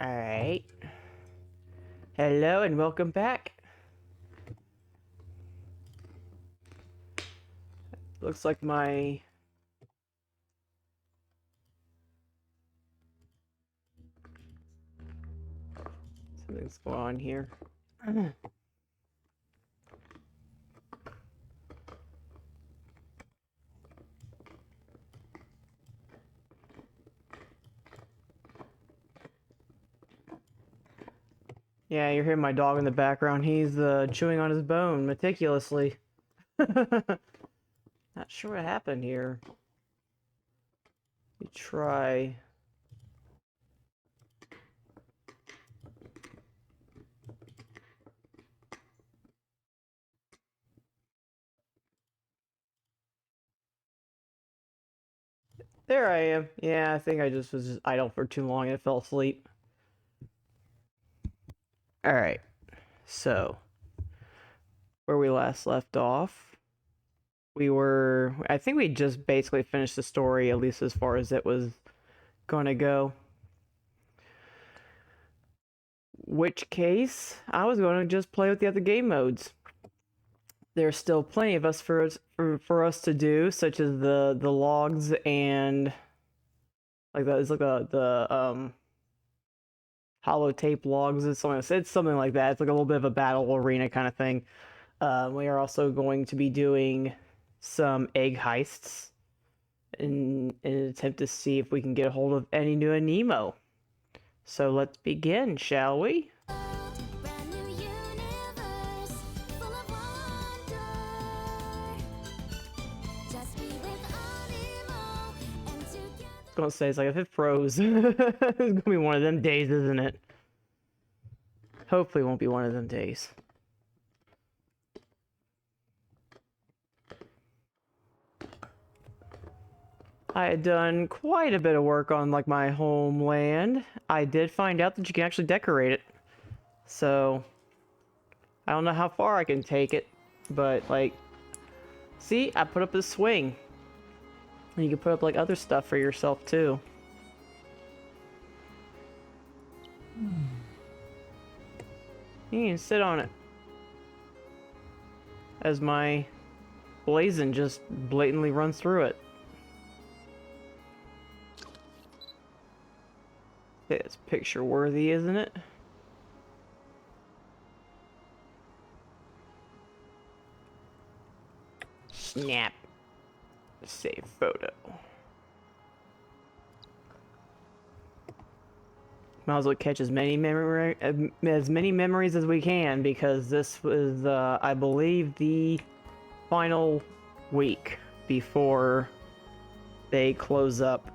Alright. Hello and welcome back. Looks like my... something's going on here. Yeah, you're hearing my dog in the background. He's chewing on his bone meticulously. Not sure what happened here. Let me try. There I am. Yeah, I think I was just idle for too long and I fell asleep. Alright, so where we last left off, I think we just basically finished the story, at least as far as it was gonna go. Which case, I was going to just play with the other game modes. There's still plenty of us for us to do, such as the logs and like that. It's like the holotape logs. It's something like that. It's like a little bit of a battle arena kind of thing. We are also going to be doing some egg heists in an attempt to see if we can get a hold of any new Aniimo. So let's begin, shall we? Gonna say, it's like if it froze, it's gonna be one of them days, isn't it? Hopefully it won't be one of them days. I had done quite a bit of work on like my homeland. I did find out that you can actually decorate it. So I don't know how far I can take it, but like, see, I put up a swing. And you can put up like other stuff for yourself too. You can sit on it. As my blazon just blatantly runs through it. It's picture worthy, isn't it? Snap. Save photo. Might as well catch as many memories as we can, because this was, I believe, the final week before they close up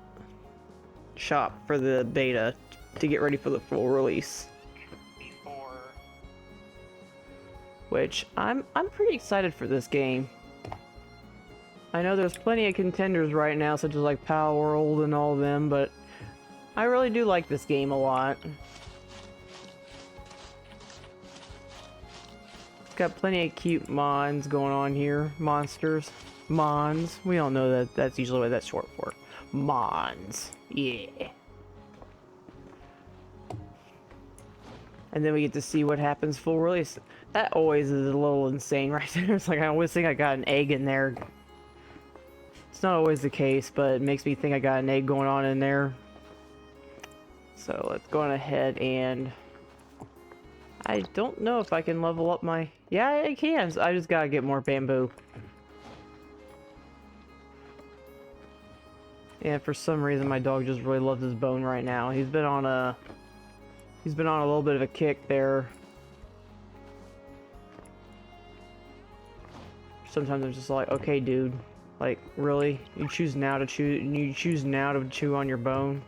shop for the beta to get ready for the full release. Which I'm pretty excited for this game. I know there's plenty of contenders right now, such as like Power World and all of them, but I really do like this game a lot. It's got plenty of cute mons going on here. Monsters. Mons. We all know that that's usually what that's short for. Mons. Yeah. And then we get to see what happens full release. That always is a little insane right there. It's like I always think I got an egg in there. It's not always the case, but it makes me think I got an egg going on in there. So let's go on ahead and... I don't know if I can level up my... Yeah, I can. I just gotta get more bamboo. And for some reason my dog just really loves his bone right now. He's been on a little bit of a kick there. Sometimes I'm just like, okay, dude. Like, really? You choose now to chew on your bone?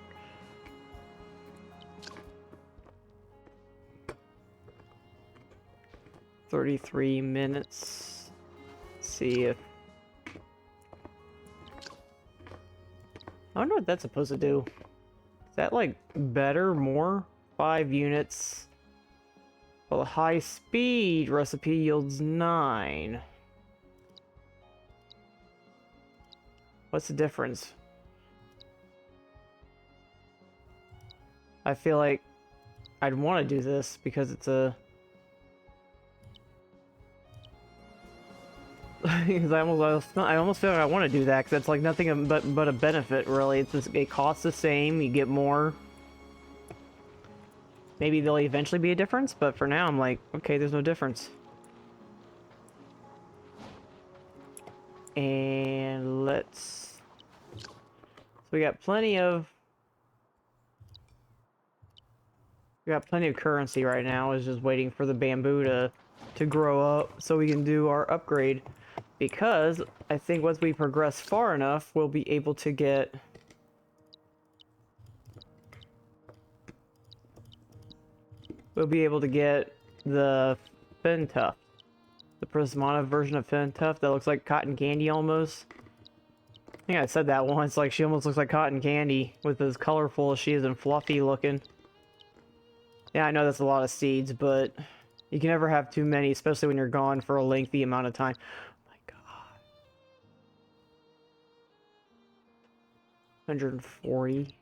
"33 minutes. Let's see if... I don't know what that's supposed to do. Is that like better, more? 5 units. Well, a high speed recipe yields 9. What's the difference? I feel like I'd want to do this because it's a... Because I almost feel like I want to do that because it's like nothing but a benefit, really. It's just, it costs the same, you get more. Maybe there'll eventually be a difference, but for now I'm like, okay, there's no difference. And let's... So we got plenty of... We got plenty of currency right now. It's just waiting for the bamboo to grow up so we can do our upgrade. Because I think once we progress far enough, we'll be able to get... We'll be able to get the fin tuft. The Prismana version of fin tuft that looks like cotton candy almost. I think I said that once, like she almost looks like cotton candy with as colorful as she is and fluffy looking. Yeah, I know that's a lot of seeds, but you can never have too many, especially when you're gone for a lengthy amount of time. Oh my god. 140.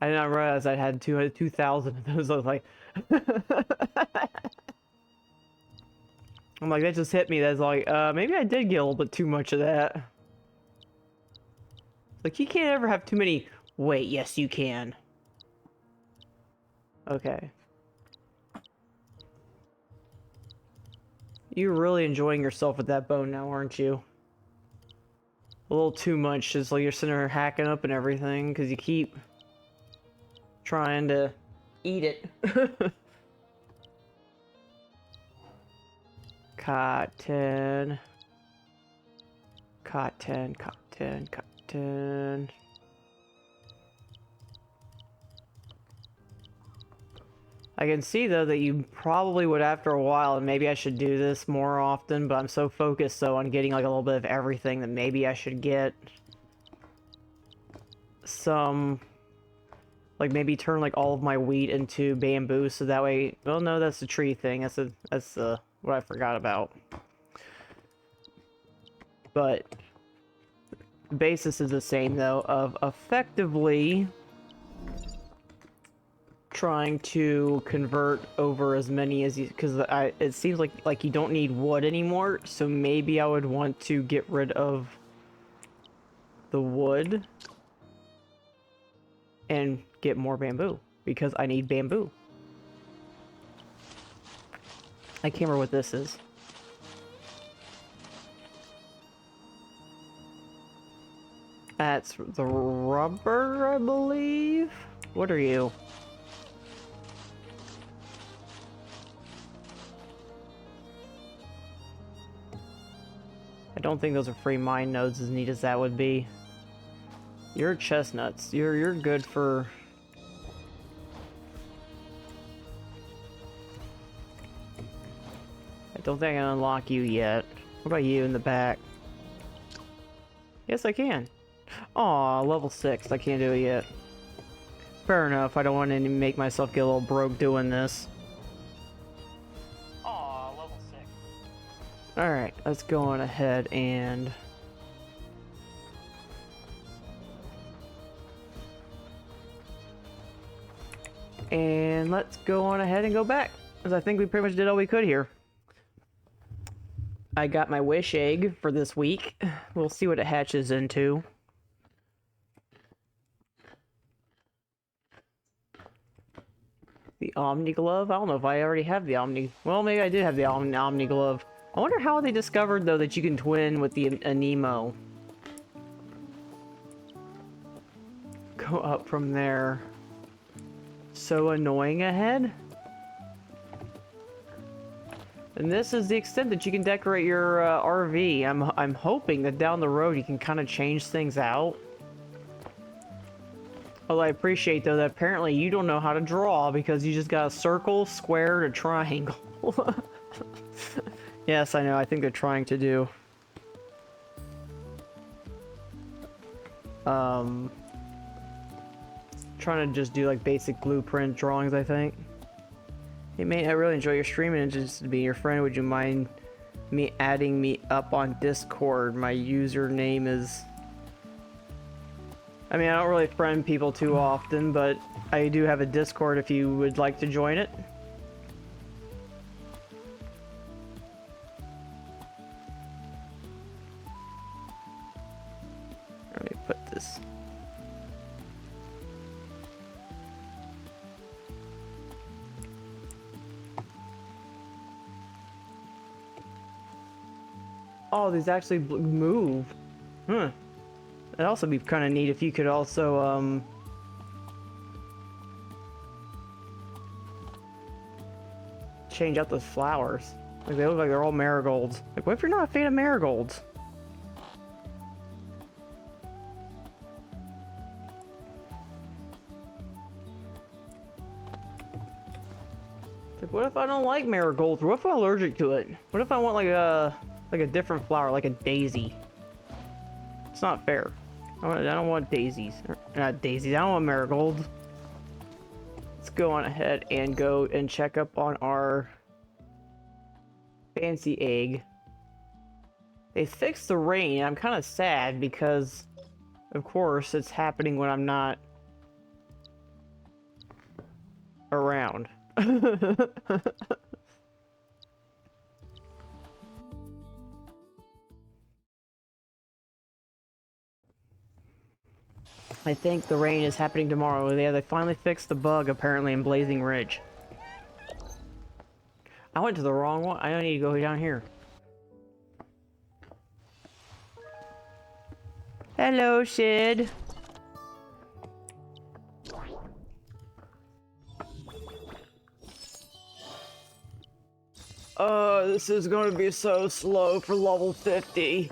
I did not realize I had 2,000 of those. I was like... I'm like, that just hit me. That's like, maybe I did get a little bit too much of that. Like, you can't ever have too many... Wait, yes you can. Okay. You're really enjoying yourself with that bone now, aren't you? A little too much, just like you're sitting there hacking up and everything, because you keep trying to eat it. Cotton. Cotton, cotton, cotton. I can see, though, that you probably would after a while, and maybe I should do this more often, but I'm so focused, though, on getting, like, a little bit of everything that maybe I should get some... Like, maybe turn, like, all of my wheat into bamboo, so that way... Well, no, that's the tree thing. That's what I forgot about. But... the basis is the same, though, of effectively... trying to convert over as many as you... Because it seems like you don't need wood anymore, so maybe I would want to get rid of the wood and get more bamboo, because I need bamboo. I can't remember what this is. That's the rubber, I believe? What are you? I don't think those are free mine nodes, as neat as that would be. You're chestnuts. You're good for... I don't think I can unlock you yet. What about you in the back? Yes, I can. Aw, level 6. I can't do it yet. Fair enough. I don't want to make myself get a little broke doing this. Aw, level 6. Alright, let's go on ahead and... And let's go on ahead and go back, because I think we pretty much did all we could here. I got my wish egg for this week. We'll see what it hatches into. The Omni Glove? I don't know if I already have the Omni... Well, maybe I did have the Omni Glove. I wonder how they discovered, though, that you can twin with the Aniimo. Go up from there. So annoying ahead. And this is the extent that you can decorate your RV. I'm hoping that down the road you can kind of change things out. Although I appreciate, though, that apparently you don't know how to draw because you just got a circle, square, and a triangle. Yes, I know. I think they're trying to do... trying to just do, like, basic blueprint drawings, I think. Hey, mate, I really enjoy your streaming and just to be your friend. Would you mind me adding me up on Discord? My username is... I mean, I don't really friend people too often, but I do have a Discord if you would like to join it. Let me put this. Oh, these actually move. Huh. It'd also be kind of neat if you could also, change out those flowers. Like, they look like they're all marigolds. Like, what if you're not a fan of marigolds? Like, what if I don't like marigolds? What if I'm allergic to it? What if I want like a different flower, like a daisy? It's not fair. I don't want daisies. Not daisies. I don't want marigolds. Let's go on ahead and go and check up on our fancy egg. They fixed the rain. I'm kind of sad because, of course, it's happening when I'm not around. I think the rain is happening tomorrow. Yeah, they finally fixed the bug, apparently, in Blazing Ridge. I went to the wrong one. I don't need to go down here. Hello, Sid. This is going to be so slow for level 50.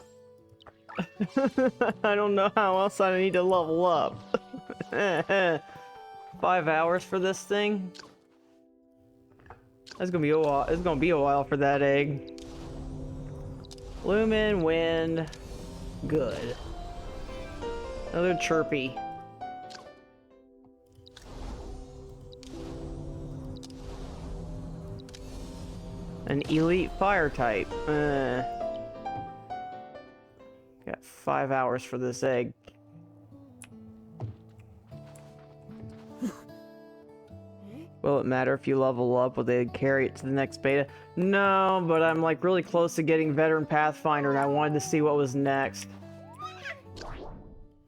I don't know how else I need to level up. 5 hours for this thing? That's gonna be a while. It's gonna be a while for that egg. Lumen, wind, good. Another chirpy. An elite fire type. Got 5 hours for this egg. Will it matter if you level up? Will they carry it to the next beta? No, but I'm like really close to getting Veteran Pathfinder and I wanted to see what was next.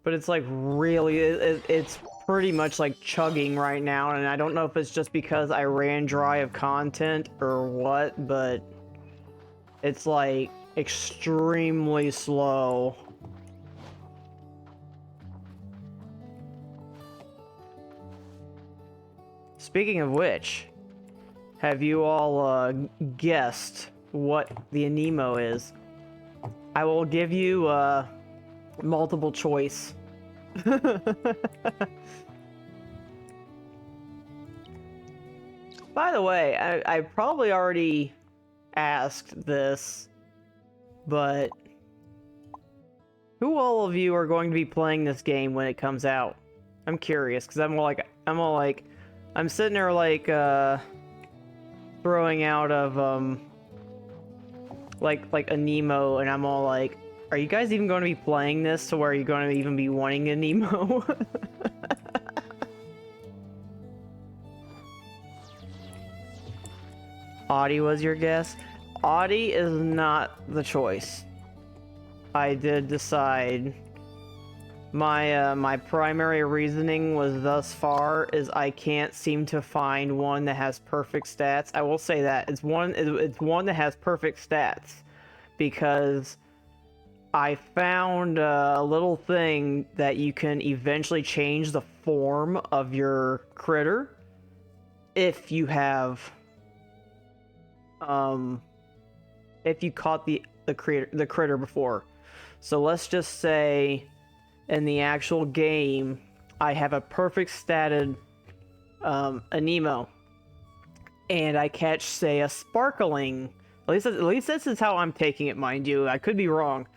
But it's like really, it's pretty much like chugging right now, and I don't know if it's just because I ran dry of content or what, but it's like extremely slow. Speaking of which, have you all guessed what the Aniimo is? I will give you multiple choice. By the way, I probably already asked this, but who all of you are going to be playing this game when it comes out? I'm curious, because I'm sitting there like throwing out of like Aniimo, and I'm all like, are you guys even going to be playing this to where you're going to even be wanting Aniimo? Audie was your guess? Audie is not the choice. I did decide. My primary reasoning was thus far is I can't seem to find one that has perfect stats. I will say that it's one that has perfect stats, because I found a little thing that you can eventually change the form of your critter if you have if you caught the critter before. So let's just say in the actual game I have a perfect statted Aniimo, and I catch, say, a sparkling. At least this is how I'm taking it, mind you. I could be wrong,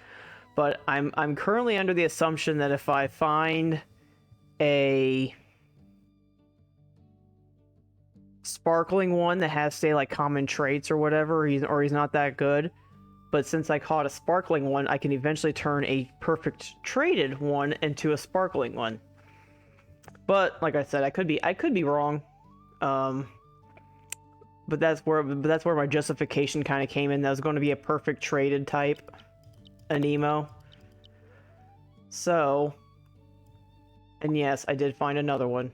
but I'm currently under the assumption that if I find a sparkling one that has, say, like common traits or whatever, or he's not that good, But since I caught a sparkling one, I can eventually turn a perfect traded one into a sparkling one. But like I said, I could be wrong. But that's where my justification kind of came in. That was going to be a perfect traded type Aniimo. So, and yes, I did find another one.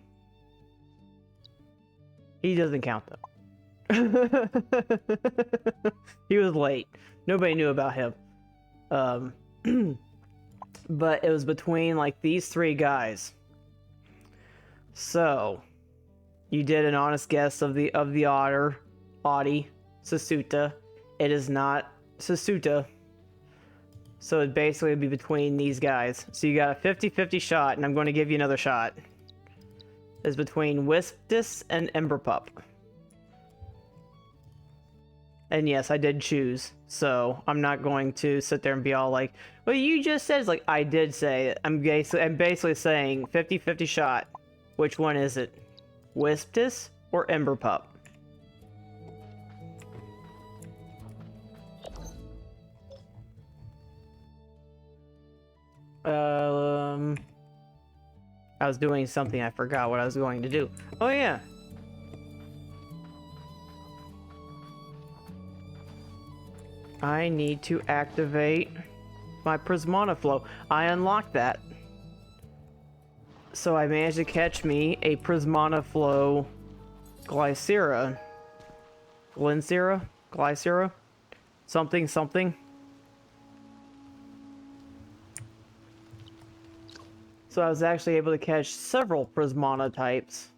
He doesn't count though. He was late. Nobody knew about him. But it was between like these three guys. So, you did an honest guess of the otter, Audi, Sasuta. It is not Sasuta. So it basically would be between these guys. So you got a 50-50 shot, and I'm going to give you another shot. It's between Wisptus and Emberpup. And yes, I did choose. So I'm not going to sit there and be all like, well, you just said, it's like, I did say it. I'm basically saying 50-50 shot. Which one is it? Wisptus or Emberpup? I was doing something, I forgot what I was going to do. Oh yeah. I need to activate my Prismana flow. I unlocked that. So I managed to catch me a Prismana flow Glycera. Glycera? Something. So I was actually able to catch several Prismana types.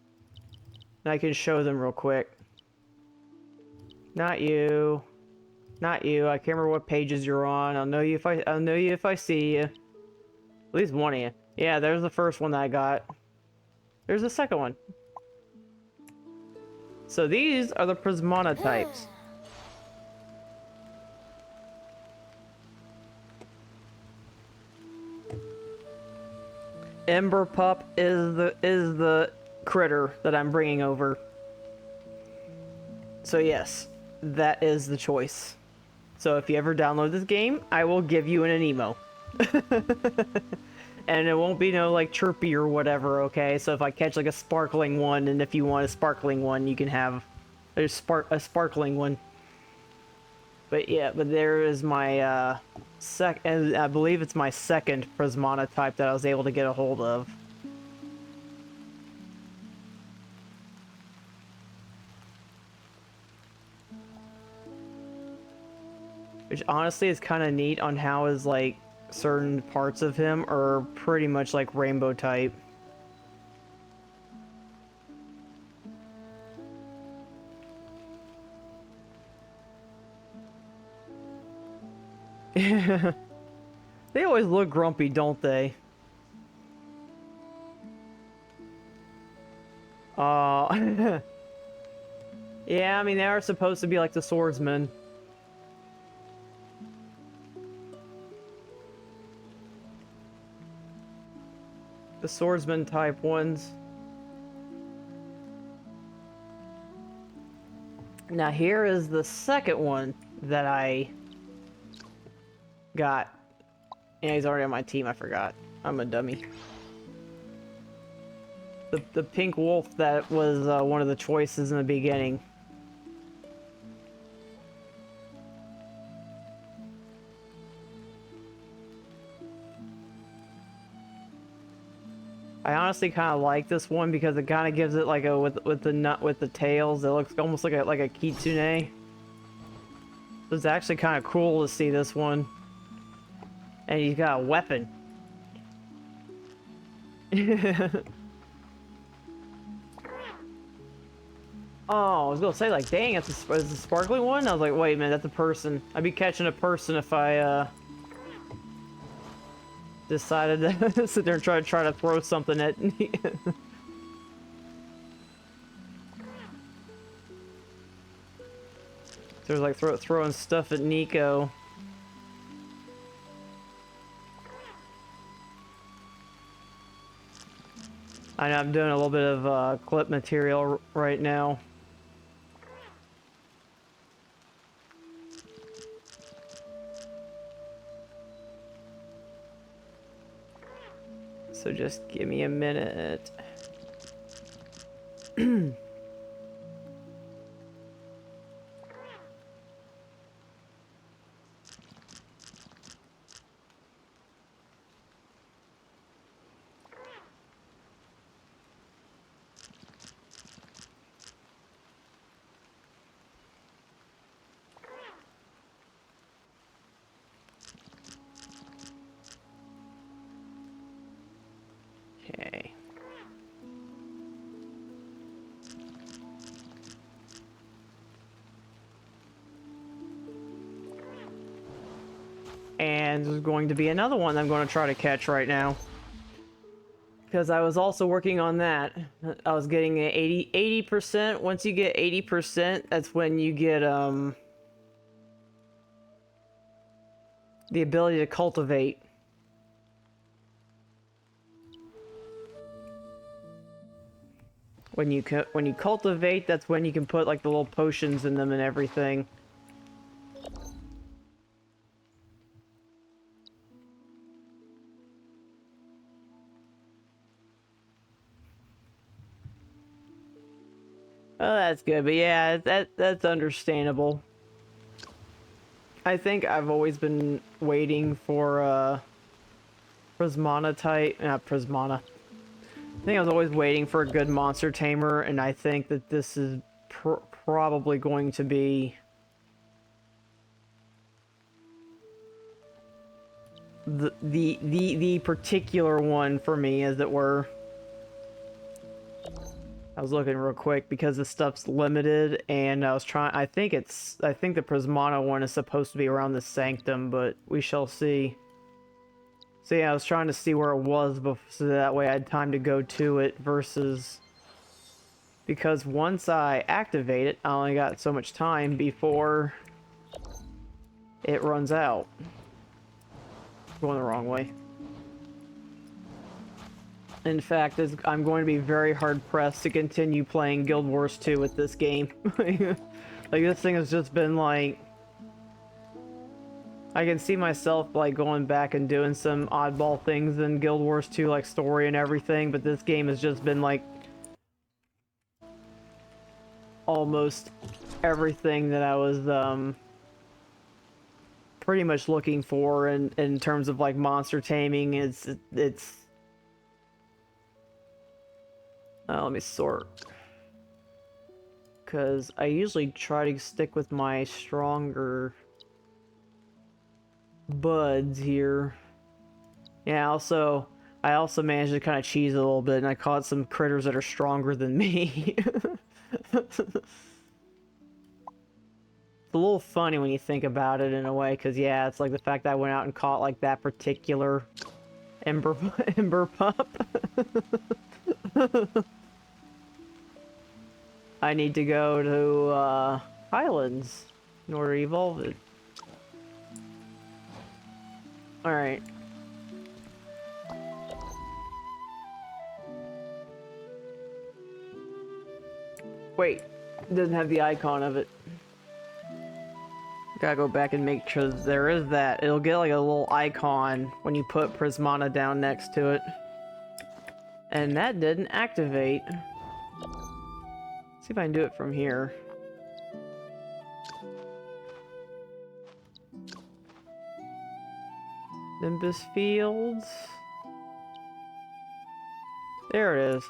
And I can show them real quick. Not you. Not you. I can't remember what pages you're on. I'll know you if I see you. At least one of you. Yeah, there's the first one that I got. There's the second one. So these are the Prismana types. Emberpup is the critter that I'm bringing over. So yes, that is the choice. So if you ever download this game, I will give you an Aniimo. And it won't be no like chirpy or whatever, okay? So if I catch like a sparkling one, and if you want a sparkling one, you can have a sparkling one. But yeah, but there is my I believe it's my second Prismana type that I was able to get a hold of. Which honestly is kind of neat on how his like certain parts of him are pretty much like rainbow type. They always look grumpy, don't they? Yeah, I mean, they are supposed to be like the swordsman. The swordsman type ones. Now here is the second one that I got. Yeah, he's already on my team, I forgot. I'm a dummy. The pink wolf that was one of the choices in the beginning. I honestly kind of like this one because it kind of gives it like a with the nut with the tails. It looks almost like a kitsune. So it's actually kind of cool to see this one. And he's got a weapon. Oh, I was gonna say like, dang, it's a sparkling one. I was like, wait a minute, that's a person. I'd be catching a person if I decided to sit there and try to throw something at me. There's like throwing stuff at Nico. I know I'm doing a little bit of clip material right now. So just give me a minute. Okay. And there's going to be another one I'm going to try to catch right now. Because I was also working on that. I was getting an 80%. Once you get 80%, that's when you get, the ability to cultivate. When you cultivate, that's when you can put, like, the little potions in them and everything. Oh, that's good, but yeah, that's understandable. I think I've always been waiting for, Prismana type, not Prismana. I think I was always waiting for a good monster tamer, and I think that this is probably going to be the particular one for me, as it were. I was looking real quick because the stuff's limited, and I was trying. I think the Prismana one is supposed to be around the Sanctum, but we shall see. So yeah, I was trying to see where it was, so that way I had time to go to it, versus... Because once I activate it, I only got so much time before it runs out. Going the wrong way. In fact, I'm going to be very hard-pressed to continue playing Guild Wars 2 with this game. Like, this thing has just been, like... I can see myself, like, going back and doing some oddball things in Guild Wars 2, like story and everything, but this game has just been, like... almost everything that I was, pretty much looking for in terms of, like, monster taming. It's... let me sort. Because I usually try to stick with my stronger buds here. Yeah, I also managed to kind of cheese a little bit, and I caught some critters that are stronger than me. It's a little funny when you think about it in a way, because yeah, it's like the fact that I went out and caught like that particular ember pup. I need to go to Highlands in order to evolve it. Alright. Wait, it doesn't have the icon of it. Gotta go back and make sure there is that. It'll get like a little icon when you put Prismana down next to it. And that didn't activate. See if I can do it from here. Nimbus Fields. There it is.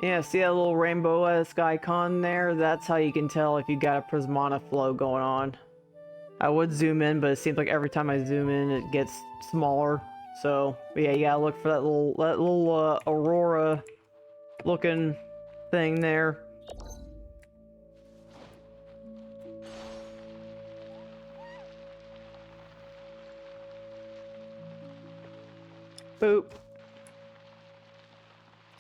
Yeah, see that little rainbow-esque icon there? That's how you can tell if you got a Prismana flow going on. I would zoom in, but it seems like every time I zoom in, it gets smaller. So, but yeah, you gotta look for that little Aurora-looking thing there. Boop.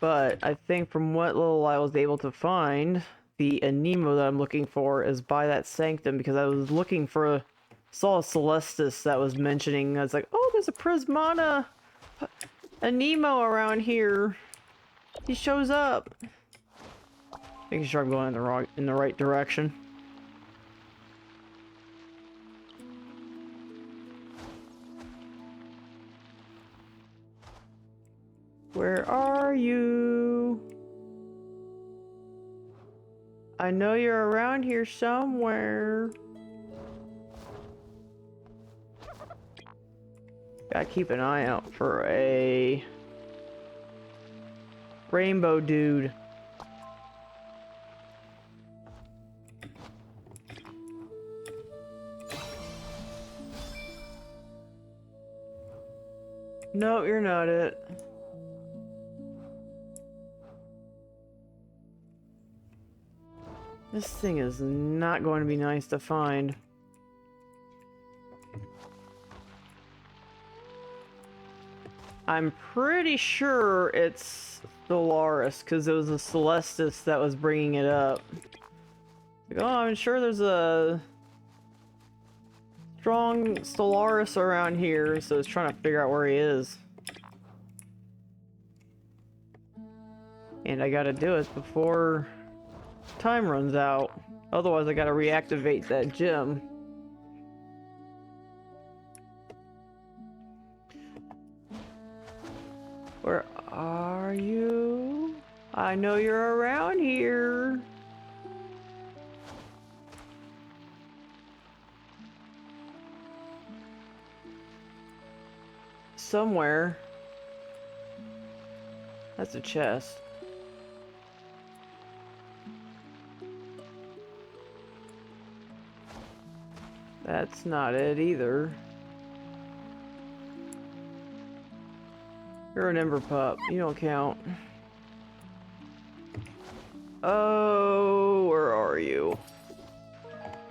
But I think from what little I was able to find, the Aniimo that I'm looking for is by that Sanctum, because I was looking for... saw a Celestis that was mentioning, I was like, oh, there's a Prismana Aniimo around here. He shows up. Making sure I'm going in the right direction. Where are you? I know you're around here somewhere. Gotta keep an eye out for a rainbow dude. No, you're not it. This thing is not going to be nice to find. I'm pretty sure it's Stellaris, because it was a Celestis that was bringing it up. Like, oh, I'm sure there's a strong Stellaris around here, so it's trying to figure out where he is. And I gotta do it before time runs out. Otherwise, I gotta reactivate that gym. Where are you? I know you're around here. Somewhere. That's a chest. That's not it either. You're an ember pup. You don't count. Oh, where are you?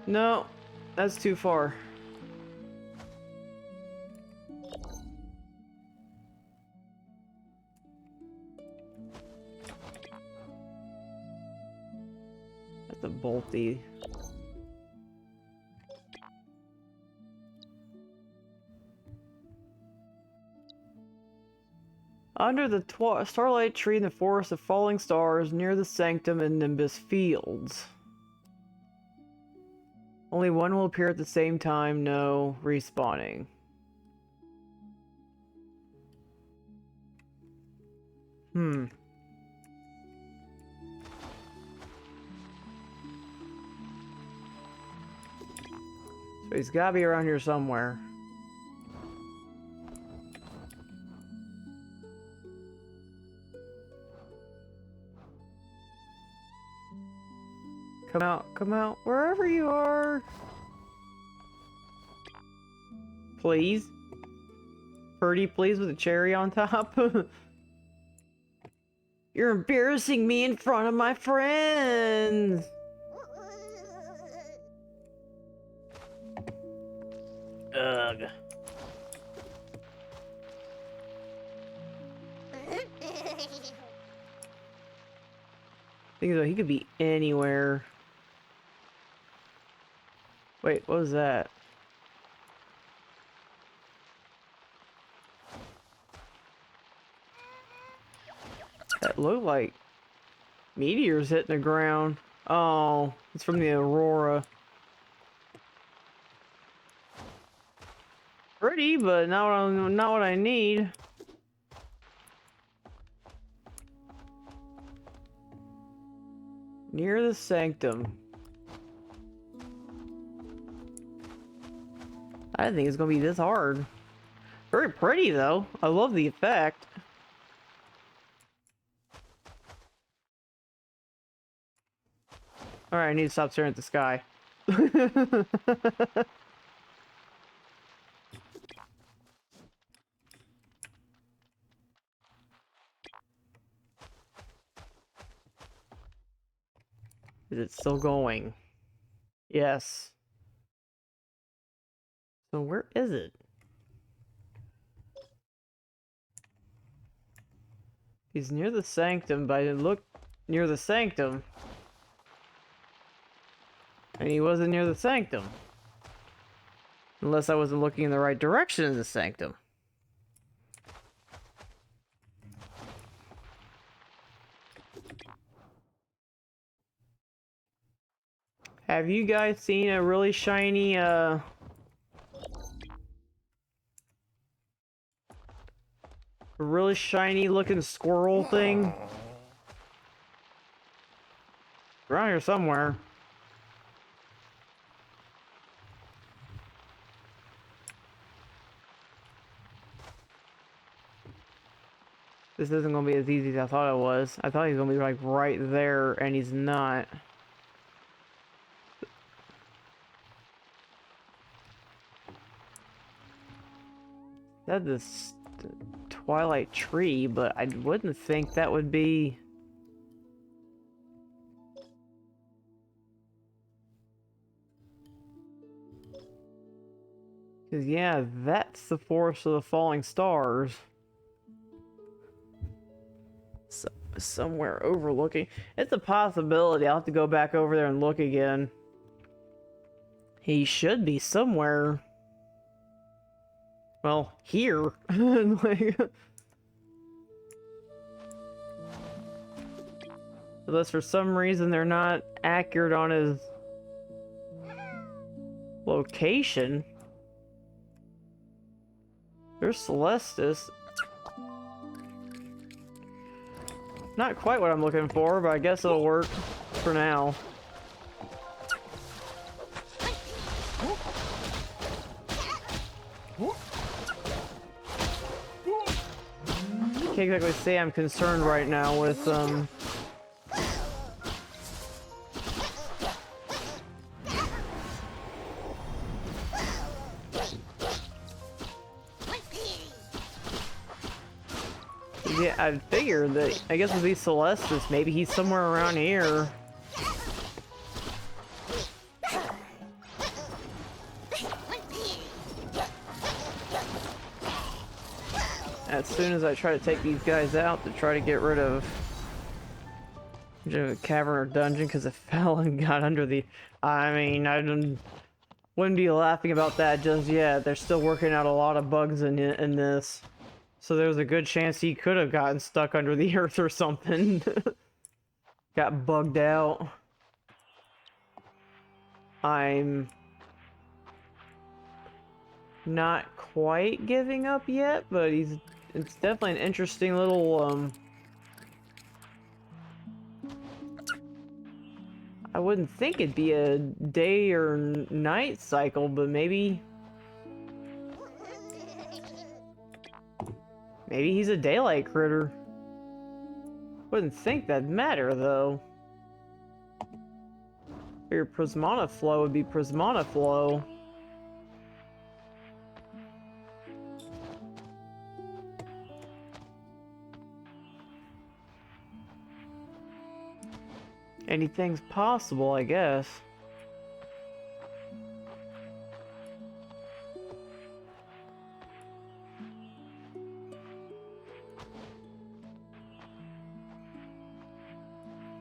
No, that's too far. That's a bolty. Under the starlight tree in the forest of falling stars, near the sanctum and Nimbus fields. Only one will appear at the same time, no respawning. So he's gotta be around here somewhere. Come out, wherever you are. Please. Pretty please with a cherry on top. You're embarrassing me in front of my friends. Ugh. Think about, he could be anywhere. Wait, what was that? That looked like meteors hitting the ground. Oh, it's from the aurora. Pretty, but not what I need. Near the sanctum. I didn't think it's gonna be this hard. Very pretty though. I love the effect. Alright, I need to stop staring at the sky. Is it still going? Yes. So where is it? He's near the sanctum, but I didn't look near the sanctum. And he wasn't near the sanctum. Unless I wasn't looking in the right direction in the sanctum. Have you guys seen a really shiny, A really shiny looking squirrel thing. Around here somewhere. This isn't gonna be as easy as I thought it was. I thought he was gonna be like right there, and he's not. That's this twilight tree, but I wouldn't think that would be. Cause yeah, that's the forest of the falling stars. Somewhere overlooking. It's a possibility. I'll have to go back over there and look again. He should be somewhere. Well, here. Like, unless for some reason they're not accurate on his location. There's Celestis. Not quite what I'm looking for, but I guess it'll work for now. Can't exactly say I'm concerned right now with yeah, I figured that, I guess with these Celestis, maybe he's somewhere around here. As soon as I try to take these guys out to try to get rid of a cavern or dungeon, because it fell and got under the... I mean, wouldn't be laughing about that just yet. They're still working out a lot of bugs in this. So there's a good chance he could have gotten stuck under the earth or something. Got bugged out. I'm not quite giving up yet, but it's definitely an interesting little I wouldn't think it'd be a day or night cycle, but maybe he's a daylight critter. Wouldn't think that'd matter, though. Your Prismana flow would be Prismana flow. Anything's possible, I guess.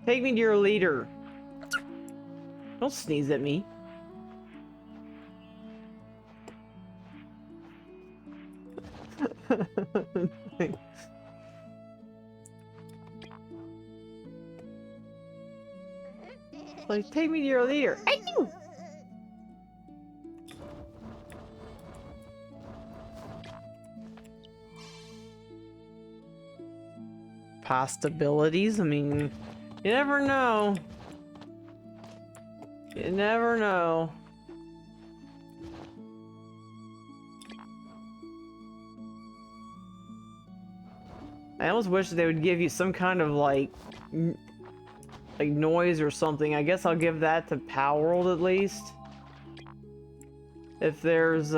Take me to your leader. Don't sneeze at me. Like, take me to your leader. Possibilities? I mean, you never know. You never know. I almost wish they would give you some kind of like noise or something. I guess I'll give that to Power World at least. If there's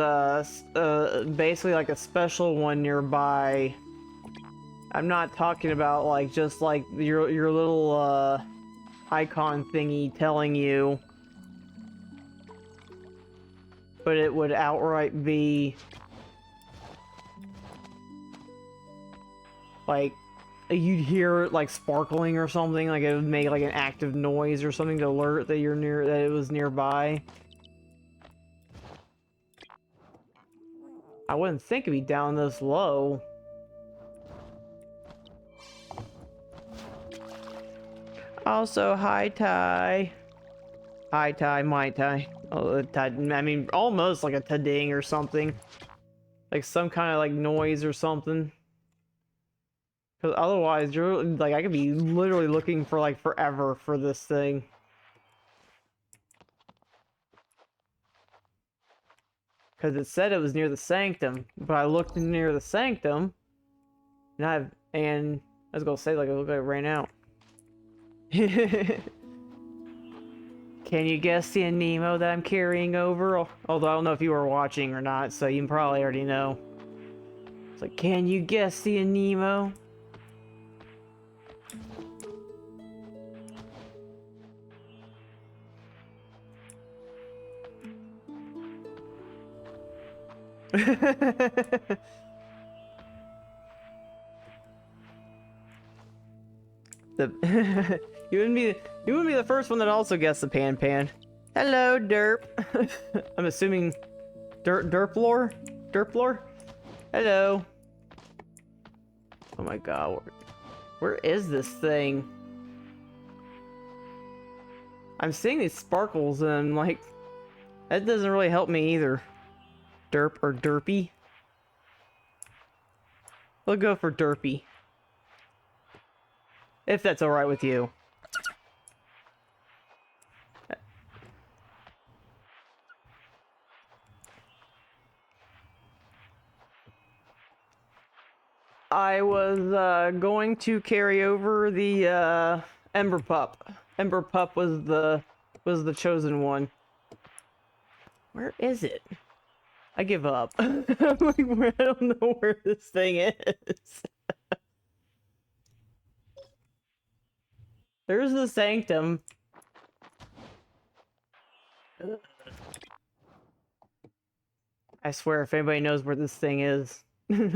basically like a special one nearby. I'm not talking about like just like your little icon thingy telling you, but it would outright be like you'd hear it like sparkling or something, like it would make like an active noise or something to alert that you're near, that it was nearby. I wouldn't think it'd be down this low. Also, hi Tai. Hi Tai, Mai Tai. Oh, I mean, almost like a ta-ding or something. Like some kind of like noise or something. Because otherwise, you're like, I could be literally looking for like forever for this thing. Because it said it was near the sanctum, but I looked near the sanctum, and I was gonna say like it looked like it ran out. Can you guess the Aniimo that I'm carrying over? Although I don't know if you were watching or not, so you probably already know. It's like, can you guess the Aniimo? You wouldn't be the first one that also guessed the Pan Pan. Hello, Derp. I'm assuming Derplore? Derplore? Hello. Oh my god, where is this thing? I'm seeing these sparkles and like, that doesn't really help me either. Derp or Derpy? We'll go for Derpy. If that's alright with you. I was going to carry over the Ember Pup. Ember Pup was the chosen one. Where is it? I give up. I'm like, I don't know where this thing is. There's the sanctum. I swear, if anybody knows where this thing is,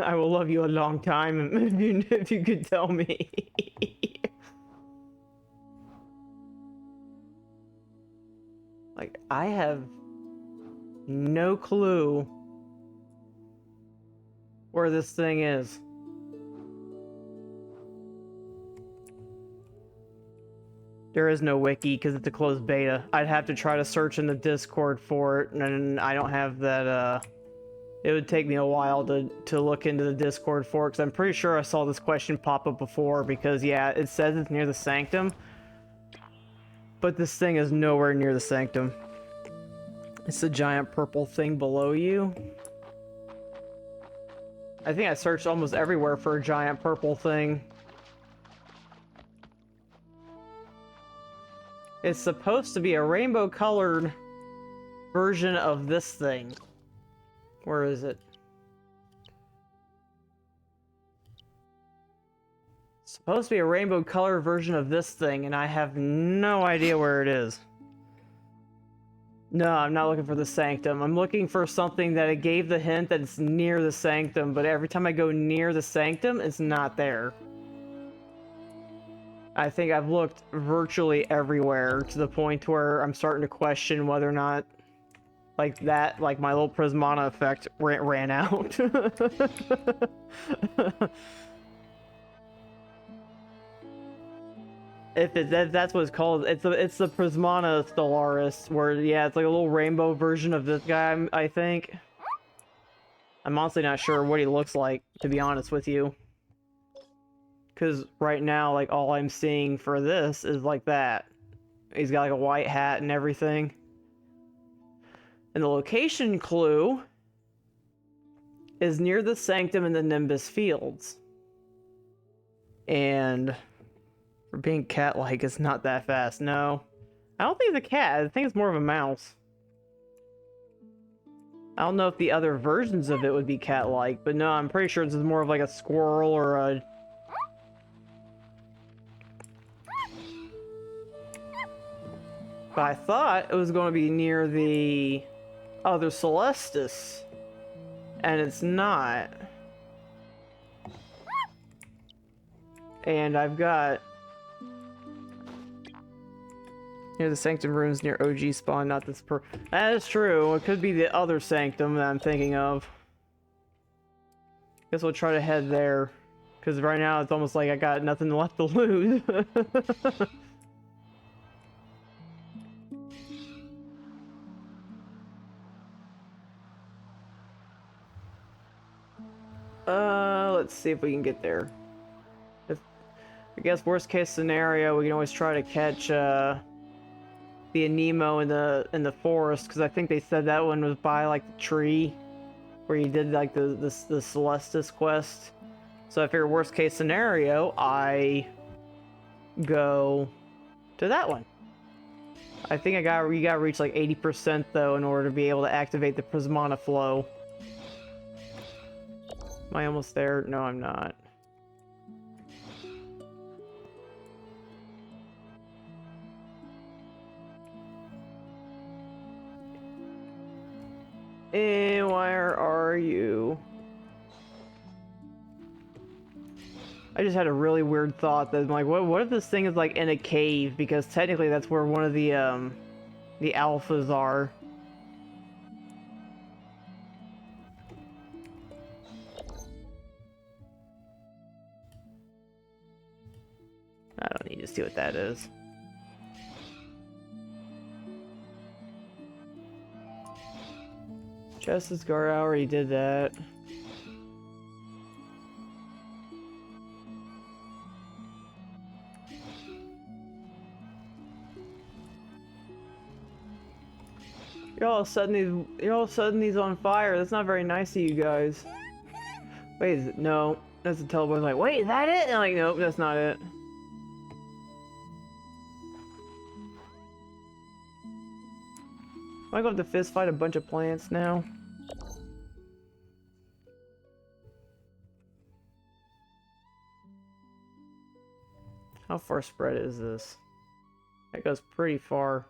I will love you a long time if you could tell me. Like, I have no clue where this thing is. There is no wiki because it's a closed beta. I'd have to try to search in the Discord for it, and I don't have that, it would take me a while to look into the Discord for it, because I'm pretty sure I saw this question pop up before, because, yeah, it says it's near the sanctum, but this thing is nowhere near the sanctum. It's a giant purple thing below you. I think I searched almost everywhere for a giant purple thing. It's supposed to be a rainbow-colored version of this thing. Where is it? It's supposed to be a rainbow-colored version of this thing, and I have no idea where it is. No, I'm not looking for the sanctum. I'm looking for something that it gave the hint that it's near the sanctum, but every time I go near the sanctum, it's not there. I think I've looked virtually everywhere to the point where I'm starting to question whether or not, like that, like my little Prismana effect ran out. If that's what it's called, it's the Prismana Stellaris, where yeah, it's like a little rainbow version of this guy. I think. I'm honestly not sure what he looks like, to be honest with you. Because right now, like all I'm seeing for this is like that. He's got like a white hat and everything. And the location clue is near the sanctum in the Nimbus Fields. And for being cat-like, it's not that fast. No. I don't think it's a cat. I think it's more of a mouse. I don't know if the other versions of it would be cat-like, but no, I'm pretty sure this is more of like a squirrel or a... But I thought it was going to be near the other Celestis. And it's not. And I've got... Near the Sanctum runes near OG spawn, not this per... That is true. It could be the other Sanctum that I'm thinking of. Guess we'll try to head there. Because right now it's almost like I got nothing left to lose. Let's see if we can get there. I guess worst case scenario, we can always try to catch the Aniimo in the forest, because I think they said that one was by like the tree where you did like the Celestis quest. So I figure worst case scenario, I go to that one. I think you gotta reach like 80% though in order to be able to activate the Prismana flow. Am I almost there? No, I'm not. Where are you? I just had a really weird thought that I'm like, what if this thing is like in a cave? Because technically that's where one of the alphas are. I don't need to see what that is. Justice Guard, I already did that. You're all setting these on fire. That's not very nice of you guys. Wait, is it? No. That's the teleport's like, wait, is that it? And I'm like, nope, that's not it. Am I going to fist fight a bunch of plants now? How far spread is this? That goes pretty far.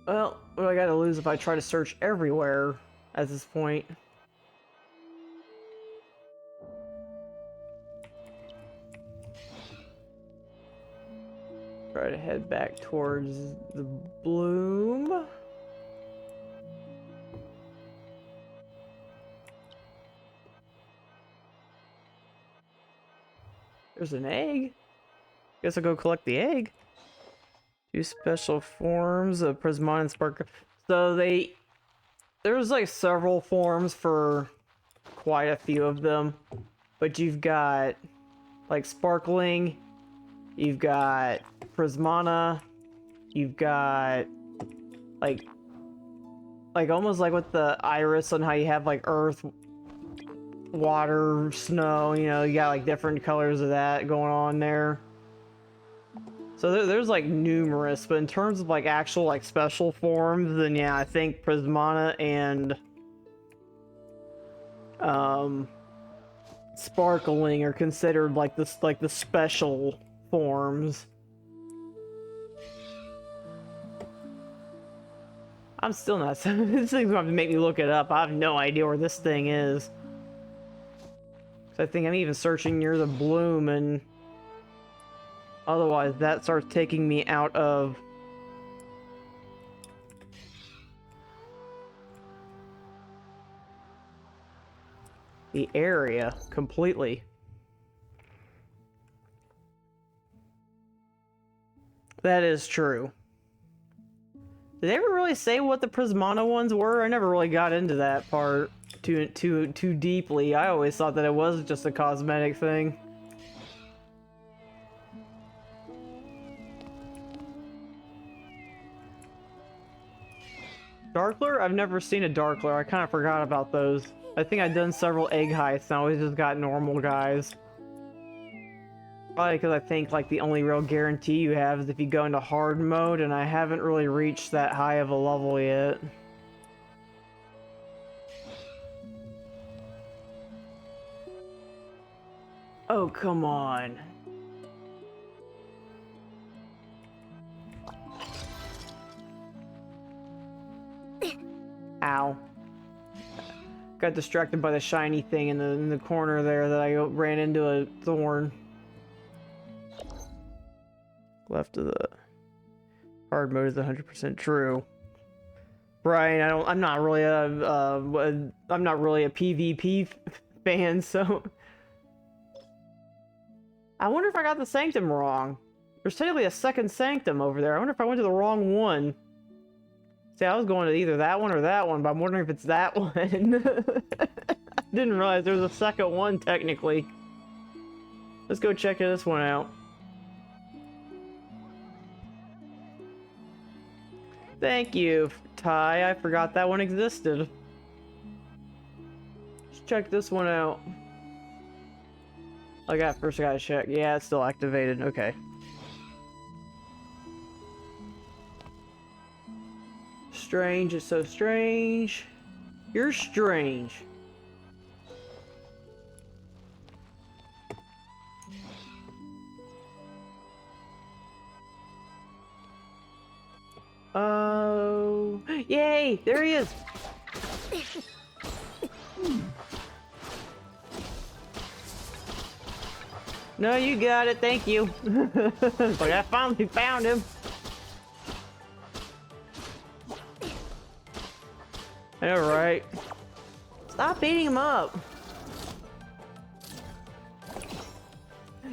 Well, what do I gotta lose if I try to search everywhere at this point? Try to head back towards the bloom. There's an egg. Guess I'll go collect the egg. Two special forms of Prismana and Spark. So there's like several forms for quite a few of them, but you've got like Sparkling, you've got Prismana, you've got like almost like with the iris on how you have like earth, water, snow, you know, you got like different colors of that going on there. So there's like numerous, but in terms of like actual like special forms, then yeah, I think Prismana and Sparkling are considered like the special forms. I'm still not. This thing's gonna have to make me look it up. I have no idea where this thing is. So I think I'm even searching near the bloom, and otherwise that starts taking me out of the area completely. That is true. Did they ever really say what the Prismana ones were? I never really got into that part too deeply. I always thought that it was just a cosmetic thing. Darkler? I've never seen a Darkler. I kind of forgot about those. I think I've done several Egg Heists and I always just got normal guys. Probably because I think like the only real guarantee you have is if you go into hard mode, and I haven't really reached that high of a level yet. Oh, come on. Ow. Got distracted by the shiny thing in the corner there that I ran into a thorn. Left of the hard mode is 100% true. Brian, I'm not really a PvP fan, so I wonder if I got the sanctum wrong. There's technically a second sanctum over there. I wonder if I went to the wrong one. See, I was going to either that one or that one, but I'm wondering if it's that one. I didn't realize there was a second one, technically. Let's go check this one out. Thank you, Ty. I forgot that one existed. Let's check this one out. First I gotta check. Yeah, it's still activated. Okay. Strange is so strange. You're strange. Oh, yay! There he is! No, you got it, thank you. Like, I finally found him. Alright. Stop beating him up.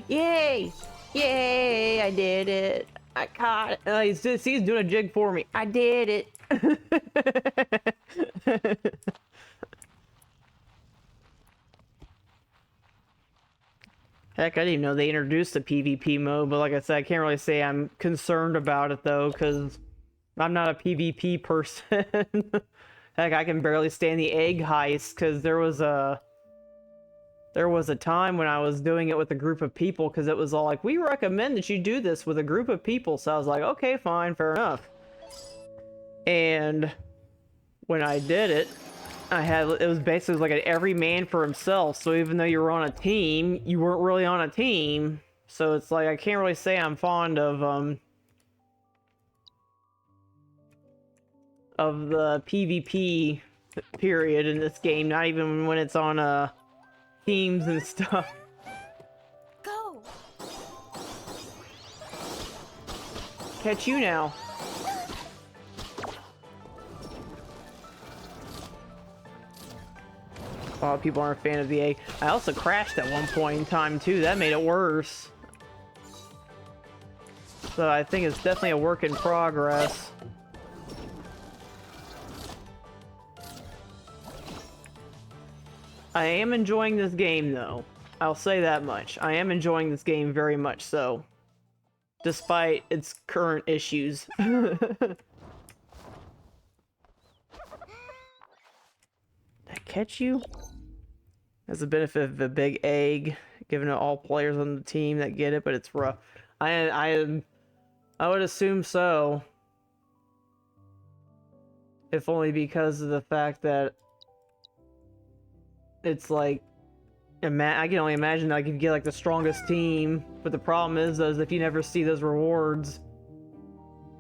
Yay! Yay! I did it. I caught it. He's doing a jig for me. I did it. Heck, I didn't even know they introduced the PvP mode, but like I said, I can't really say I'm concerned about it though, because I'm not a PvP person. Heck, I can barely stand the egg heist, because there was a time when I was doing it with a group of people, because it was all like, we recommend that you do this with a group of people, so I was like, okay, fine, fair enough. And when I did it, it was basically like an every man for himself, so even though you were on a team, you weren't really on a team. So it's like, I can't really say I'm fond of the PvP period in this game, not even when it's on teams and stuff. Go. Catch you now. Oh, people aren't a fan of the egg. I also crashed at one point in time too. That made it worse. So I think it's definitely a work in progress. I am enjoying this game though. I'll say that much. I am enjoying this game very much so. Despite its current issues. Did I catch you? Has the benefit of a big egg, given to all players on the team that get it, but it's rough. I would assume so. If only because of the fact that it's like, I can only imagine that I could get like the strongest team, but the problem is if you never see those rewards,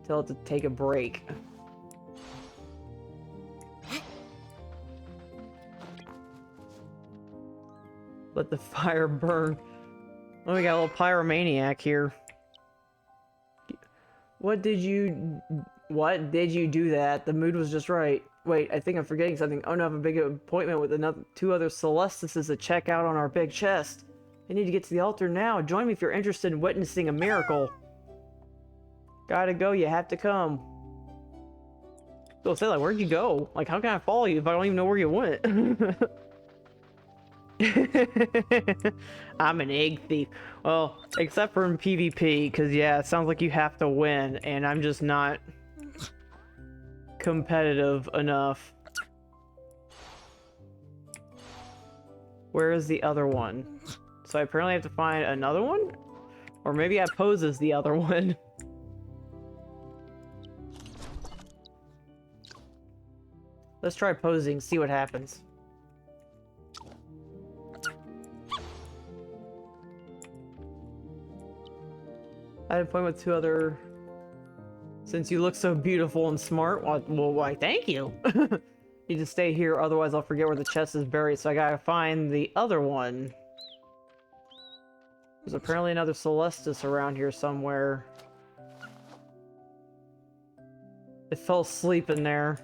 tell it to take a break. Let the fire burn. Oh, we got a little pyromaniac here. What did you do that? The mood was just right. Wait, I think I'm forgetting something. Oh no, I have a big appointment with two other Celestises to check out on our big chest. I need to get to the altar now. Join me if you're interested in witnessing a miracle. Gotta go, you have to come. So say, like, where'd you go? Like, how can I follow you if I don't even know where you went? I'm an egg thief. Well, except for in PvP, because yeah, it sounds like you have to win, and I'm just not competitive enough. Where is the other one? So I apparently have to find another one? Or maybe I pose as the other one. Let's try posing, see what happens. I had an appointment with two other... Since you look so beautiful and smart, well, why, thank you. Need to stay here, otherwise I'll forget where the chest is buried, so I gotta find the other one. There's apparently another Celestis around here somewhere. It fell asleep in there.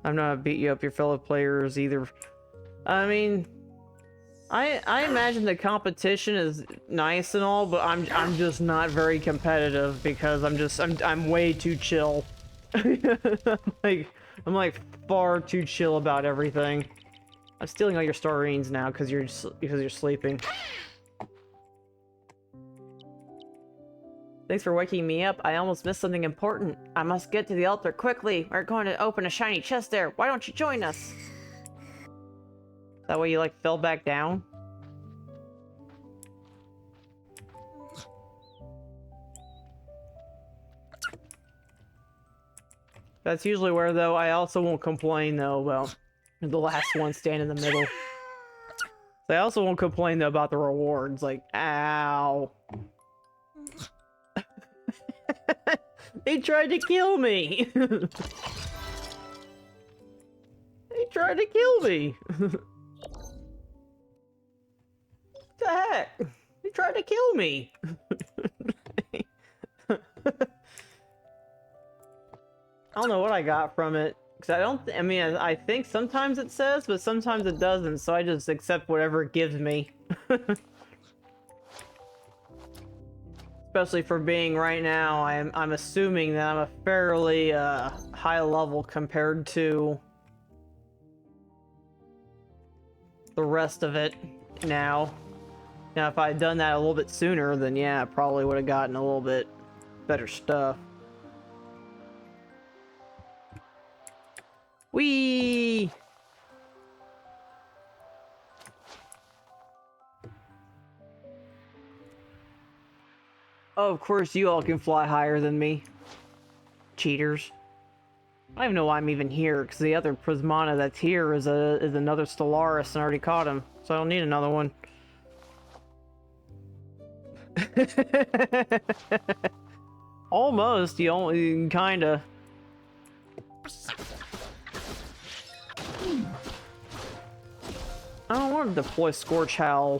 I'm not gonna beat you up, your fellow players either. I mean... I imagine the competition is nice and all, but I'm just not very competitive because I'm way too chill. I'm like far too chill about everything. I'm stealing all your starines now because you're sleeping. Thanks for waking me up. I almost missed something important. I must get to the altar quickly. We're going to open a shiny chest there. Why don't you join us? That way you like fell back down? That's usually where, though, I also won't complain, though, about the last one stand in the middle. I also won't complain, though, about the rewards. Like, ow. They tried to kill me! They tried to kill me! What the heck? They tried to kill me! I don't know what I got from it. Because I mean, I think sometimes it says, but sometimes it doesn't, so I just accept whatever it gives me. Especially for being right now, I'm assuming that I'm a fairly high level compared to the rest of it now. Now, if I had done that a little bit sooner, then yeah, I probably would have gotten a little bit better stuff. Whee! Oh, of course you all can fly higher than me. Cheaters. I don't even know why I'm even here, because the other Prismana that's here is another Stellaris, and I already caught him, so I don't need another one. Almost, you only kinda. I don't want to deploy Scorch Howl.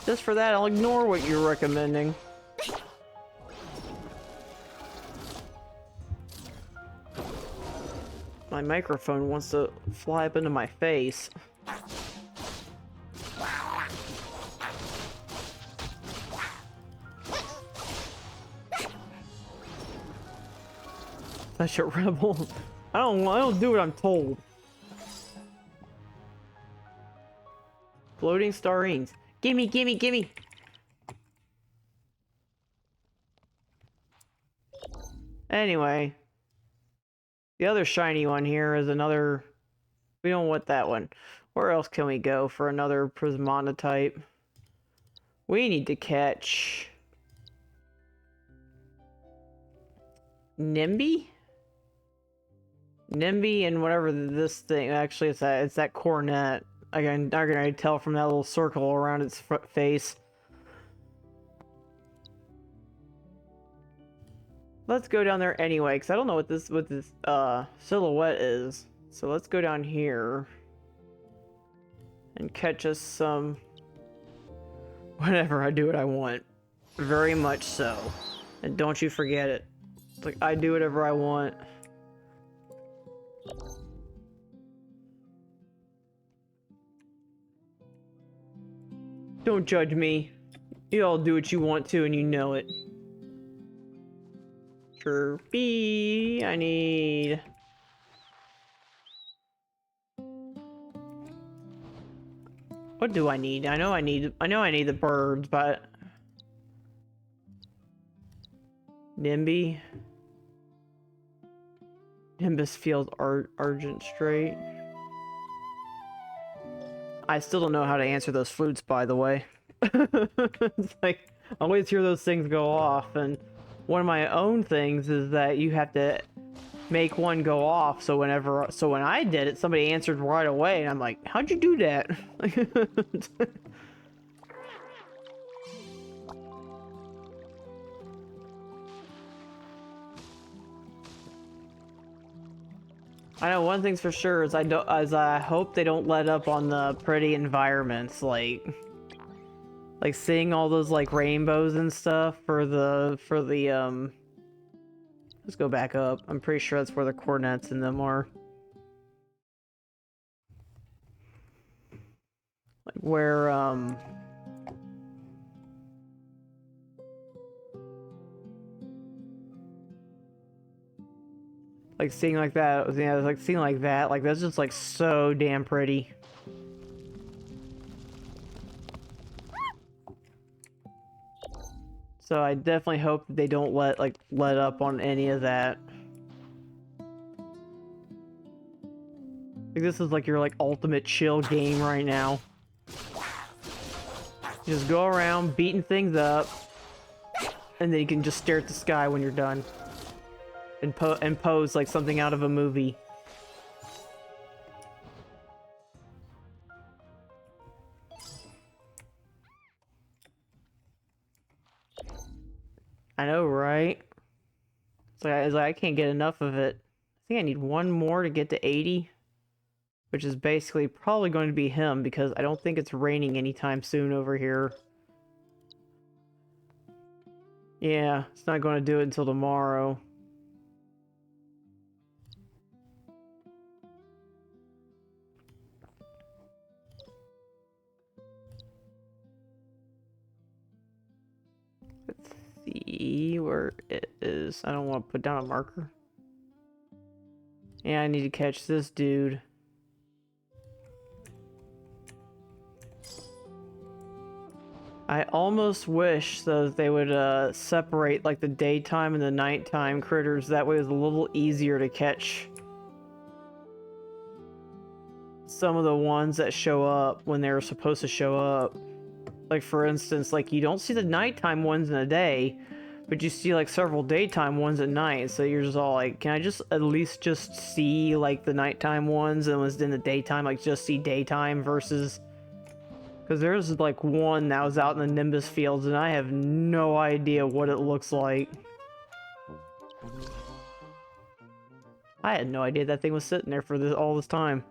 Just for that, I'll ignore what you're recommending. My microphone wants to fly up into my face. Such a rebel. I don't do what I'm told. Floating starines. Gimme, gimme, gimme! Anyway. The other shiny one here is another... We don't want that one. Where else can we go for another Prismana type? We need to catch... Nimby? Nimby and whatever this thing... Actually, it's that cornet. I can already tell from that little circle around its face. Let's go down there anyway, because I don't know what this silhouette is. So let's go down here and catch us some. Whenever I do what I want, very much so, and don't you forget it. It's like I do whatever I want. Don't judge me. You all do what you want to, and you know it. Chirpy, I need... What do I need? I know I need the birds, but... Nimby? Nimbus Field Argent Straight. I still don't know how to answer those flutes, by the way. It's like, I always hear those things go off, and one of my own things is that you have to make one go off, so when I did it, somebody answered right away, and I'm like, how'd you do that? I know one thing's for sure is I hope they don't let up on the pretty environments, like seeing all those like rainbows and stuff for the let's go back up. I'm pretty sure that's where the cornets in them are. Like where Like seeing like that, yeah, like seeing like that, like that's just like so damn pretty. So I definitely hope that they don't let up on any of that. Like this is like your like ultimate chill game right now. You just go around beating things up, and then you can just stare at the sky when you're done. And pose like something out of a movie. I know, right? It's like I can't get enough of it. I think I need one more to get to 80. Which is basically probably going to be him, because I don't think it's raining anytime soon over here. Yeah, it's not going to do it until tomorrow. Let's see where it is. I don't want to put down a marker. Yeah, I need to catch this dude. I almost wish, though, that they would separate like the daytime and the nighttime critters. That way it was a little easier to catch some of the ones that show up when they were supposed to show up. Like, for instance, like you don't see the nighttime ones in the day, but you see like several daytime ones at night. So you're just all like, can I just at least just see like the nighttime ones, and was in the daytime, like just see daytime versus... Because there's like one that was out in the Nimbus fields, and I have no idea what it looks like. I had no idea that thing was sitting there for all this time.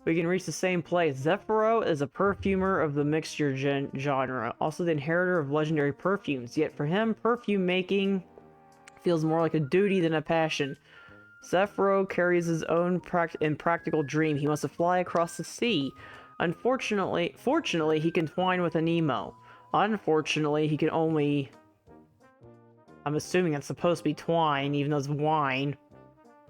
We can reach the same place. Zephyro is a perfumer of the mixture genre, also the inheritor of legendary perfumes. Yet for him, perfume making feels more like a duty than a passion. Zephyro carries his own impractical dream. He wants to fly across the sea. Fortunately, he can twine with Aniimo. Unfortunately, he can only... I'm assuming it's supposed to be twine, even though it's wine.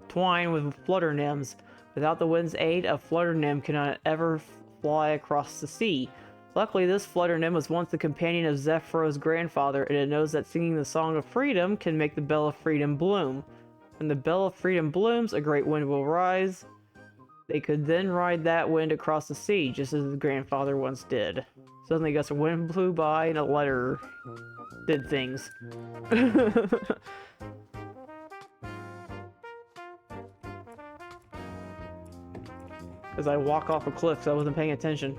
Twine with flutter nymphs. Without the wind's aid, a flutter nymph cannot ever fly across the sea. Luckily, this flutter nymph was once the companion of Zephyro's grandfather, and it knows that singing the song of freedom can make the bell of freedom bloom. When the bell of freedom blooms, a great wind will rise. They could then ride that wind across the sea, just as his grandfather once did. Suddenly, a wind blew by, and a letter did things. As I walk off a cliff, so I wasn't paying attention.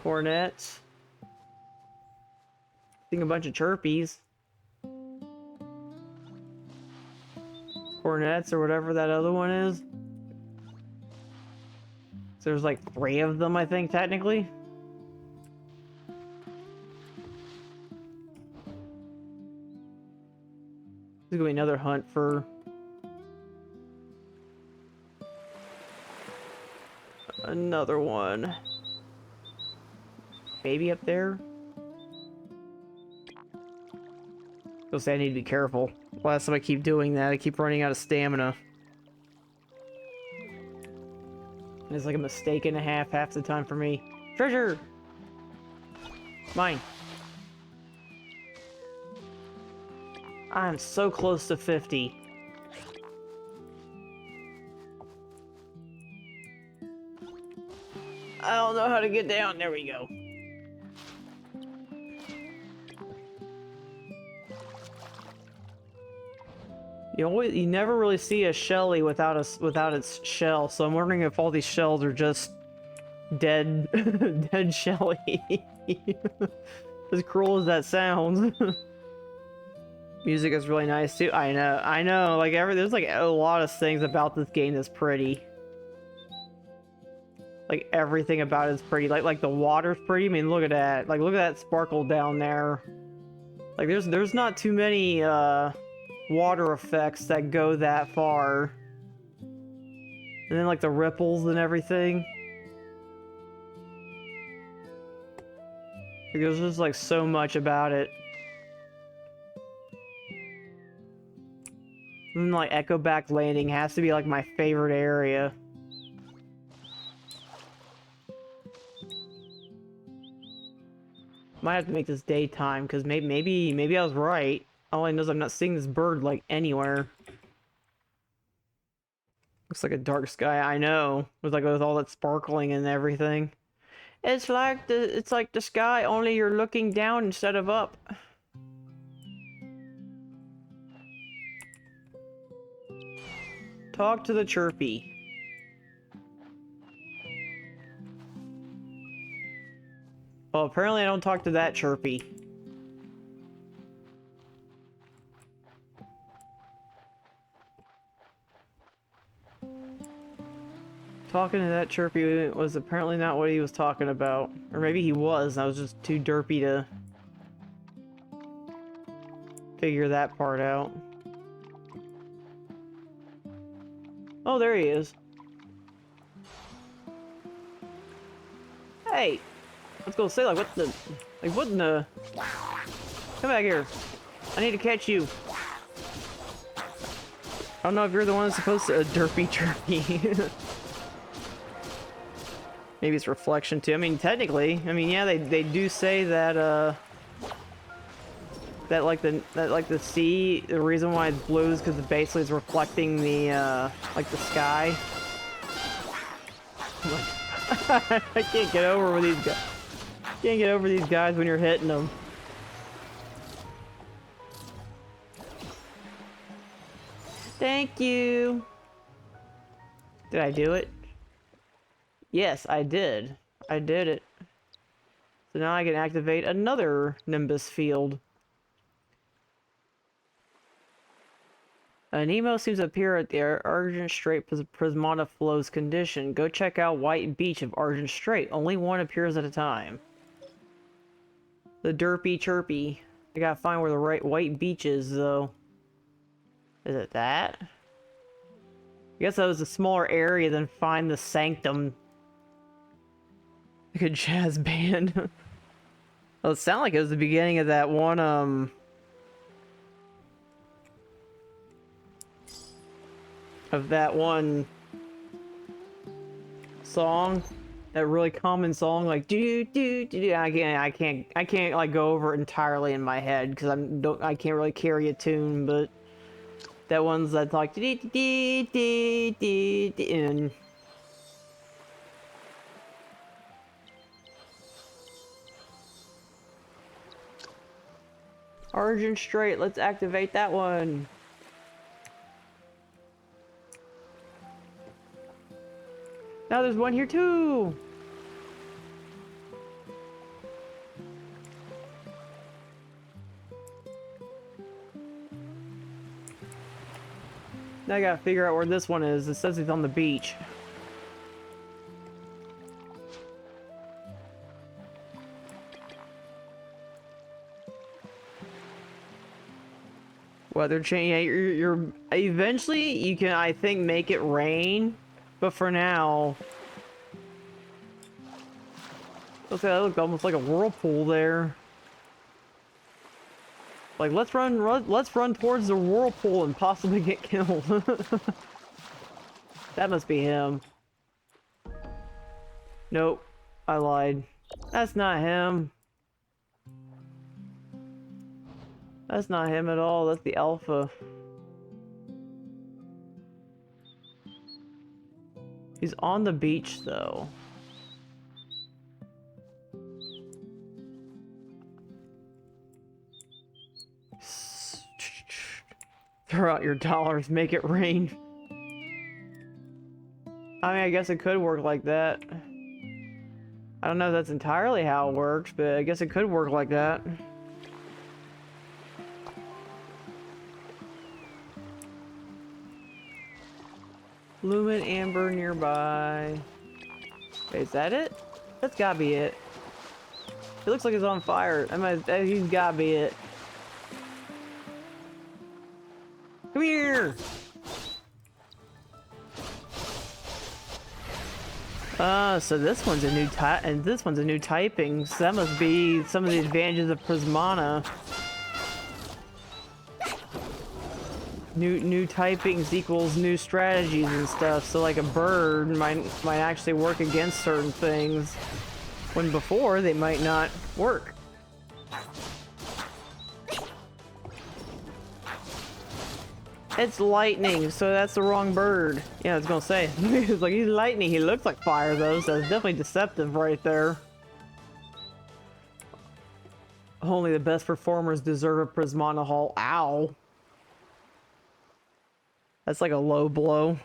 Cornets. Seeing a bunch of chirpies. Cornets or whatever that other one is. So there's like 3 of them, I think, technically. There's gonna be another hunt for... another one. Maybe up there? I'll say I need to be careful. Last time I keep doing that, I keep running out of stamina. And it's like a mistake and a half the time for me. Treasure! Mine. I'm so close to 50. I don't know how to get down. There we go. You never really see a Shelly without its shell, so I'm wondering if all these shells are just dead dead Shelly. As cruel as that sounds. Music is really nice too. I know. Like there's like a lot of things about this game that's pretty. Like everything about it's pretty. Like the water's pretty. I mean, look at that. Like look at that sparkle down there. Like there's not too many water effects that go that far. And then like the ripples and everything. Because there's like so much about it. And like Echo Back Landing has to be like my favorite area. Might have to make this daytime because maybe I was right. All I know is I'm not seeing this bird like anywhere. Looks like a dark sky. I know, with all that sparkling and everything. It's like the sky, only you're looking down instead of up. Talk to the chirpy. Well, apparently I don't talk to that chirpy. Talking to that chirpy was apparently not what he was talking about. Or maybe he was, and I was just too derpy to figure that part out. Oh, there he is. Hey! Let's go say, like, what in the... Come back here. I need to catch you. I don't know if you're the one that's supposed to derpy chirpy. Maybe it's reflection too. I mean, technically, yeah, they do say that that the sea, the reason why it's blue is because it basically is reflecting the like the sky. I can't get over with these guys. Can't get over these guys when you're hitting them. Thank you. Did I do it? Yes, I did. I did it. So now I can activate another Nimbus field. Aniimo seems to appear at the Argent Strait Prismana flows condition. Go check out White Beach of Argent Strait. Only one appears at a time. The derpy chirpy. I gotta find where the right White Beach is, though. Is it that? I guess that was a smaller area than find the Sanctum. Like a jazz band. Well, it sounded like it was the beginning of that one, of that one song. That really common song, like do do do do. I can't like go over it entirely in my head because I can't really carry a tune, but that one's that's like dee dee dee dee dee and Argent Strait, let's activate that one. Now there's one here too! Now I gotta figure out where this one is. It says it's on the beach. Weather change. Yeah, you're eventually you can, I think, make it rain, but for now, okay, that looked almost like a whirlpool there. Like let's run towards the whirlpool and possibly get killed. That must be him. Nope, I lied. That's not him. That's not him at all, that's the alpha. He's on the beach, though. Throw out your dollars, make it rain. I mean, I guess it could work like that. I don't know if that's entirely how it works, but I guess it could work like that. Lumen Amber nearby. Wait, is that it? That's gotta be it. It looks like it's on fire. He's gotta be it. Come here! So this one's a new type, and this one's a new typing. So that must be some of the advantages of Prismana. New typings equals new strategies and stuff. So like a bird might actually work against certain things, when before they might not work. It's lightning, so that's the wrong bird. Yeah, I was gonna say. It's like, he's lightning. He looks like fire though, so it's definitely deceptive right there. Only the best performers deserve a Prismana Hall. Ow. That's like a low blow.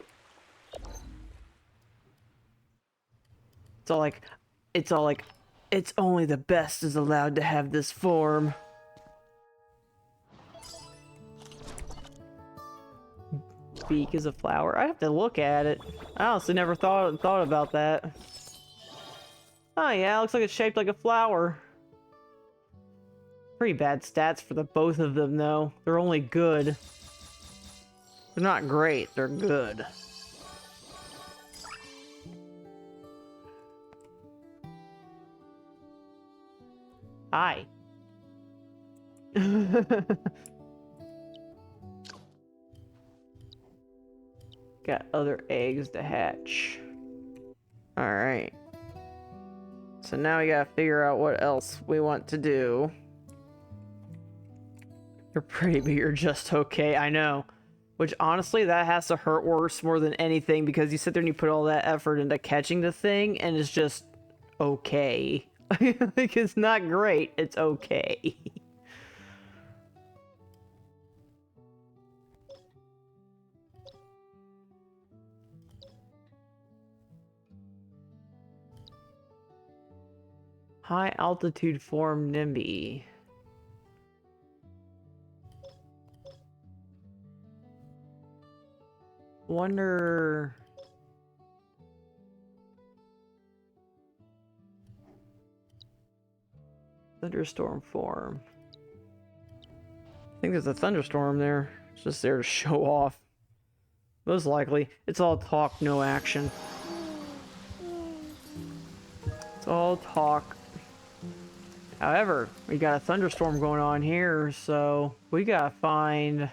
It's all like, it's only the best is allowed to have this form. Beak is a flower. I have to look at it. I honestly never thought about that. Oh yeah, it looks like it's shaped like a flower. Pretty bad stats for the both of them though. They're only good. They're not great, they're good. Hi. Got other eggs to hatch. Alright. So now we gotta figure out what else we want to do. You're pretty, but you're just okay. I know. Which, honestly, that has to hurt worse more than anything, because you sit there and you put all that effort into catching the thing, and it's just okay. Like, it's not great, it's okay. High altitude form NIMBY. Wonder... Thunderstorm form. I think there's a thunderstorm there. It's just there to show off. Most likely. It's all talk, no action. It's all talk. However, we got a thunderstorm going on here, so we gotta find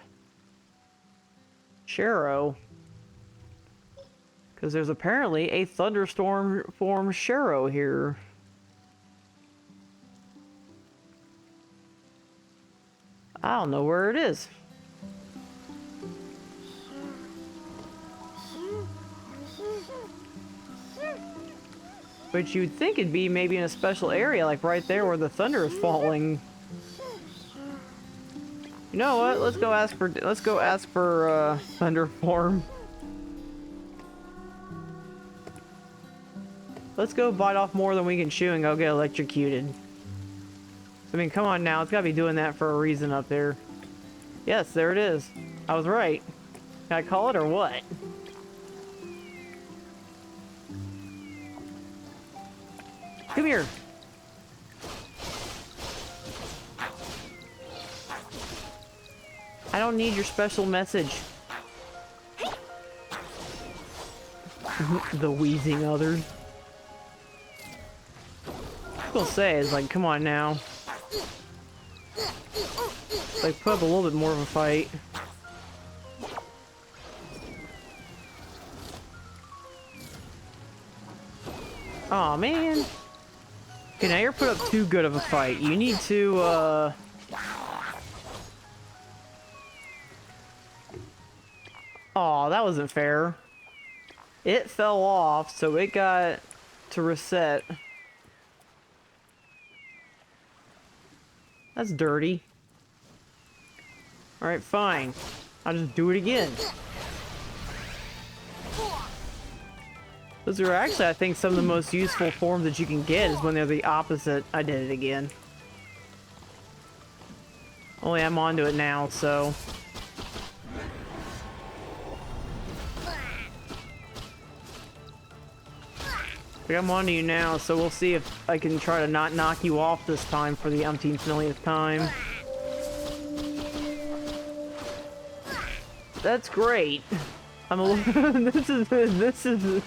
Shero. Because there's apparently a thunderstorm form Shero here. I don't know where it is. But you'd think it'd be maybe in a special area, like right there where the thunder is falling. You know what? Let's go ask for thunder form. Let's go bite off more than we can chew and go get electrocuted. I mean, come on now. It's gotta be doing that for a reason up there. Yes, there it is. I was right. Can I call it or what? Come here. I don't need your special message. The wheezing others. What I'll say is like, come on now. Like, put up a little bit more of a fight. Aw, man. Okay, now you're put up too good of a fight. You need to, Aw, that wasn't fair. It fell off, so it got to reset. That's dirty. Alright, fine. I'll just do it again. Those are actually, I think, some of the most useful forms that you can get is when they're the opposite. I did it again. Only I'm onto it now, so... But I'm onto you now, so we'll see if I can try to not knock you off this time for the umpteenth millionth time. That's great. I'm a little... this is...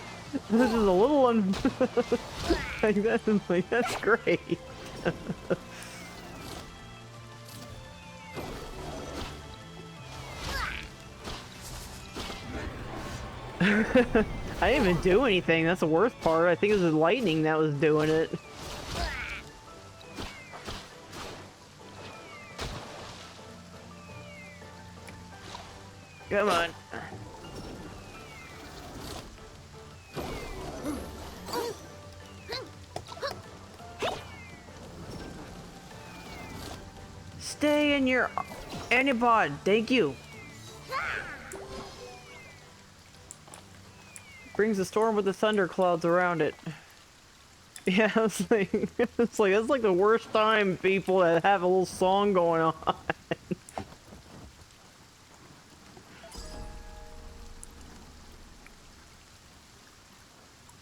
This is a little like, that's great. I didn't even do anything. That's the worst part. I think it was the lightning that was doing it. Come on. Stay in your antipod. Thank you. Brings a storm with the thunder clouds around it. Yeah, it's like, that's like the worst time people that have a little song going on.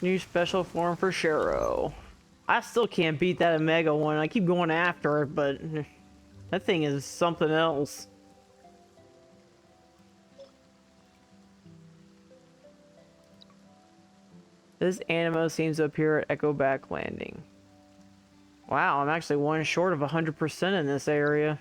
New special form for Shero. I still can't beat that Omega one. I keep going after it, but that thing is something else. This Aniimo seems to appear at Echo Back Landing. Wow, I'm actually one short of 100% in this area.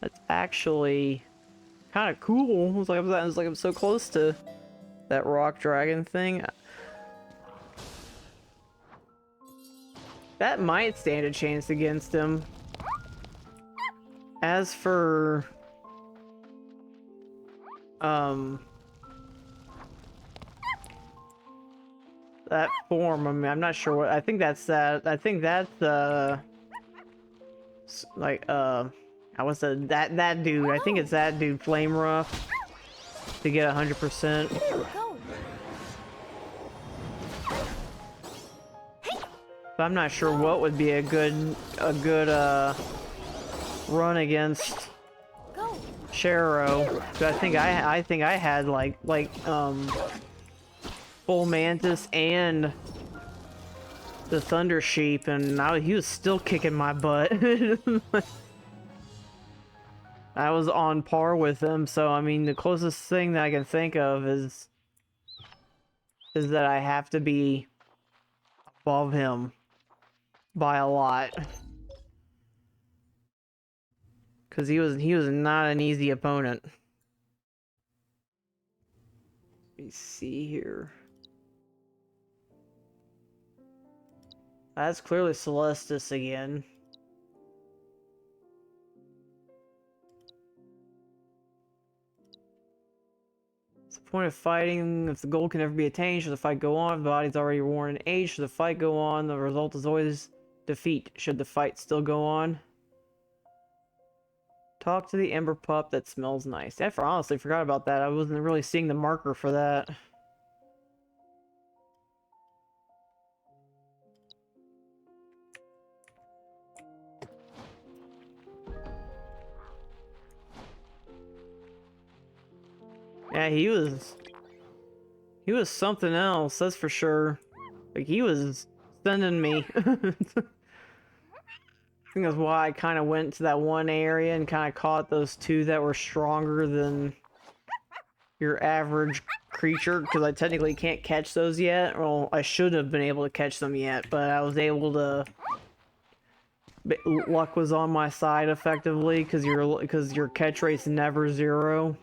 That's actually kind of cool. It's like I'm so close to that rock dragon thing. That might stand a chance against him. As for that form, I mean, I'm not sure what. I think that's that. I think that's like I was that dude. I think it's that dude, Flame Rough, to get 100%. Go. But I'm not sure what would be a good run against Go. Shero. I think I had like Full Mantis and the Thunder Sheep, and he was still kicking my butt. I was on par with him, so I mean the closest thing that I can think of is that I have to be above him by a lot. Cause he was not an easy opponent. Let me see here. That's clearly Celestis again. What's the point of fighting if the goal can never be attained? Should the fight go on? The body's already worn in age. Should the fight go on? The result is always defeat. Should the fight still go on? Talk to the Ember Pup that smells nice. I honestly forgot about that. I wasn't really seeing the marker for that. Yeah, he was something else, that's for sure. Like, he was sending me. I think that's why I kind of went to that one area and kind of caught those two that were stronger than your average creature, because I technically can't catch those yet. Well, I should have been able to catch them yet, but I was able to. Luck was on my side effectively, because your catch rate's never 0.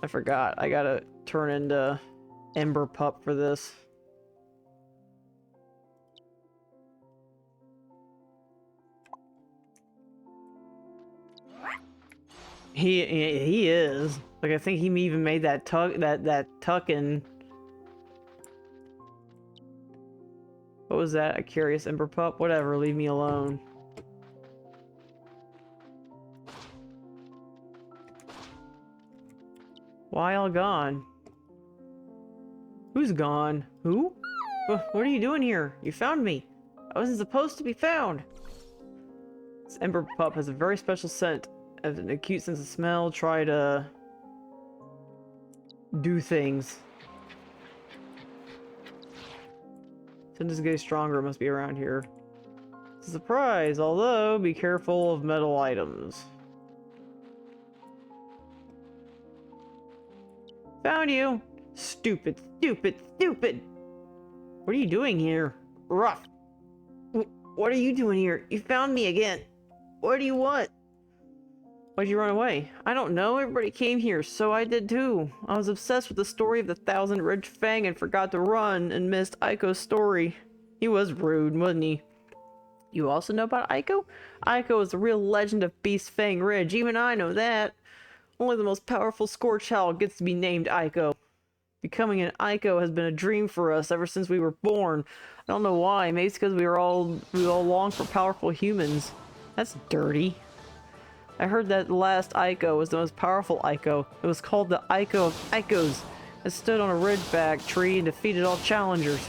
I forgot. I gotta turn into Ember Pup for this. He is. Like, I think he even made that tucking. What was that? A curious Ember Pup? Whatever, leave me alone. Why all gone? Who's gone? Who? What are you doing here? You found me. I wasn't supposed to be found. This Ember Pup has a very special scent. Has an acute sense of smell. Try to do things. Scent is getting stronger. It must be around here. It's a surprise, although be careful of metal items. Found you! Stupid, stupid, stupid! What are you doing here? Rough! What are you doing here? You found me again! What do you want? Why'd you run away? I don't know, everybody came here, so I did too. I was obsessed with the story of the Thousand Ridge Fang and forgot to run and missed Aiko's story. He was rude, wasn't he? You also know about Aiko? Aiko is the real legend of Beast Fang Ridge, even I know that. Only the most powerful Scorch Owl gets to be named Aiko. Becoming an Aiko has been a dream for us ever since we were born. I don't know why, maybe it's because we all long for powerful humans. That's dirty. I heard that the last Aiko was the most powerful Aiko. It was called the Aiko of Aikos. It stood on a ridgeback tree and defeated all challengers.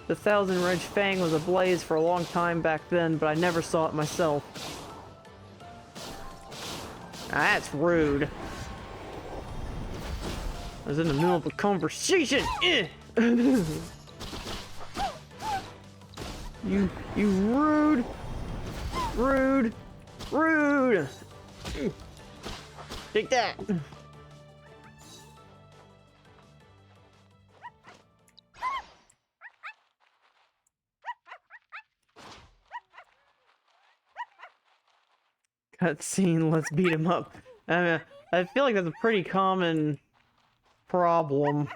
The Thousand Ridge Fang was ablaze for a long time back then, but I never saw it myself. That's rude. I was in the middle of a conversation. You rude, rude, rude. Take that. Cutscene, let's beat him up. I feel like that's a pretty common problem.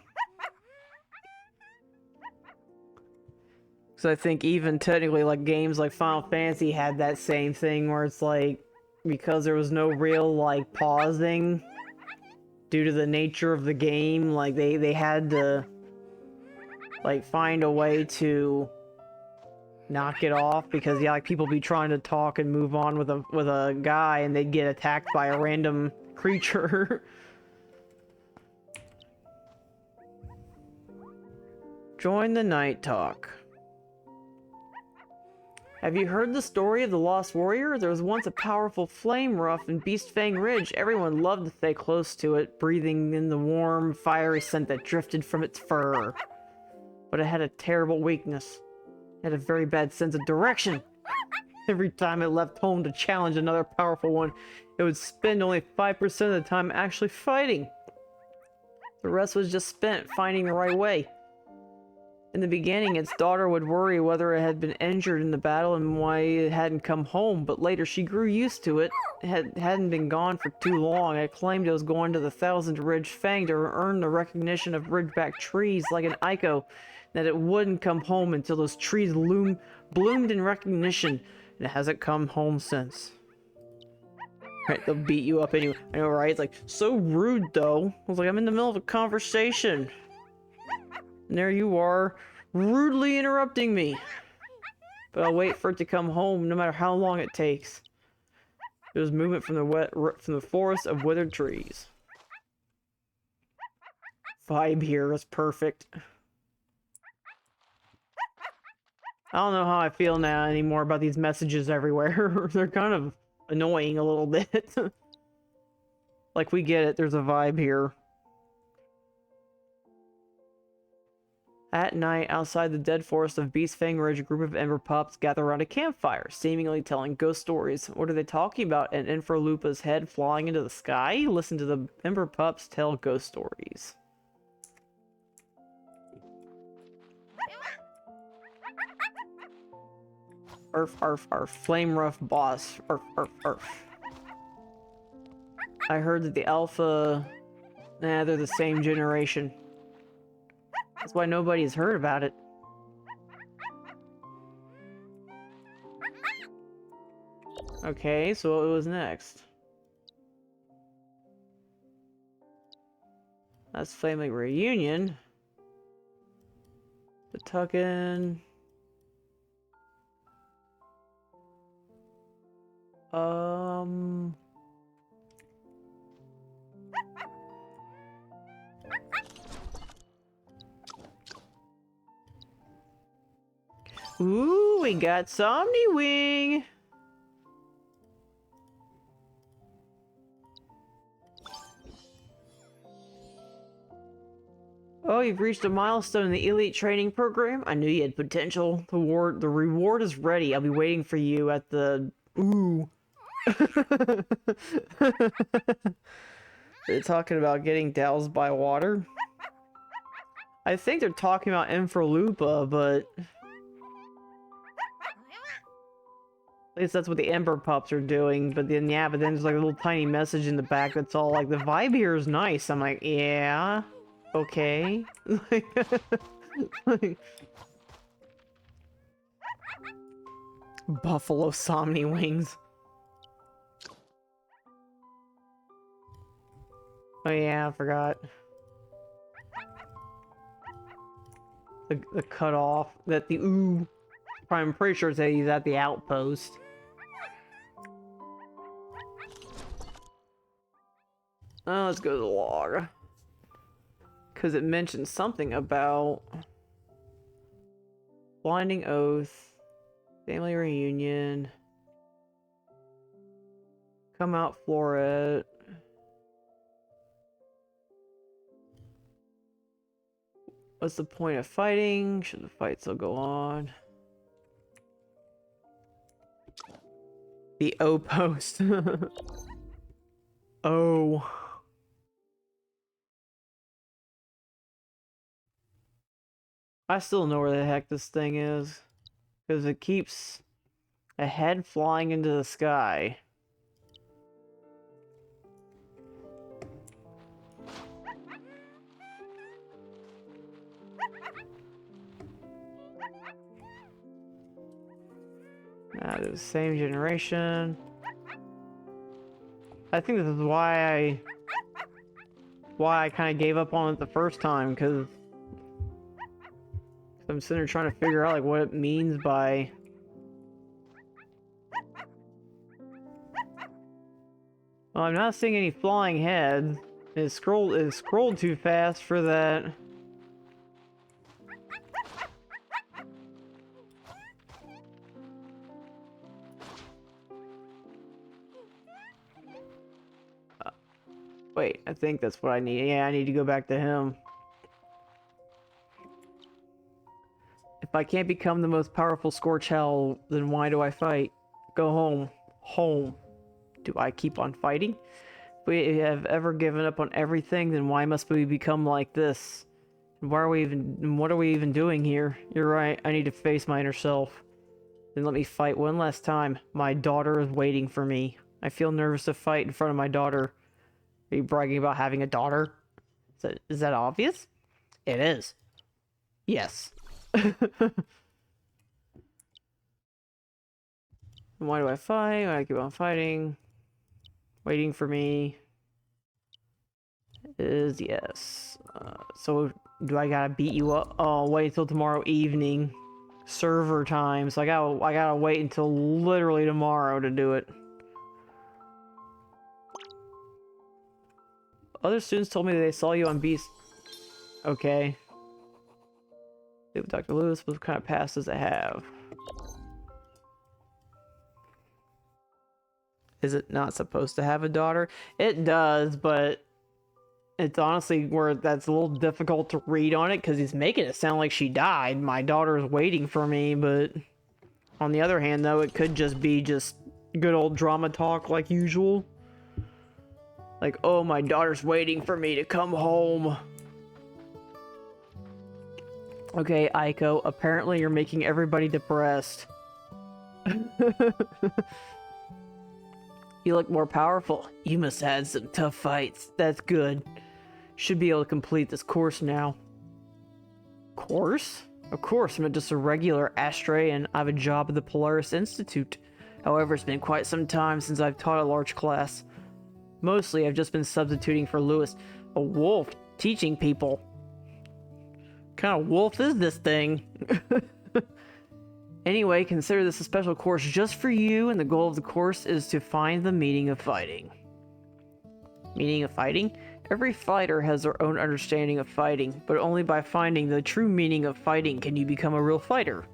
Because I think even technically, like, games like Final Fantasy had that same thing where it's like, because there was no real, like, pausing due to the nature of the game, like, they had to, like, find a way to knock it off, because, yeah, like, people be trying to talk and move on with a guy, and they'd get attacked by a random creature. Join the night talk. Have you heard the story of the Lost Warrior? There was once a powerful flame rough in Beast Fang Ridge. Everyone loved to stay close to it, breathing in the warm, fiery scent that drifted from its fur. But it had a terrible weakness. It had a very bad sense of direction. Every time it left home to challenge another powerful one, it would spend only 5% of the time actually fighting. The rest was just spent finding the right way. In the beginning, its daughter would worry whether it had been injured in the battle and why it hadn't come home, but later she grew used to it. It hadn't been gone for too long. It claimed it was going to the Thousand Ridge Fang to earn the recognition of ridgeback trees like an Aiko, that it wouldn't come home until those trees bloomed in recognition, and it hasn't come home since. Right, they'll beat you up anyway. I know, right? It's like, so rude, though. I was like, I'm in the middle of a conversation. And there you are, rudely interrupting me. But I'll wait for it to come home, no matter how long it takes. It was movement from the forest of withered trees. Vibe here is perfect. I don't know how I feel now anymore about these messages everywhere. They're kind of annoying a little bit. Like, we get it, there's a vibe here. At night, outside the dead forest of Beast Fang Ridge, a group of Ember Pups gather around a campfire, seemingly telling ghost stories. What are they talking about? An Inferlupa's head flying into the sky? Listen to the Ember Pups tell ghost stories. Arf, flame rough boss. Arf. I heard that the alpha... Nah, they're the same generation. That's why nobody's heard about it. Okay, so what was next? That's family reunion. The tuck-in. Ooh, we got Somni Wing. Oh, you've reached a milestone in the elite training program. I knew you had potential. The reward is ready. I'll be waiting for you at the... Ooh. They're talking about getting doused by water. I think they're talking about Infralupa, but... At least that's what the Ember Pups are doing. But then, yeah, but then there's like a little tiny message in the back that's all like, the vibe here is nice. I'm like, yeah, okay. Like, Buffalo Somni Wings. Oh yeah, I forgot. The cutoff that the ooh. I'm pretty sure he's at the outpost. Let's go to the log. Because it mentions something about blinding oath, family reunion, come out Floret. What's the point of fighting? Should the fight still go on? The O post. Oh. I still don't know where the heck this thing is. Because it keeps a head flying into the sky. They're the same generation. I think this is why I kind of gave up on it the first time, because I'm sitting there trying to figure out like what it means by... Well, I'm not seeing any flying heads. It scrolled too fast for that. Wait, I think that's what I need. Yeah, I need to go back to him. If I can't become the most powerful Scorch Hell, then why do I fight? Go home. Home. Do I keep on fighting? If we have ever given up on everything, then why must we become like this? Why are we even... What are we even doing here? You're right, I need to face my inner self. Then let me fight one last time. My daughter is waiting for me. I feel nervous to fight in front of my daughter. Are you bragging about having a daughter? Is that obvious? It is. Yes. Why do I fight? Why do I keep on fighting? Waiting for me is yes. So do I gotta beat you up? Oh, wait until tomorrow evening. Server time. So I gotta wait until literally tomorrow to do it. Other students told me they saw you on Beast. Okay. Dr. Lewis, what kind of past does it have? Is it not supposed to have a daughter? It does, but it's honestly where that's a little difficult to read on it because he's making it sound like she died. My daughter is waiting for me, but on the other hand, though, it could just be just good old drama talk like usual. Like, oh, my daughter's waiting for me to come home. Okay, Aiko, apparently you're making everybody depressed. You look more powerful. You must have had some tough fights. That's good. Should be able to complete this course now. Course? Of course, I'm not just a regular Astray and I have a job at the Polaris Institute. However, it's been quite some time since I've taught a large class. Mostly, I've just been substituting for Lewis, a wolf teaching people. What kind of wolf is this thing? Anyway, consider this a special course just for you, and the goal of the course is to find the meaning of fighting. Meaning of fighting? Every fighter has their own understanding of fighting, but only by finding the true meaning of fighting can you become a real fighter.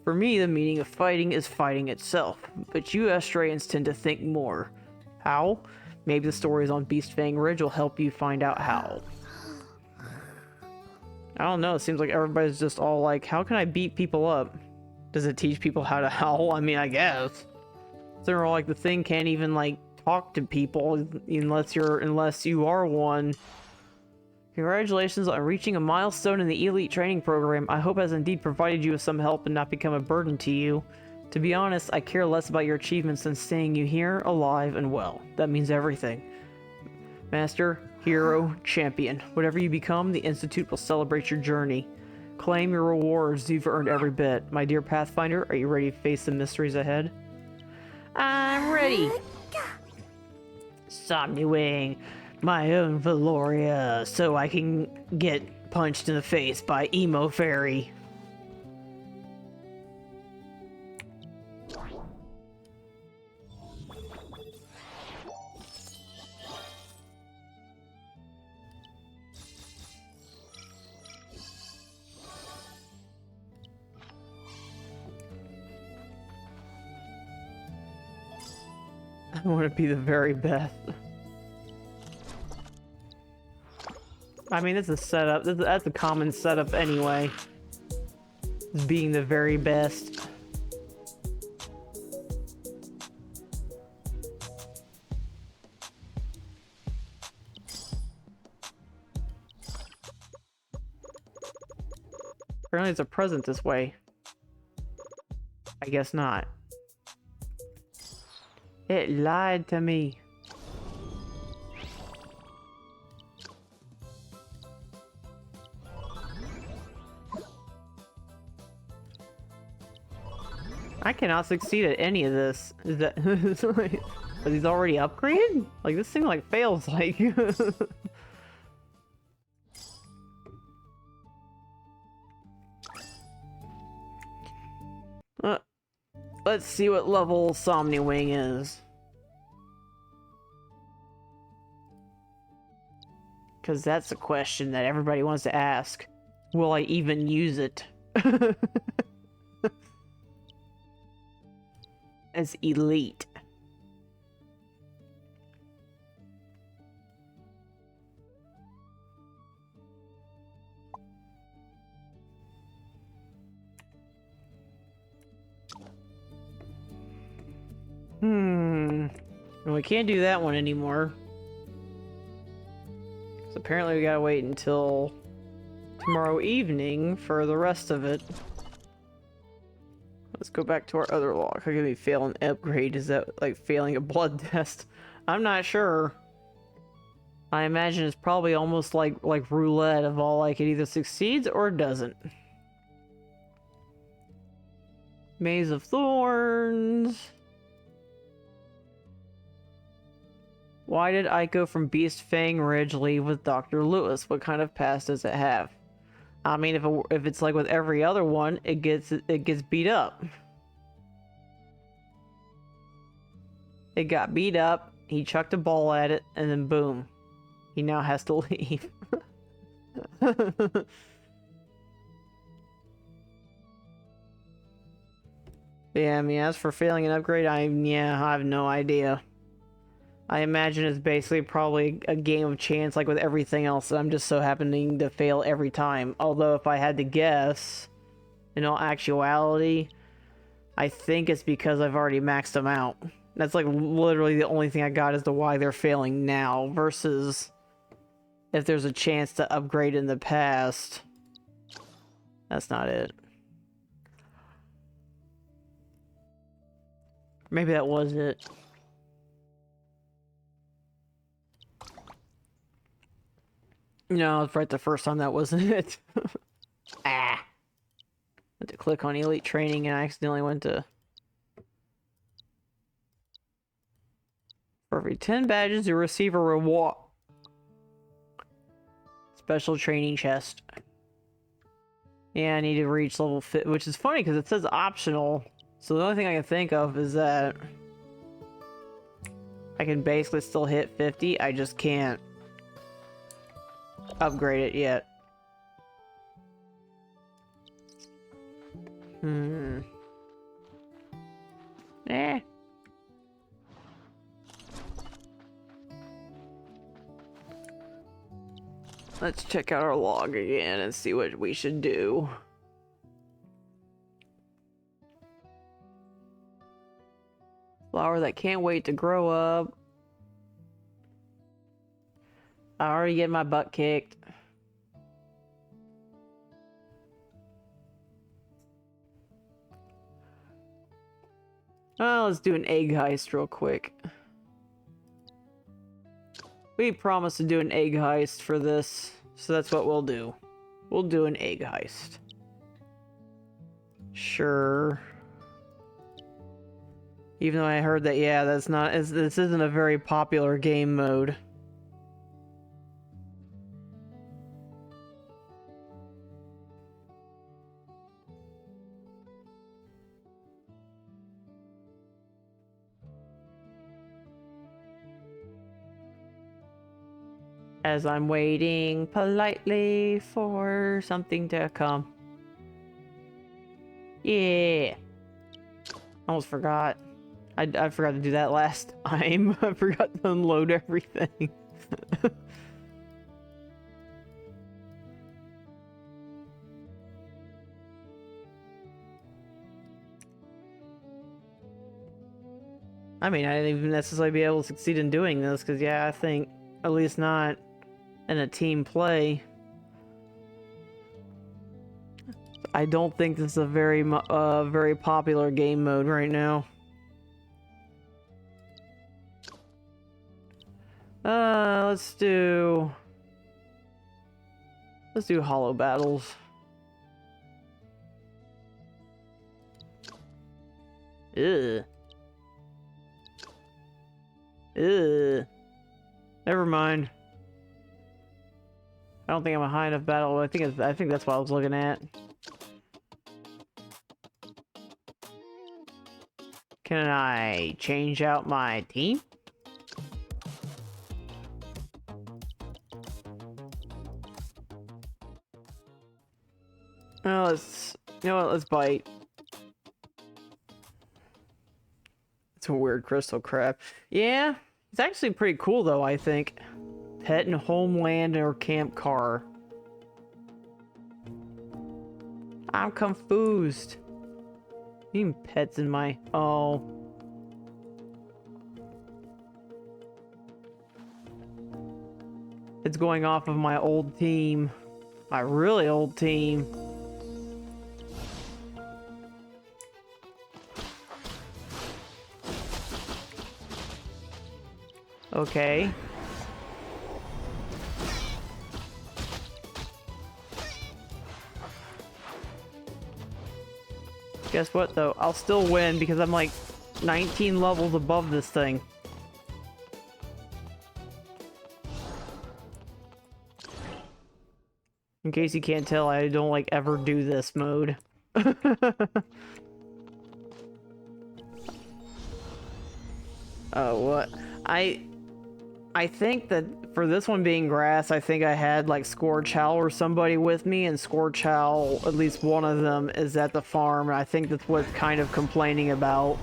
For me, the meaning of fighting is fighting itself, but you Astrayans tend to think more. How? Maybe the stories on Beastfang Ridge will help you find out how. I don't know. It seems like everybody's just all like, how can I beat people up? Does it teach people how to howl? I mean, I guess. They're all like, the thing can't even like talk to people unless you are one. Congratulations on reaching a milestone in the elite training program. I hope it has indeed provided you with some help and not become a burden to you. To be honest, I care less about your achievements than seeing you here, alive and well. That means everything. Master, hero, champion. Whatever you become, the Institute will celebrate your journey. Claim your rewards. You've earned every bit. My dear Pathfinder, are you ready to face the mysteries ahead? I'm ready. Somniwing, my own Valoria, so I can get punched in the face by Emo Fairy. I want to be the very best. I mean, it's a setup. That's a common setup anyway. Being the very best. Apparently it's a present this way. I guess not. It lied to me. I cannot succeed at any of this. Is that are these already upgraded? Like this thing like fails like let's see what level Somniwing is. Because that's a question that everybody wants to ask. Will I even use it? As elite. Well, we can't do that one anymore. So apparently we gotta wait until tomorrow evening for the rest of it. Let's go back to our other log. How can we fail an upgrade? Is that like failing a blood test? I'm not sure. I imagine it's probably almost like roulette of all, like it either succeeds or doesn't. Maze of Thorns. Why did I go from Beast Fang Ridge leave with Dr. Lewis? What kind of past does it have? I mean, if it's like with every other one, it gets beat up. It got beat up. He chucked a ball at it, and then boom, he now has to leave. Yeah, I mean, as for failing an upgrade, I have no idea. I imagine it's basically probably a game of chance like with everything else. I'm just so happening to fail every time. Although if I had to guess, in all actuality, I think it's because I've already maxed them out. That's like literally the only thing I got as to why they're failing now versus if there's a chance to upgrade in the past. That's not it. Maybe that was it. No, it's right the first time that wasn't it. Ah! I had to click on Elite Training and I accidentally went to... For every 10 badges, you receive a reward. Special training chest. Yeah, I need to reach level 50, which is funny because it says optional. So the only thing I can think of is that I can basically still hit 50, I just can't upgrade it yet. Eh. Let's check out our log again and see what we should do. Flower that can't wait to grow up. I already get my butt kicked. Oh, let's do an egg heist real quick. We promised to do an egg heist for this, so that's what we'll do. We'll do an egg heist. Sure. Even though I heard that, yeah, this isn't a very popular game mode. As I'm waiting politely for something to come. Yeah. Almost forgot. I forgot to do that last time. I forgot to unload everything. I mean, I didn't even necessarily be able to succeed in doing this, because yeah, I think, at least not in a team play. I don't think this is a very popular game mode right now. Let's do hollow battles. Ugh. Ugh. Never mind. I don't think I'm a high enough battle. I think that's what I was looking at. Can I change out my team? Oh, you know what, let's bite. It's a weird crystal crab. Yeah, it's actually pretty cool though, I think. Pet and homeland or camp car. I'm confused. Even pets in my... Oh. It's going off of my old team. My really old team. Okay. Guess what though? I'll still win because I'm like 19 levels above this thing. In case you can't tell, I don't like ever do this mode. Oh, what? I think that for this one being grass, I think I had like Scorchow or somebody with me, and Scorchow, at least one of them, is at the farm. I think that's what it's kind of complaining about.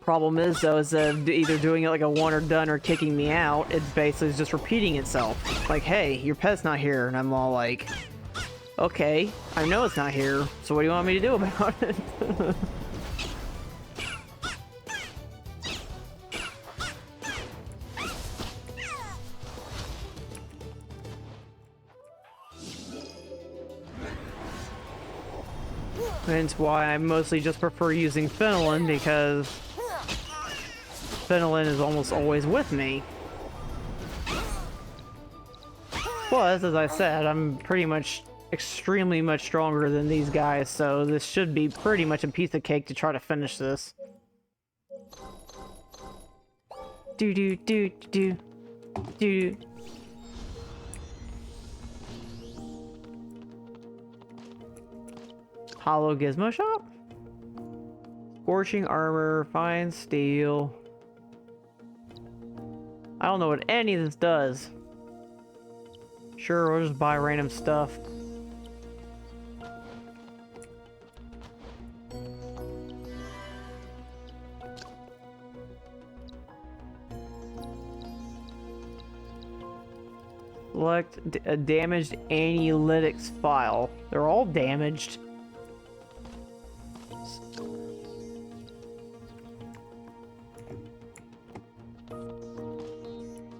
Problem is, though, is that either doing it like a one or done or kicking me out, it basically is just repeating itself. Like, hey, your pet's not here, and I'm all like, okay, I know it's not here, so what do you want me to do about it? Hence why I mostly just prefer using Phenolin, because Phenolin is almost always with me. Plus, as I said, I'm pretty much extremely much stronger than these guys, so this should be pretty much a piece of cake to try to finish this. Do do do do do. Hollow Gizmo Shop? Scorching armor, fine steel. I don't know what any of this does. Sure, we'll just buy random stuff. Select a damaged analytics file. They're all damaged.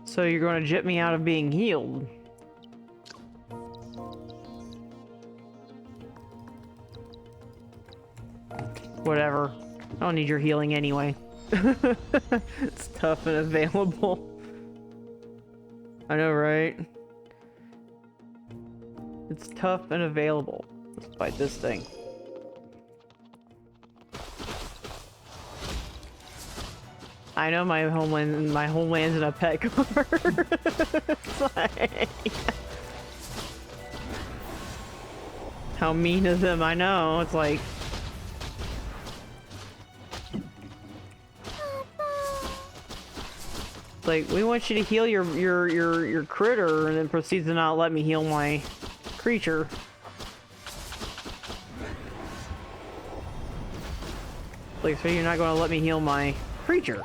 So you're going to jip me out of being healed. Whatever. I don't need your healing anyway. It's tough and available. I know, right? It's tough and available. Let's fight this thing. I know my homeland's in a pet car. It's like... How mean of them, I know. It's like... Like, we want you to heal your critter, and then proceeds to not let me heal my creature. Like, so you're not going to let me heal my creature.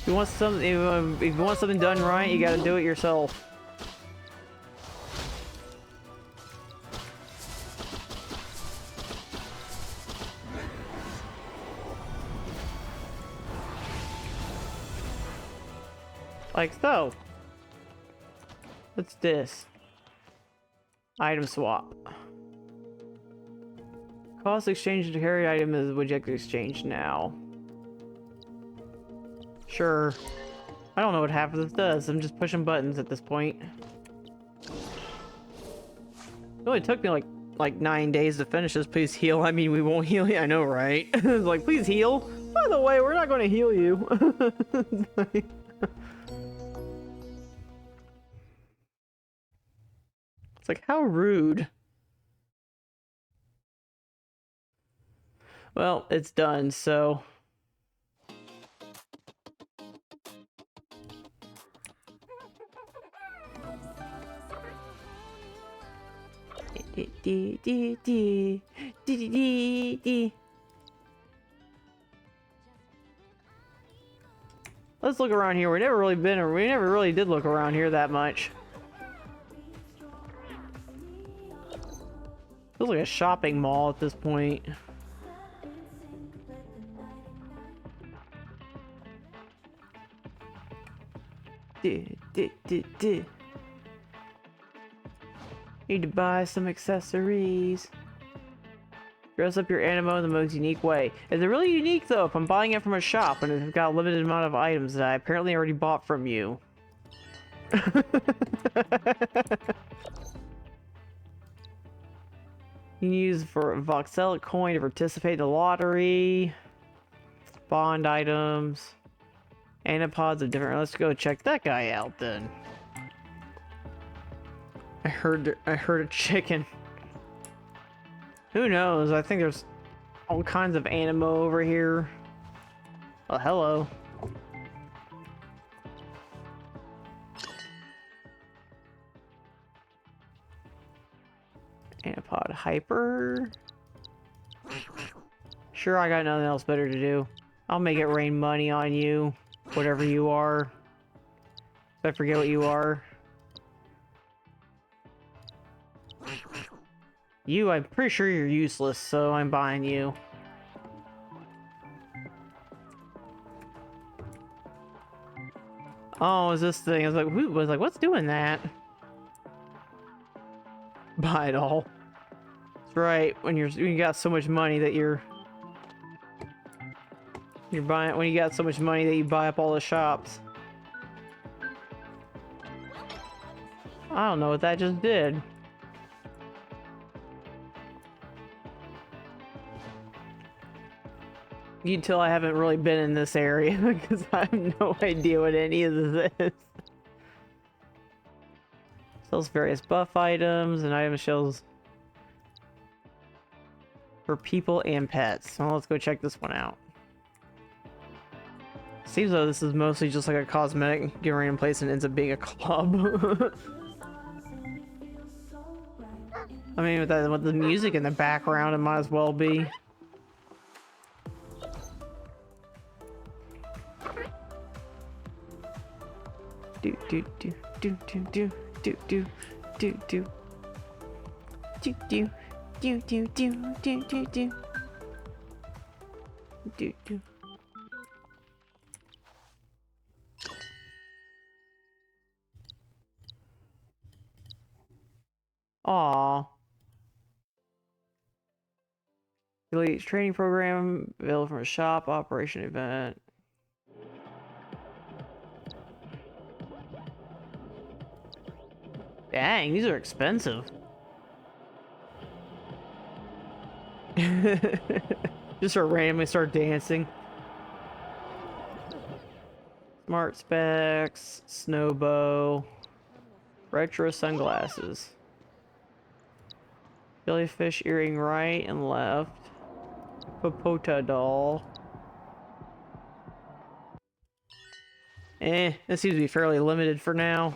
If you want something done right, you got to do it yourself. Like so. What's this? Item swap. Cost exchange to carry item is reject exchange now. Sure. I don't know what half of this does. I'm just pushing buttons at this point. It only took me like 9 days to finish this. Please heal. I mean, we won't heal you. I know, right? It's like, please heal. By the way, we're not going to heal you. It's like, how rude. Well, it's done, so... Let's look around here. We never really did look around here that much. Feels like a shopping mall at this point. Need to buy some accessories. Dress up your Aniimo in the most unique way. Is it really unique though if I'm buying it from a shop and it's got a limited amount of items that I apparently already bought from you? You can use for a voxel coin to participate in the lottery. Bond items. Anipods of different... Let's go check that guy out then. I heard a chicken. Who knows? I think there's all kinds of Aniimo over here. Oh, hello. Anipod hyper. Sure, I got nothing else better to do. I'll make it rain money on you. Whatever you are. If I forget what you are. You, I'm pretty sure you're useless, so I'm buying you. Oh, is this thing? I was like, what's doing that? Buy it all. That's right. When you got so much money that you're buying. When you got so much money that you buy up all the shops. I don't know what that just did. You can tell I haven't really been in this area because I have no idea what any of this is. Sells various buff items and item shells for people and pets. So let's go check this one out. Seems though this is mostly just like a cosmetic, get random place and ends up being a club. I mean, with the music in the background, it might as well be. Do do do do do do do do do do do do do do do do do do do do. Aww. Elite training program available from a shop operation event. Dang, these are expensive. Just randomly start dancing. Smart specs, snowbow, retro sunglasses, jellyfish earring right and left, popota doll. This seems to be fairly limited for now.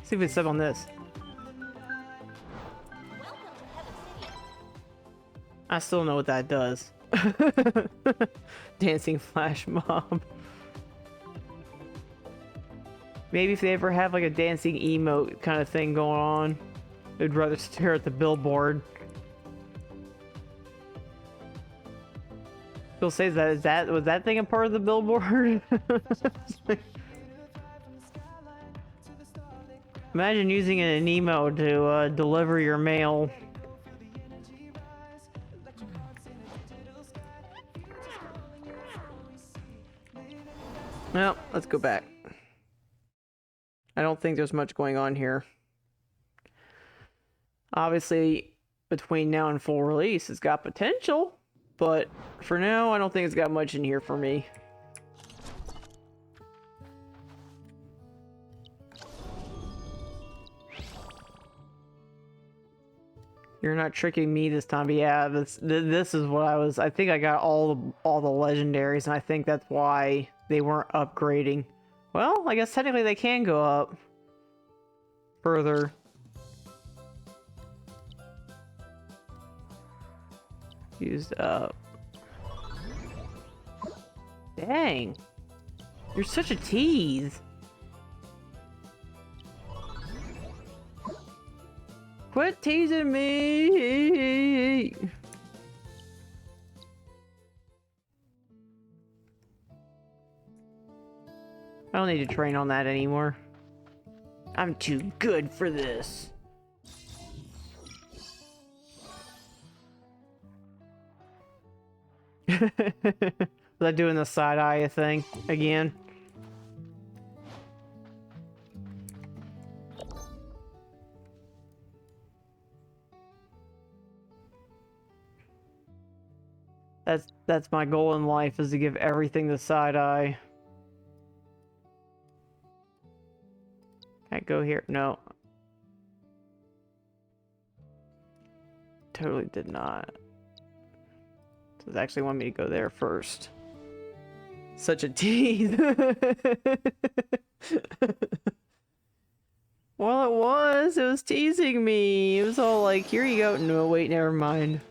See if we can step on this. I still know what that does. Dancing flash mob. Maybe if they ever have like a dancing emote kind of thing going on, they'd rather stare at the billboard. Still says that was that thing a part of the billboard? Imagine using an Aniimo to deliver your mail. Well, let's go back. I don't think there's much going on here. Obviously, between now and full release, it's got potential, but for now, I don't think it's got much in here for me. You're not tricking me this time, but yeah, this is what I think I got all the legendaries, and I think that's why they weren't upgrading. Well, I guess technically they can go up further. Used up. Dang. You're such a tease. Quit teasing me! I don't need to train on that anymore. I'm too good for this. Was I doing the side eye thing again? That's my goal in life, is to give everything the side eye. Can I go here? No. Totally did not. Does it actually want me to go there first? Such a tease. Well, it was teasing me. It was all like, here you go. No, wait, never mind.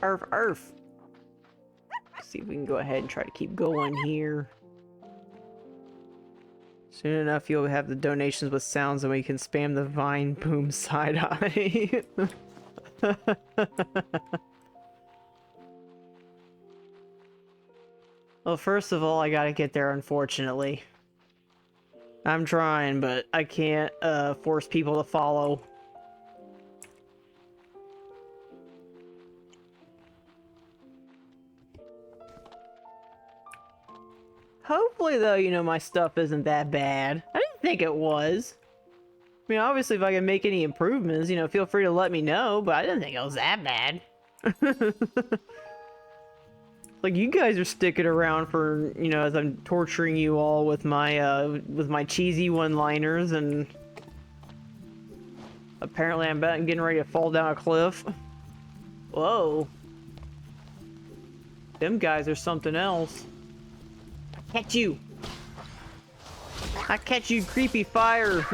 Arf, arf. Let's see if we can go ahead and try to keep going here. Soon enough, you'll have the donations with sounds and we can spam the Vine Boom side eye. Well, first of all, I gotta get there, unfortunately. I'm trying, but I can't force people to follow. Hopefully, though, you know, my stuff isn't that bad. I didn't think it was. I mean, obviously, if I can make any improvements, you know, feel free to let me know, but I didn't think it was that bad. Like, you guys are sticking around for, you know, as I'm torturing you all with my cheesy one-liners, and apparently I'm getting ready to fall down a cliff. Whoa. Them guys are something else. I catch you. I catch you, creepy fire.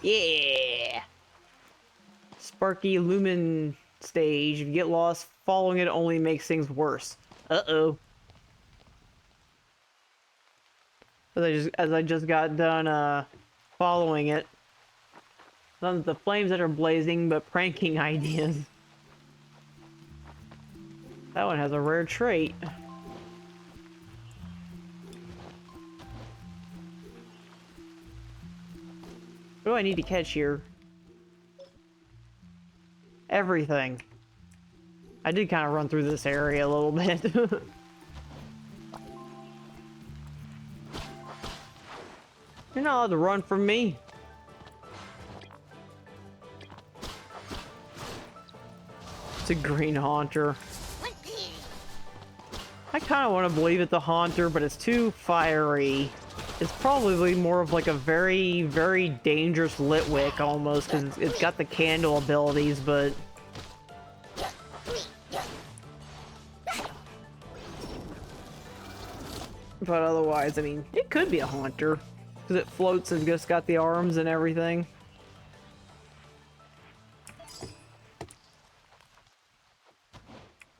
Yeah. Sparky Lumen stage. If you get lost, following it only makes things worse. Uh-oh. As I just got done following it. Not the flames that are blazing, but pranking ideas. That one has a rare trait. What do I need to catch here? Everything. I did kind of run through this area a little bit. You're not allowed to run from me. It's a green haunter. I kind of want to believe it's a haunter, but it's too fiery. It's probably more of like a very, very dangerous Litwick almost, because it's got the candle abilities, but... But otherwise, I mean, it could be a haunter, because it floats and just got the arms and everything.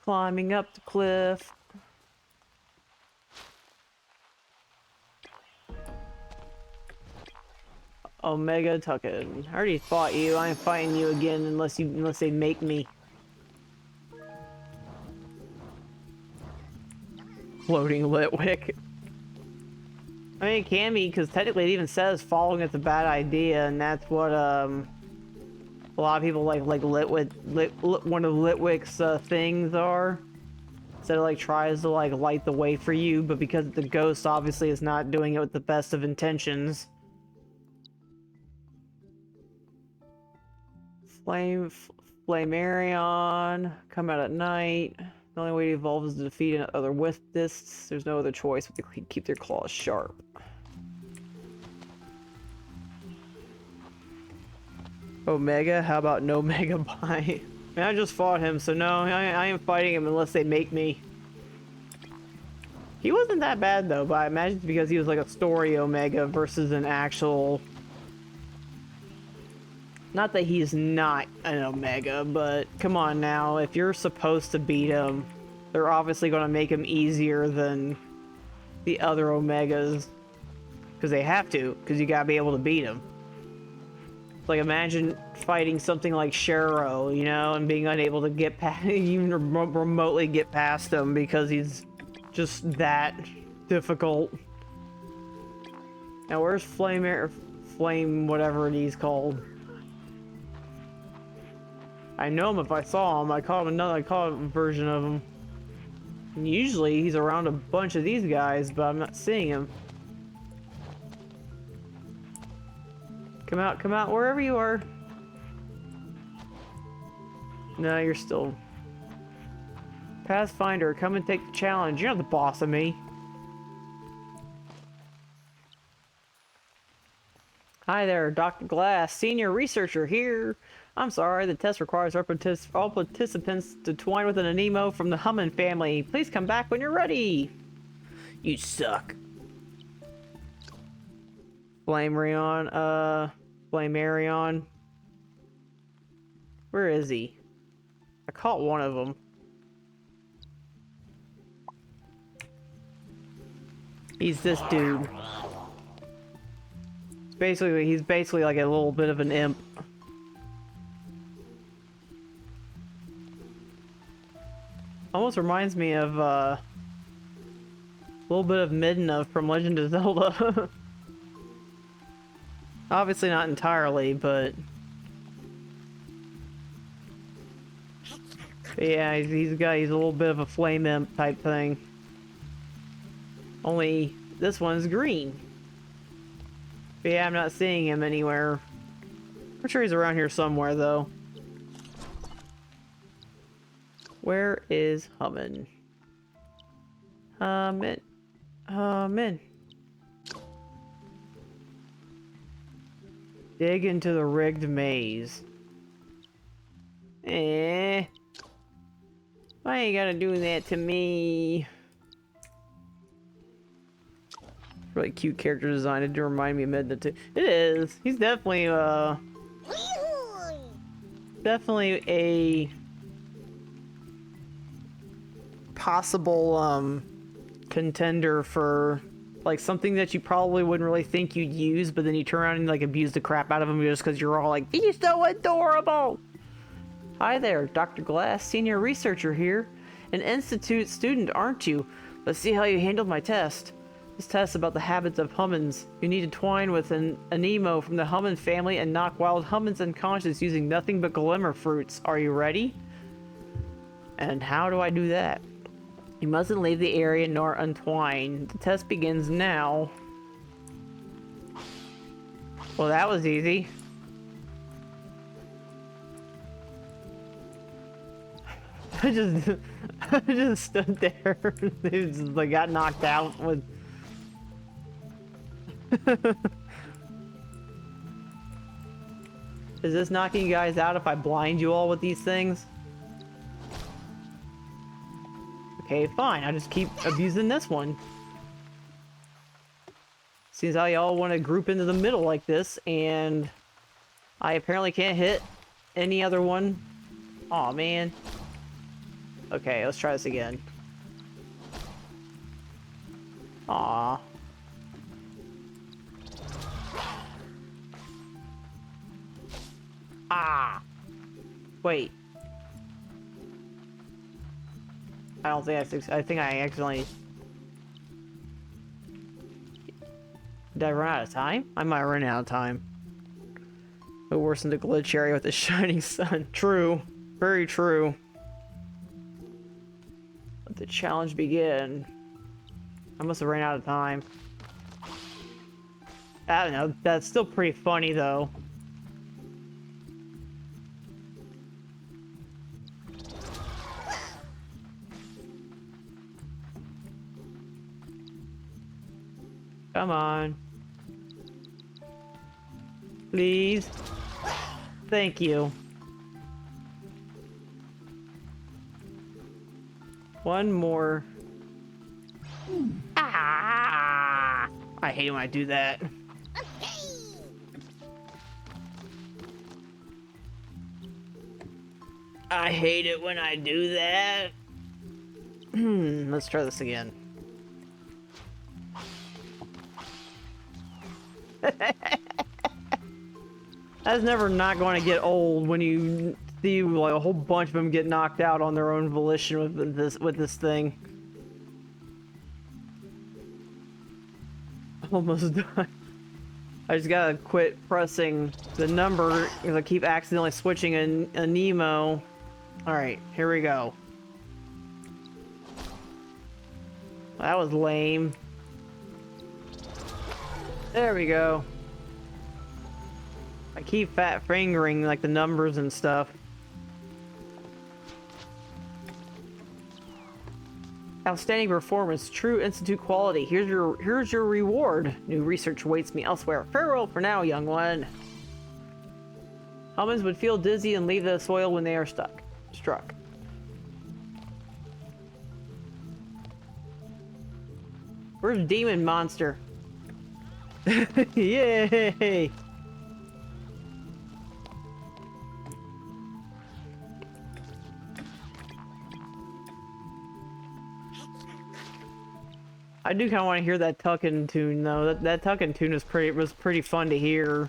Climbing up the cliff. Omega Tuckin. I already fought you. I ain't fighting you again unless they make me. Floating Litwick. I mean, it can be, because technically it even says following it's a bad idea, and that's what a lot of people like Litwick, one of Litwick's things are. So it like tries to like light the way for you, but because the ghost obviously is not doing it with the best of intentions. Flamarion, come out at night. The only way to evolve is to defeat other Wisps. There's no other choice but to keep their claws sharp. Omega? How about no Mega Bite? I mean, I just fought him, so no, I ain't fighting him unless they make me. He wasn't that bad though, but I imagine it's because he was like a story Omega versus an actual... Not that he's not an Omega, but come on now, if you're supposed to beat him, they're obviously going to make him easier than the other Omegas. Because they have to, because you gotta be able to beat him. Like, imagine fighting something like Sharo, you know, and being unable to get past, even remotely get past him because he's just that difficult. Now, where's Flame, whatever he's called? I know him if I saw him. I caught a version of him. And usually he's around a bunch of these guys, but I'm not seeing him. Come out, wherever you are. No, you're still... Pathfinder, come and take the challenge. You're not the boss of me. Hi there, Dr. Glass, senior researcher here. I'm sorry, the test requires all participants to twine with an Aniimo from the Hummin family. Please come back when you're ready. You suck. Flamarion. Where is he? I caught one of them. He's this dude. He's basically like a little bit of an imp. Almost reminds me of a little bit of Midna from Legend of Zelda. Obviously not entirely, but yeah, he's a little bit of a flame imp type thing. Only this one's green. But yeah, I'm not seeing him anywhere. I'm sure he's around here somewhere though. Where is Hummin? Hummin. Hummin. Dig into the rigged maze. Eh. Why you gotta do that to me? Really cute character design. It do remind me of Midna too. It is. He's definitely definitely a possible contender for like something that you probably wouldn't really think you'd use, but then you turn around and like abuse the crap out of him just because you're all like, he's so adorable. Hi there, Dr. Glass, senior researcher here. An institute student, aren't you? Let's see how you handled my test. This test about the habits of hummins. You need to twine with an Aniimo from the hummin family and knock wild hummins unconscious using nothing but glimmer fruits. Are you ready? And how do I do that? You mustn't leave the area nor untwine. The test begins now. Well, that was easy. I just stood there. They just like got knocked out with. Is this knocking you guys out if I blind you all with these things? Okay, fine. I'll just keep abusing this one. Seems how y'all want to group into the middle like this, and I apparently can't hit any other one. Aw, man. Okay, let's try this again. Aw. Ah! Wait. I don't think I think I accidentally... Did I run out of time? I might run out of time. It worsened the glitch area with the shining sun. True. Very true. Let the challenge begin. I must have ran out of time. I don't know. That's still pretty funny, though. Come on. Please. Thank you. One more. Ah! I hate when I do that. I hate it when I do that. Let's try this again. That's never not going to get old when you see like a whole bunch of them get knocked out on their own volition with this thing. Almost done. I just gotta quit pressing the number because I keep accidentally switching a Nemo. Alright, here we go. That was lame. There we go. I keep fat fingering like the numbers and stuff. Outstanding performance, true institute quality. Here's your reward. New research awaits me elsewhere. Farewell for now, young one. Humans would feel dizzy and leave the soil when they are struck. Where's Demon Monster? Yay! I do kind of want to hear that tucking tune though. That tucking tune was pretty fun to hear.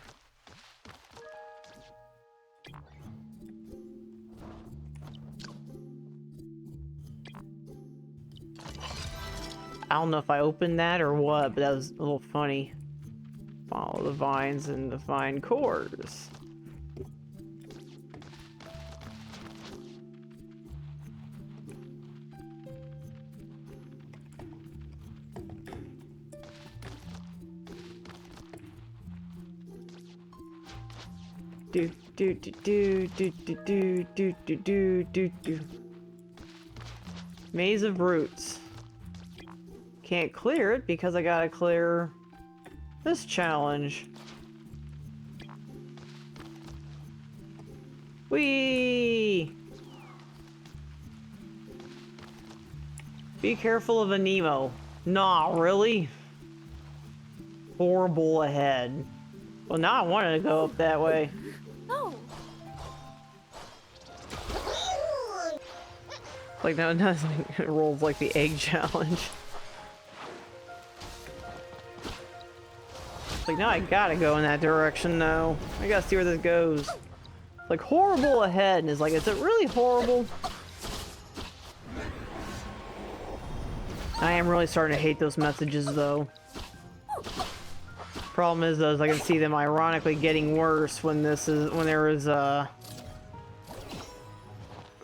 I don't know if I opened that or what, but that was a little funny. Follow the vines and the vine cores. Do do do do do do do do do do do. Maze of roots. Can't clear it because I gotta clear this challenge. Whee! Be careful of Aniimo. Nah, really? Horrible ahead. Well, now I wanted to go up that way. No. Like, no, it rolls like the egg challenge. Like, now I gotta go in that direction now. I gotta see where this goes. Like, horrible ahead, and it's like, is it really horrible? I am really starting to hate those messages, though. Problem is, though, is I can see them ironically getting worse when there is,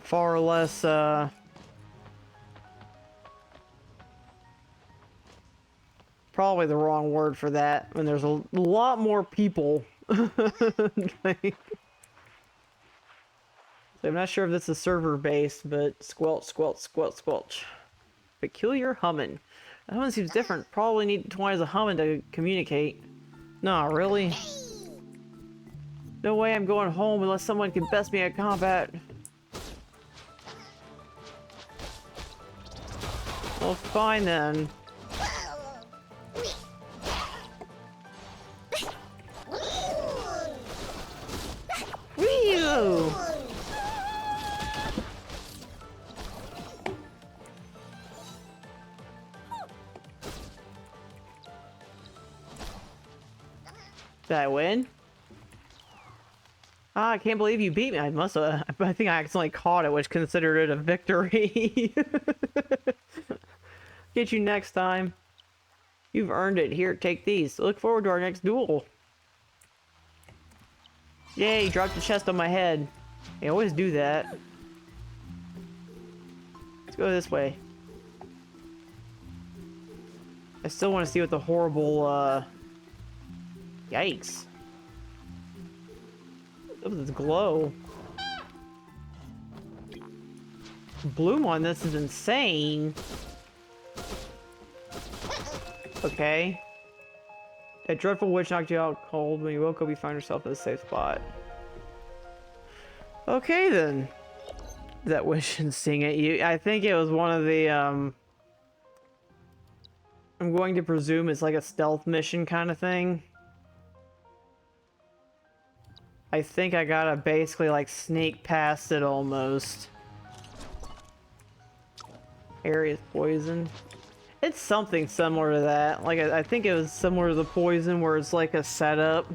far less, probably the wrong word for that, when there's a lot more people. Like, so I'm not sure if this is server-based, but squelch, squelch, squelch, squelch. Peculiar humming. That humming seems different. Probably need twice a humming to communicate. Nah, really? No way I'm going home unless someone can best me at combat. Well, fine then. Whee! Did I win? Ah, I can't believe you beat me. I must have. I think I accidentally caught it, which considered it a victory. Get you next time. You've earned it. Here, take these. Look forward to our next duel. Yay, dropped the chest on my head. They always do that. Let's go this way. I still want to see what the horrible, Yikes. Look at this glow. Bloom on this is insane. Okay. That dreadful witch knocked you out cold. When you woke up, you found yourself in a safe spot. Okay, then. That witch and sing at you. I think it was one of the, I'm going to presume it's like a stealth mission kind of thing. I think I gotta basically like sneak past it almost. Area's poison. It's something similar to that. Like, I think it was similar to the poison where it's like a setup.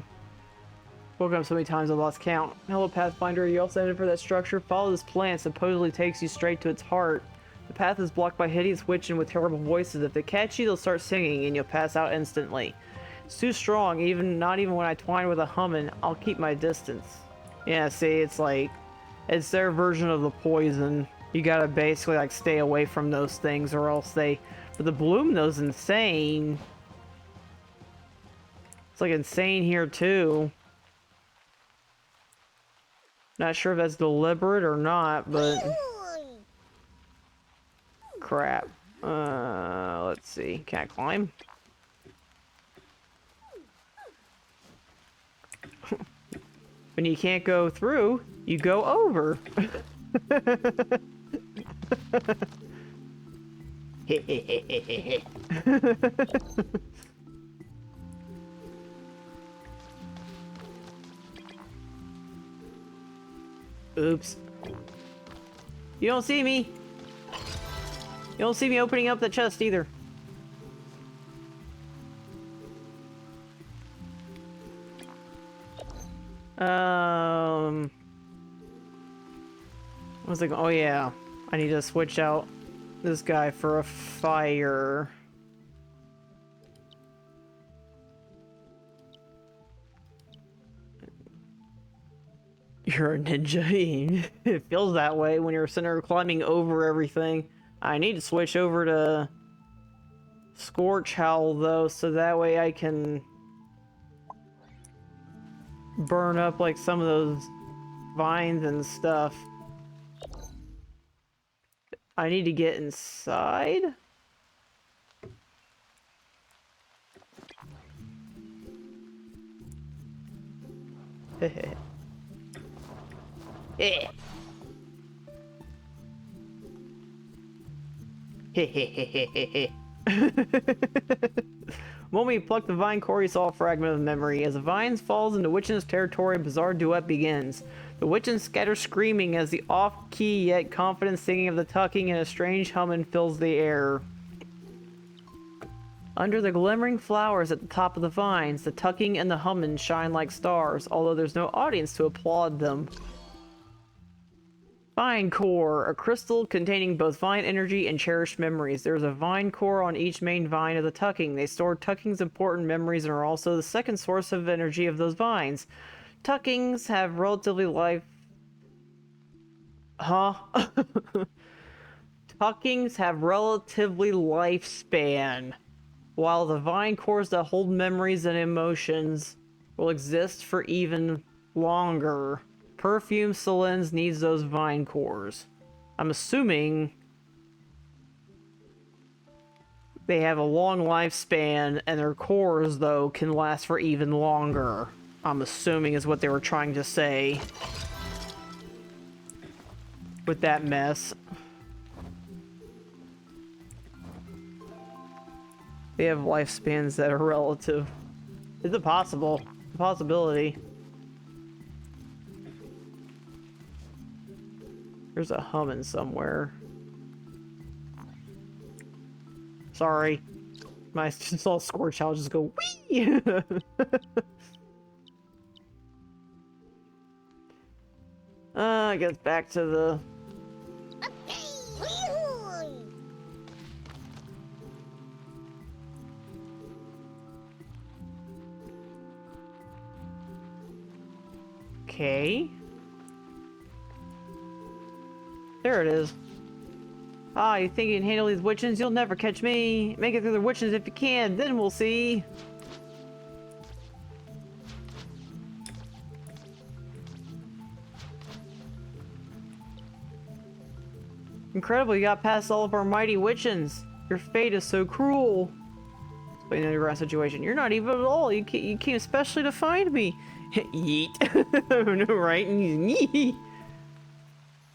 Woke up so many times I lost count. Hello, Pathfinder. Are you all set in for that structure? Follow this plan. Supposedly takes you straight to its heart. The path is blocked by hideous witches with terrible voices. If they catch you, they'll start singing and you'll pass out instantly. It's too strong, not even when I twine with a humming. I'll keep my distance. Yeah, see, it's like, it's their version of the poison. You gotta basically like stay away from those things or else they... But the bloom though's insane. It's like insane here too. Not sure if that's deliberate or not, but... Crap. Let's see. Can I climb? When you can't go through, you go over. Oops. You don't see me. You don't see me opening up the chest either. I was like, oh yeah, I need to switch out this guy for a fire. You're a ninja. It feels that way when you're sitting there climbing over everything. I need to switch over to Scorch Howl though, so that way I can burn up like some of those vines and stuff. I need to get inside? Eh. When we pluck the vine core, you saw a fragment of memory. As the vines falls into Witchen's territory, a bizarre duet begins. The Witchen scatters screaming as the off-key yet confident singing of the tucking and a strange humming fills the air. Under the glimmering flowers at the top of the vines, the tucking and the humming shine like stars, although there's no audience to applaud them. Vine core, a crystal containing both vine energy and cherished memories. There's a vine core on each main vine of the tucking. They store tucking's important memories and are also the second source of energy of those vines. Tuckings have relatively life... Huh? Tuckings have relatively lifespan, while the vine cores that hold memories and emotions will exist for even longer. Perfume Selens needs those vine cores. I'm assuming they have a long lifespan and their cores, though, can last for even longer. I'm assuming is what they were trying to say with that mess. They have lifespans that are relative. Is it possible? A possibility. There's a humming somewhere. Sorry. I just saw Scorch Owl just go wee! I guess back to the... Okay. There it is. Ah, you think you can handle these witchens? You'll never catch me. Make it through the witchens if you can, then we'll see. Incredible, you got past all of our mighty witchens. Your fate is so cruel. Explain the underground situation. You're not evil at all. You came especially to find me. Yeet. No, right? Yeet.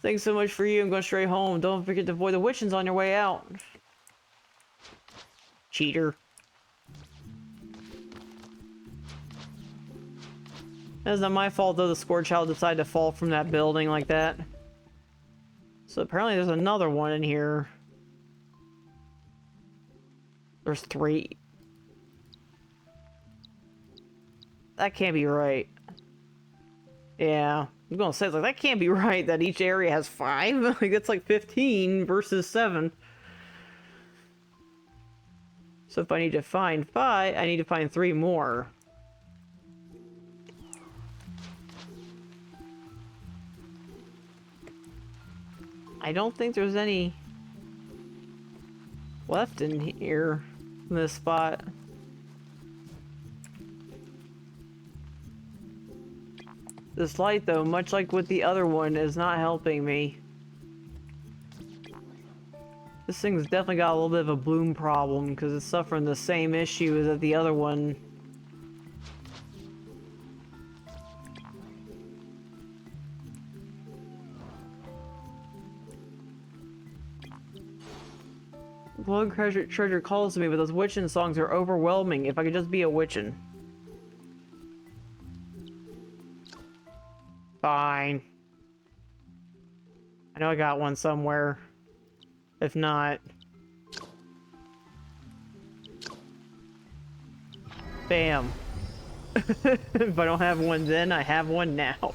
Thanks so much for you. I'm going straight home. Don't forget to avoid the witchens on your way out. Cheater. That's not my fault, though, the Scorch Child decided to fall from that building like that. So apparently there's another one in here. There's 3. That can't be right. Yeah. I'm gonna say, like, that can't be right that each area has 5. Like, that's like 15 versus 7. So if I need to find 5, I need to find 3 more. I don't think there's any left in here, in this spot. This light, though, much like with the other one, is not helping me. This thing's definitely got a little bit of a bloom problem, because it's suffering the same issue as the other one. Glowing treasure calls to me, but those witchin' songs are overwhelming. If I could just be a witchin'. Fine. I know I got one somewhere. If not... Bam. If I don't have one then, I have one now.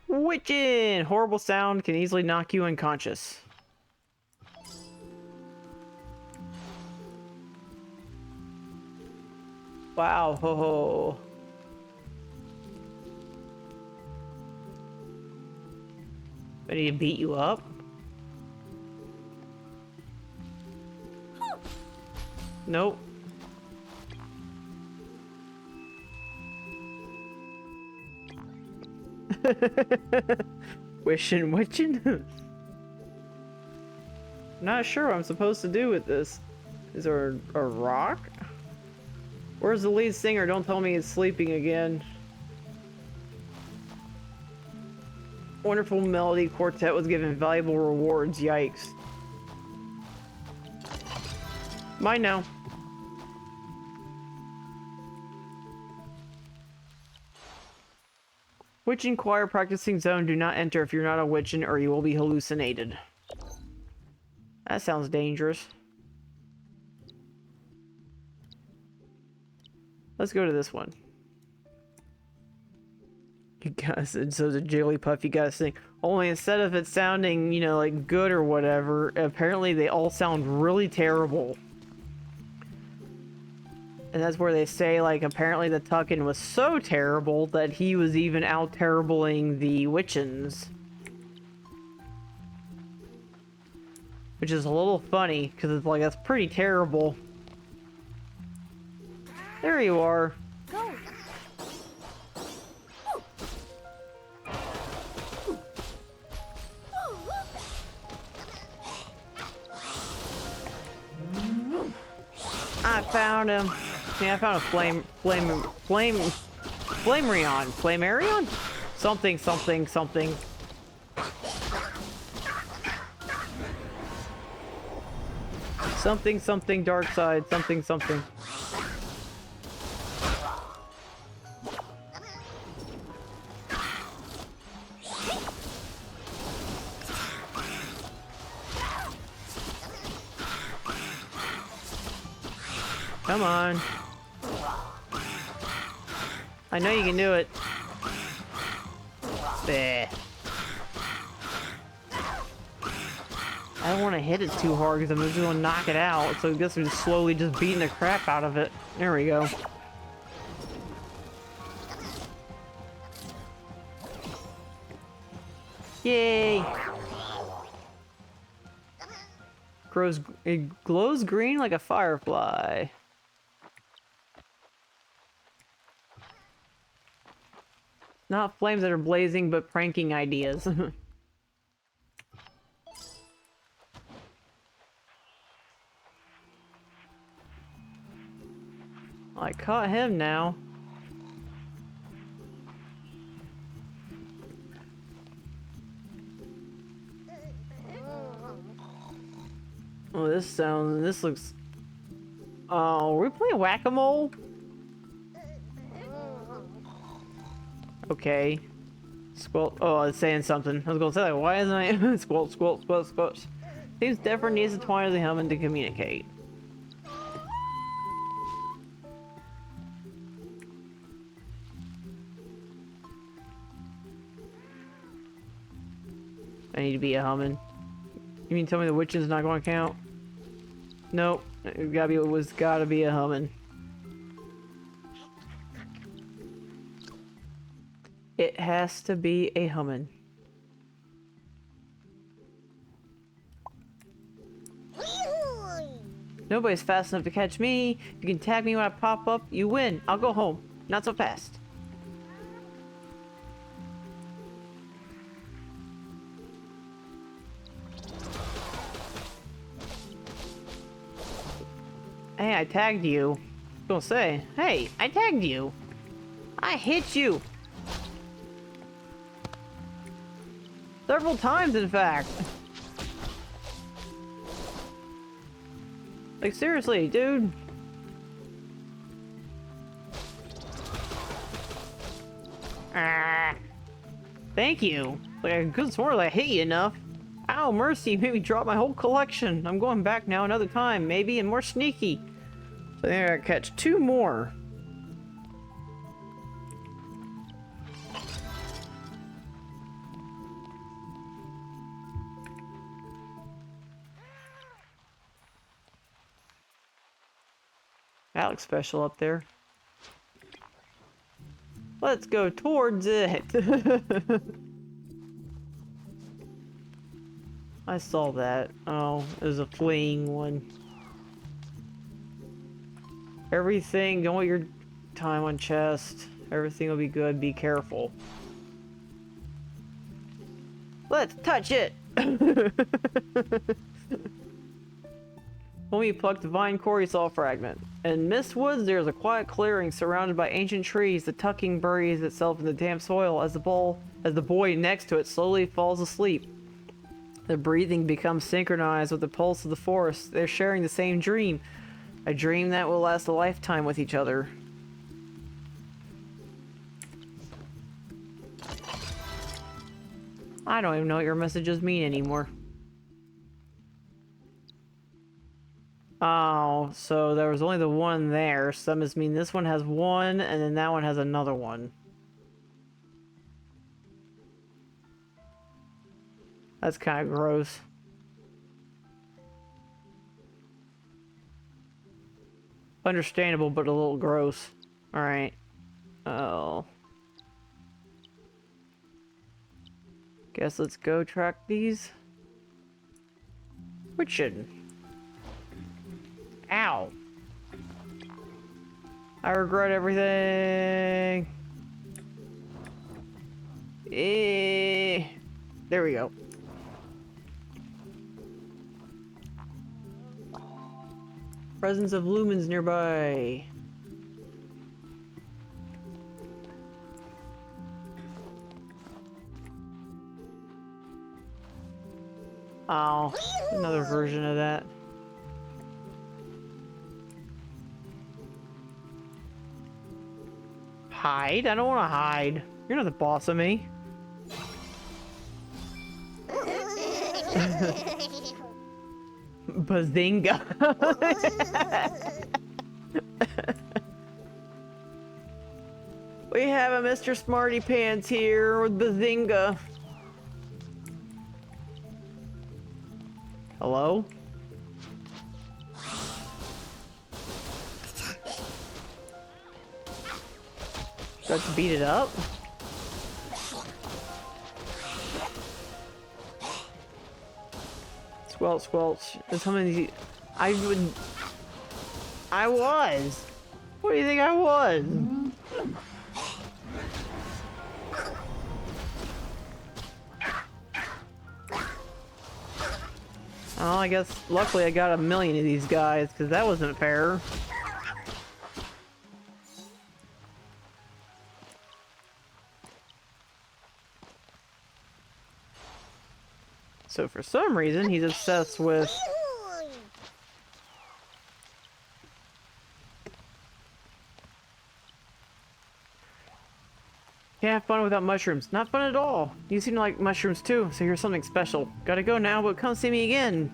Witchin'! Horrible sound can easily knock you unconscious. Wow, ho ho. I need to beat you up? Nope. Wishing, witching? Not sure what I'm supposed to do with this. Is there a rock? Where's the lead singer? Don't tell me he's sleeping again. Wonderful melody quartet was given valuable rewards. Yikes. Mine now. Witching choir practicing zone. Do not enter if you're not a witchin' or you will be hallucinated. That sounds dangerous. Let's go to this one. You gotta, so the Jigglypuff, you gotta sing. Only instead of it sounding, you know, like good or whatever, apparently they all sound really terrible. And that's where they say, like, apparently the Tuckin was so terrible that he was even out-terribling the Witchins. Which is a little funny, because it's like, that's pretty terrible. There you are. Go. I found him. Yeah, I found a Flamarion. Flamarion? Something. Something dark side, something. Come on. I know you can do it. Bleh. I don't want to hit it too hard because I'm just going to knock it out. So I guess I'm just slowly just beating the crap out of it. There we go. Yay! It glows green like a firefly. Not flames that are blazing, but pranking ideas. I caught him now. Oh, this looks... Oh, are we playing whack-a-mole? Okay. Squelch. Oh, it's saying something. I was gonna say, like, why isn't I... Squelch. Seems different needs to twine of the helmet to communicate. I need to be a humming. You mean tell me the witch is not going to count? Nope. It gotta be a humming. It has to be a humming. Nobody's fast enough to catch me. You can tag me when I pop up. You win. I'll go home. Not so fast. Hey, I tagged you. I was gonna say, hey, I tagged you. I hit you. Several times, in fact. Like, seriously, dude. Ah. Thank you. Like, I could swear I hit you enough. Ow, mercy, made me drop my whole collection. I'm going back now another time, maybe, and more sneaky. So I think I gotta catch 2 more. That looks special up there. Let's go towards it. I saw that. Oh, it was a fleeing one. Everything, don't want your time on chest. Everything will be good. Be careful. Let's touch it! When we plucked the vine core, you saw a fragment. In Mist Woods, there's a quiet clearing surrounded by ancient trees. The tucking buries itself in the damp soil as the boy next to it slowly falls asleep. The breathing becomes synchronized with the pulse of the forest. They're sharing the same dream. A dream that will last a lifetime with each other. I don't even know what your messages mean anymore. Oh, so there was only the one there, so that must mean this one has one, and then that one has another one. That's kind of gross. Understandable, but a little gross. Alright. Oh. Guess let's go track these. Which shouldn't. Ow. I regret everything. There we go. Presence of lumens nearby. Oh, another version of that. Hide? I don't want to hide. You're not the boss of me. Bazinga. We have a Mr. Smarty Pants here with Bazinga. Hello? Let's beat it up. Squelch, squelch. There's how many? I was. What do you think I was? Oh, I guess luckily I got a million of these guys, because that wasn't fair. So for some reason, he's obsessed with... Can't have fun without mushrooms. Not fun at all. You seem to like mushrooms too, so here's something special. Gotta go now, but come see me again.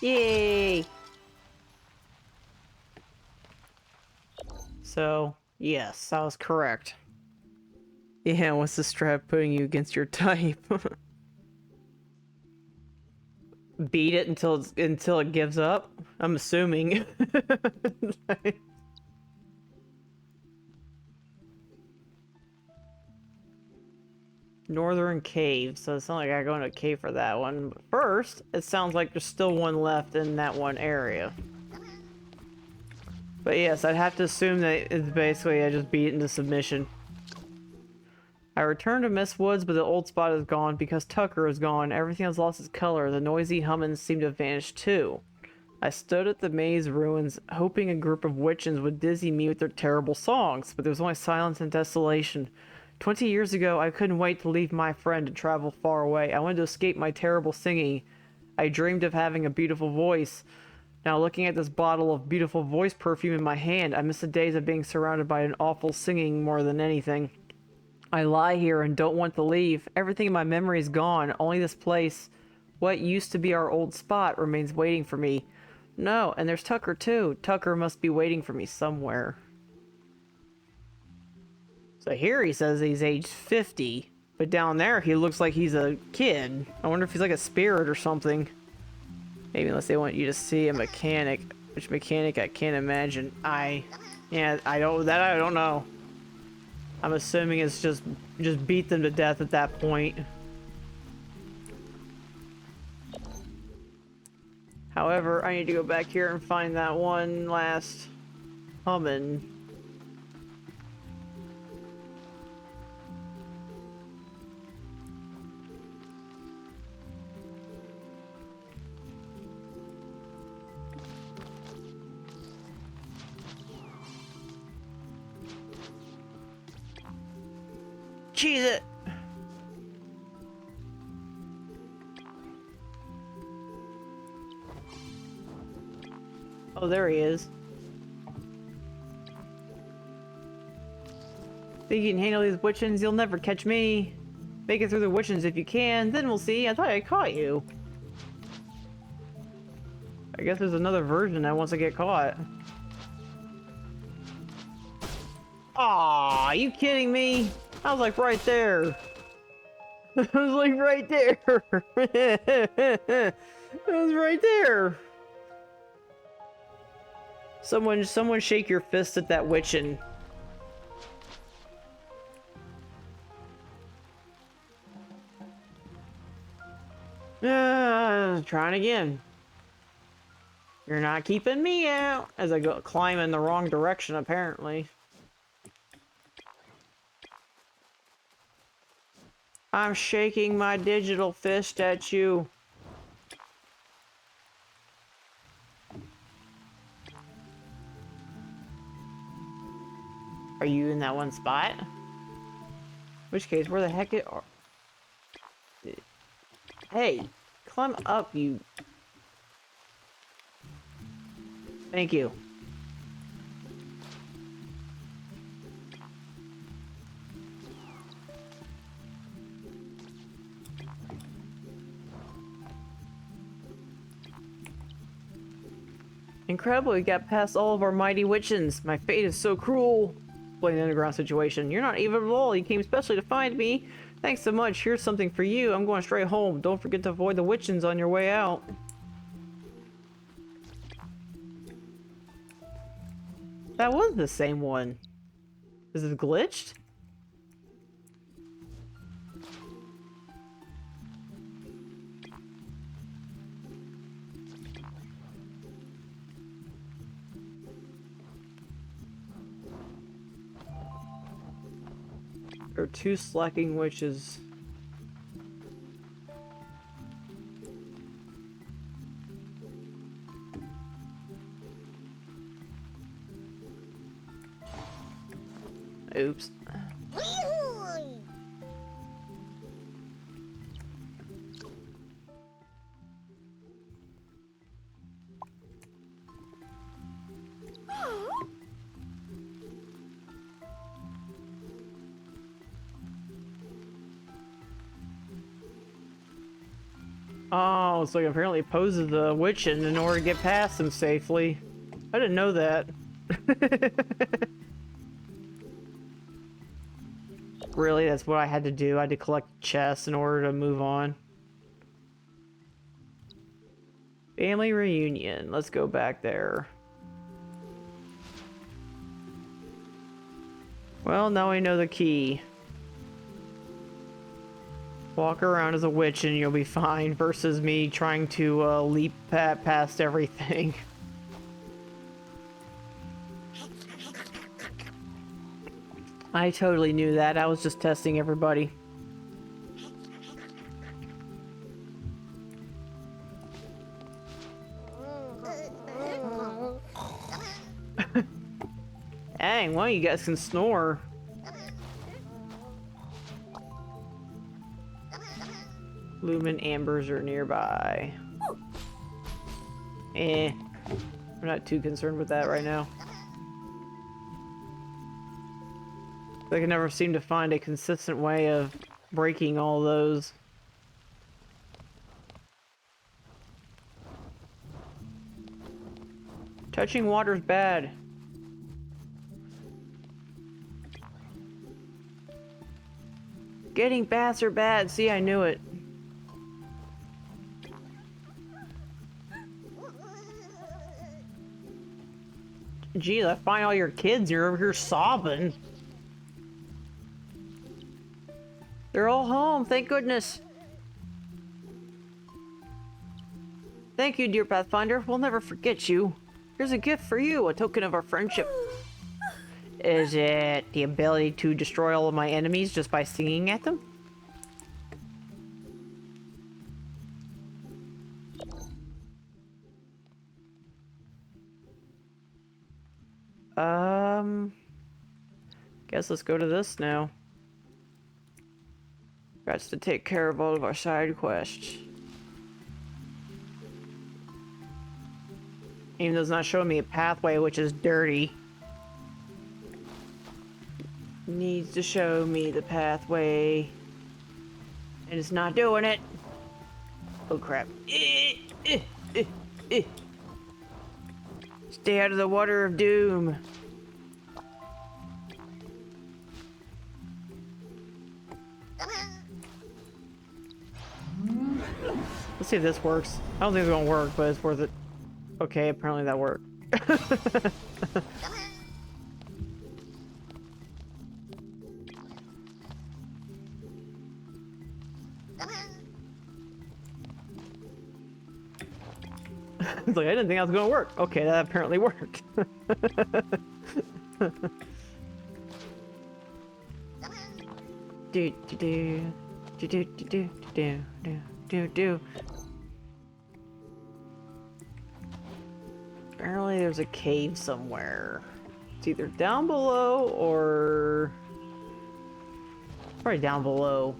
Yay! So, yes, I was correct. Yeah, what's the strap putting you against your type? Beat it until it gives up? I'm assuming. Northern cave, so it's not like I go into a cave for that one. But first, it sounds like there's still one left in that one area. But yes, I'd have to assume that it's basically I just beat it into submission. I returned to Mist Woods, but the old spot is gone because Tucker is gone. Everything has lost its color. The noisy hummings seem to have vanished too. I stood at the maze ruins, hoping a group of witches would dizzy me with their terrible songs, but there was only silence and desolation. 20 years ago, I couldn't wait to leave my friend and travel far away. I wanted to escape my terrible singing. I dreamed of having a beautiful voice. Now, looking at this bottle of beautiful voice perfume in my hand, I miss the days of being surrounded by an awful singing more than anything. I lie here and don't want to leave. Everything in my memory is gone. Only this place, what used to be our old spot, remains waiting for me. No, and there's Tucker too. Tucker must be waiting for me somewhere. So here he says he's aged 50, but down there he looks like he's a kid. I wonder if he's like a spirit or something. Maybe unless they want you to see a mechanic. Which mechanic I can't imagine. I don't know. I'm assuming it's just beat them to death at that point. However, I need to go back here and find that one last humming. Cheese it! Oh, there he is. Think you can handle these witchins? You'll never catch me. Make it through the witchins if you can, then we'll see. I thought I caught you. I guess there's another version that wants to get caught. Aw, you kidding me? I was like right there. I was like right there. I was right there. Someone shake your fist at that witchin. Trying again. You're not keeping me out. As I go climb in the wrong direction, apparently. I'm shaking my digital fist at you. Are you in that one spot? In which case, where the heck are... Hey, climb up, you... Thank you. Incredible, we got past all of our mighty witchins. My fate is so cruel. Explain the underground situation. You're not evil at all. You came specially to find me. Thanks so much. Here's something for you. I'm going straight home. Don't forget to avoid the witchins on your way out. That was the same one. Is it glitched? There are two slacking witches. Oops. Oh, so he apparently poses the witchin in order to get past him safely. I didn't know that. Really, that's what I had to do. I had to collect chests in order to move on. Family reunion. Let's go back there. Well, now we know the key. Walk around as a witch and you'll be fine, versus me trying to leap past everything. I totally knew that. I was just testing everybody. Dang, well, you guys can snore. Lumen ambers are nearby. Eh. I'm not too concerned with that right now. I can never seem to find a consistent way of breaking all those. Touching water's bad. Getting baths are bad. See, I knew it. Geez, I find all your kids. You're over here sobbing. They're all home, thank goodness. Thank you, dear Pathfinder. We'll never forget you. Here's a gift for you, a token of our friendship. Is it the ability to destroy all of my enemies just by singing at them? Guess let's go to this now. Got to take care of all of our side quests. Even though it's not showing me a pathway, which is dirty. Needs to show me the pathway. And it's not doing it. Oh crap. Stay out of the water of doom. Let's see if this works. I don't think it's gonna work, but it's worth it. Okay, apparently that worked. It's like, I didn't think that was gonna work. Okay, that apparently worked. do do do do do do do do do do. Apparently there's a cave somewhere. It's either down below or probably down below.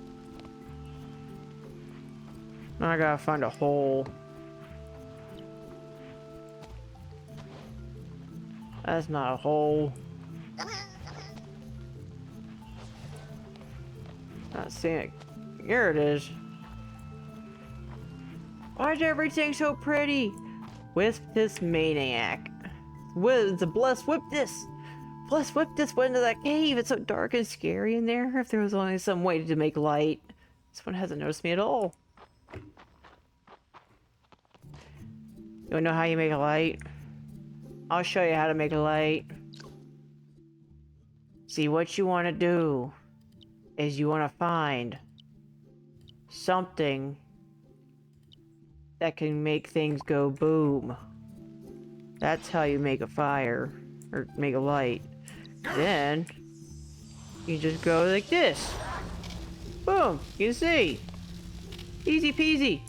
Now I gotta find a hole. That's not a hole. Not seeing it. Here it is. Why is everything so pretty? Wisp this maniac. It's a blessed whip this. Blessed whip this went into that cave. It's so dark and scary in there. If there was only some way to make light. This one hasn't noticed me at all. You wanna know how you make a light? I'll show you how to make a light. See, what you want to do is you want to find something that can make things go boom. That's how you make a fire, or make a light. Then, you just go like this. Boom, you see. Easy peasy.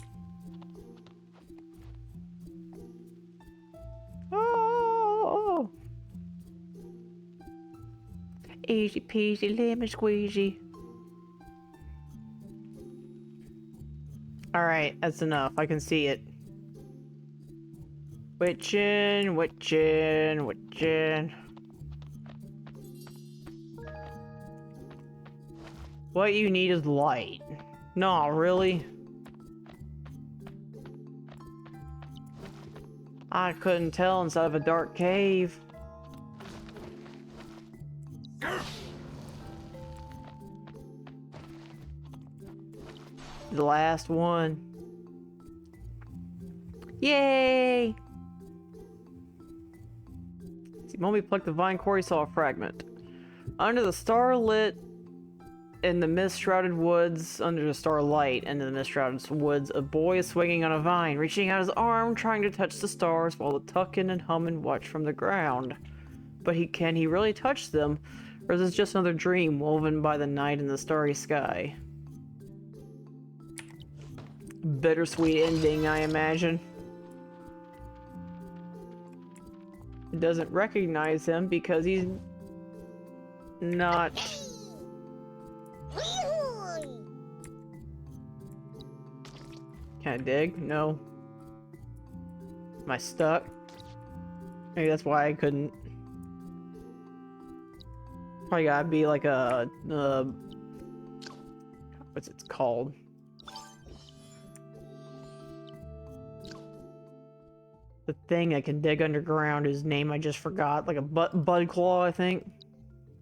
Oh. Easy peasy lemon squeezy. Alright, that's enough. I can see it. Witchin', witchin', witchin'. What you need is light. No, really? I couldn't tell inside of a dark cave. The last one. Yay! See, when we plucked the vine core, we saw a fragment. Under the starlit, in the mist-shrouded woods, under the starlight, in the mist-shrouded woods, a boy is swinging on a vine, reaching out his arm, trying to touch the stars, while the tuckin and hummin watch from the ground. But can he really touch them, or is this just another dream woven by the night in the starry sky? Bittersweet ending, I imagine. It doesn't recognize him because he's not... Can I dig? No. Am I stuck? Maybe that's why I couldn't. Probably gotta be like a... what's it called? The thing that can dig underground, whose name I just forgot. Like a bud claw, I think.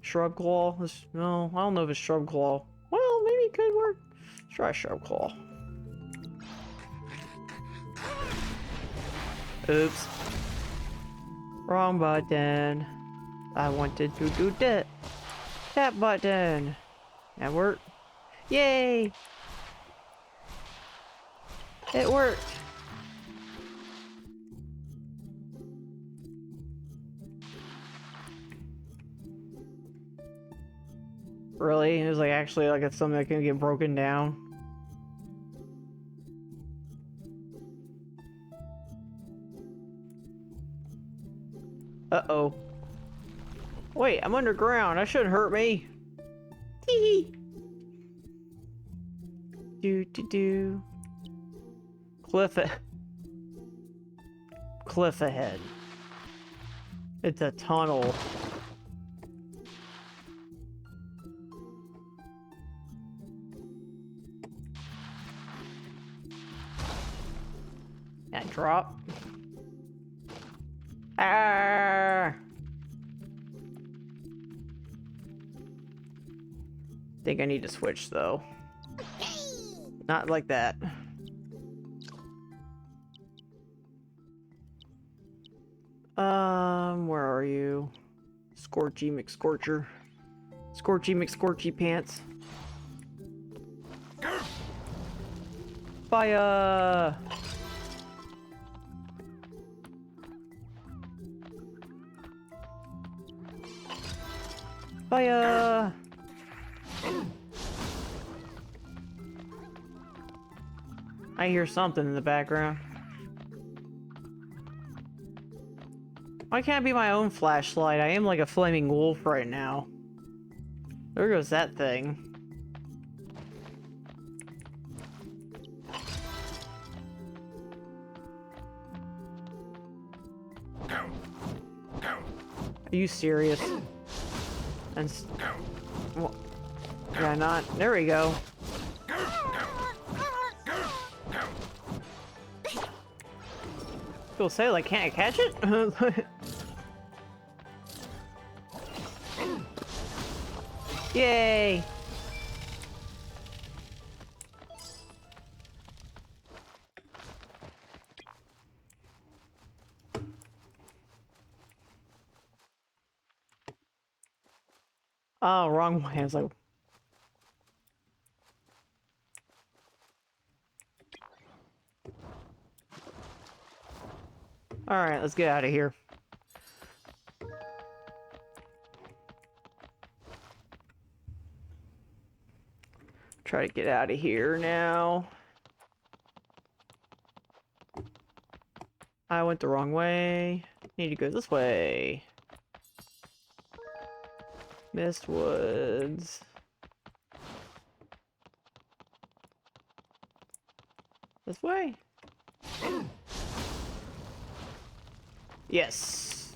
Shrub claw? No, I don't know if it's shrub claw. Well, maybe it could work. Let's try shrub claw. Oops. Wrong button. I wanted to do that. That button. That worked. Yay! It worked. Really? It was like actually like it's something that can get broken down. Uh-oh. Wait, I'm underground. That shouldn't hurt me. Tee-hee. Do. Cliff ahead. It's a tunnel. And drop. Ah! Think I need to switch though. Not like that. Where are you? Scorchy McScorcher. Scorchy McScorchy pants. Fire! Fire! I hear something in the background. Why can't I be my own flashlight? I am like a flaming wolf right now. There goes that thing. Are you serious? And well, yeah, not. There we go. People say, like, can't I catch it? Yay! Oh, wrong way. I was like... Alright, let's get out of here. Try to get out of here now. I went the wrong way. Need to go this way. Mist Woods. This way? Yes.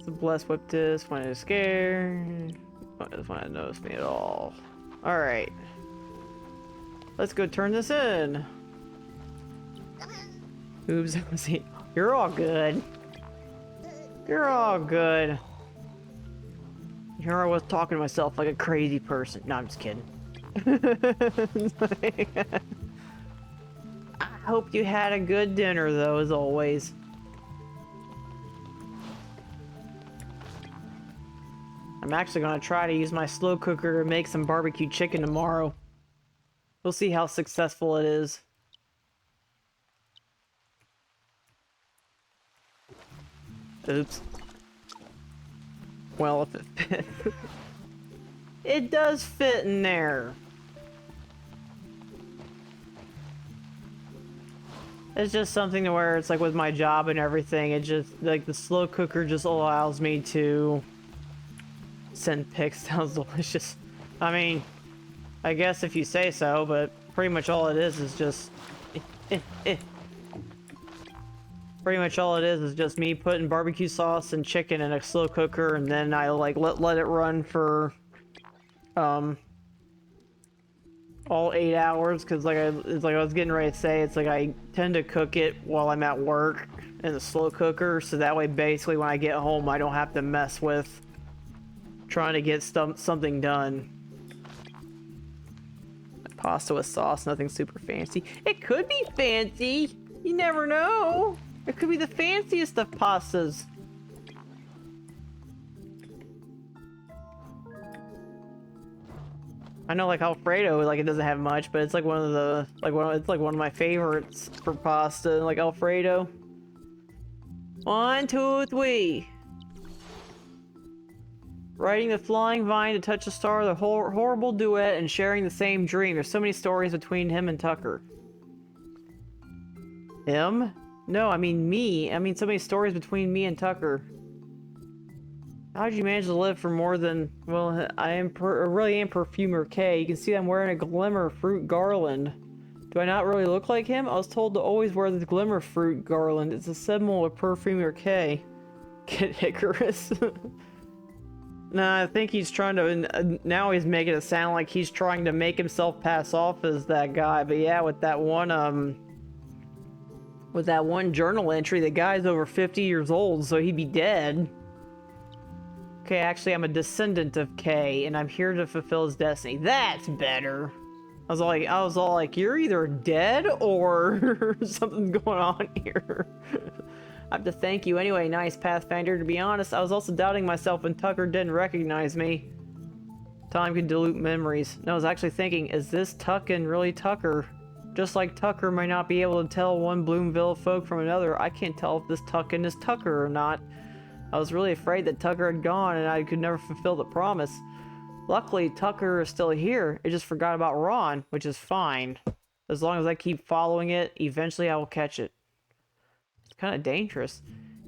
The blessed whip this when it's scared. Doesn't want to notice me at all. Alright. Let's go turn this in. Oops, you're all good. You're all good. Here I was talking to myself like a crazy person. No, I'm just kidding. I hope you had a good dinner, though, as always. I'm actually going to try to use my slow cooker to make some barbecue chicken tomorrow. We'll see how successful it is. Oops. Well, if it fits. It does fit in there. It's just something to where it's like with my job and everything, it just, like, the slow cooker just allows me to send pics. Sounds delicious. I mean, I guess if you say so, but pretty much all it is just... Pretty much all it is just me putting barbecue sauce and chicken in a slow cooker, and then I like let it run for all 8 hours, because it's like I was getting ready to say, it's like I tend to cook it while I'm at work in the slow cooker, so that way basically when I get home I don't have to mess with trying to get something done. Pasta with sauce, nothing super fancy. It could be fancy. You never know. It could be the fanciest of pastas. I know, like Alfredo, like it doesn't have much, but it's like one of the it's like one of my favorites for pasta, like Alfredo. 1, 2, 3. Riding the flying vine to touch a star, the horrible duet, and sharing the same dream. There's so many stories between him and Tucker. Him? No, I mean me. I mean so many stories between me and Tucker. How'd you manage to live for more than... Well, I really am Perfumer K. You can see I'm wearing a Glimmer Fruit Garland. Do I not really look like him? I was told to always wear the Glimmer Fruit Garland. It's a symbol of Perfumer K. Get Icarus. Nah, I think he's trying to... now he's making it sound like he's trying to make himself pass off as that guy. But yeah, with that one, with that one journal entry, the guy's over 50 years old, so he'd be dead. Okay, actually, I'm a descendant of K, and I'm here to fulfill his destiny. That's better. I was all like, you're either dead or something's going on here. I have to thank you anyway, nice Pathfinder. To be honest, I was also doubting myself when Tucker didn't recognize me. Time can dilute memories. No, I was actually thinking, is this Tuckin really Tucker? Just like Tucker might not be able to tell one Bloomville folk from another, I can't tell if this Tuckin is Tucker or not. I was really afraid that Tucker had gone and I could never fulfill the promise. Luckily, Tucker is still here. It just forgot about Ron, which is fine. As long as I keep following it, eventually I will catch it. It's kind of dangerous.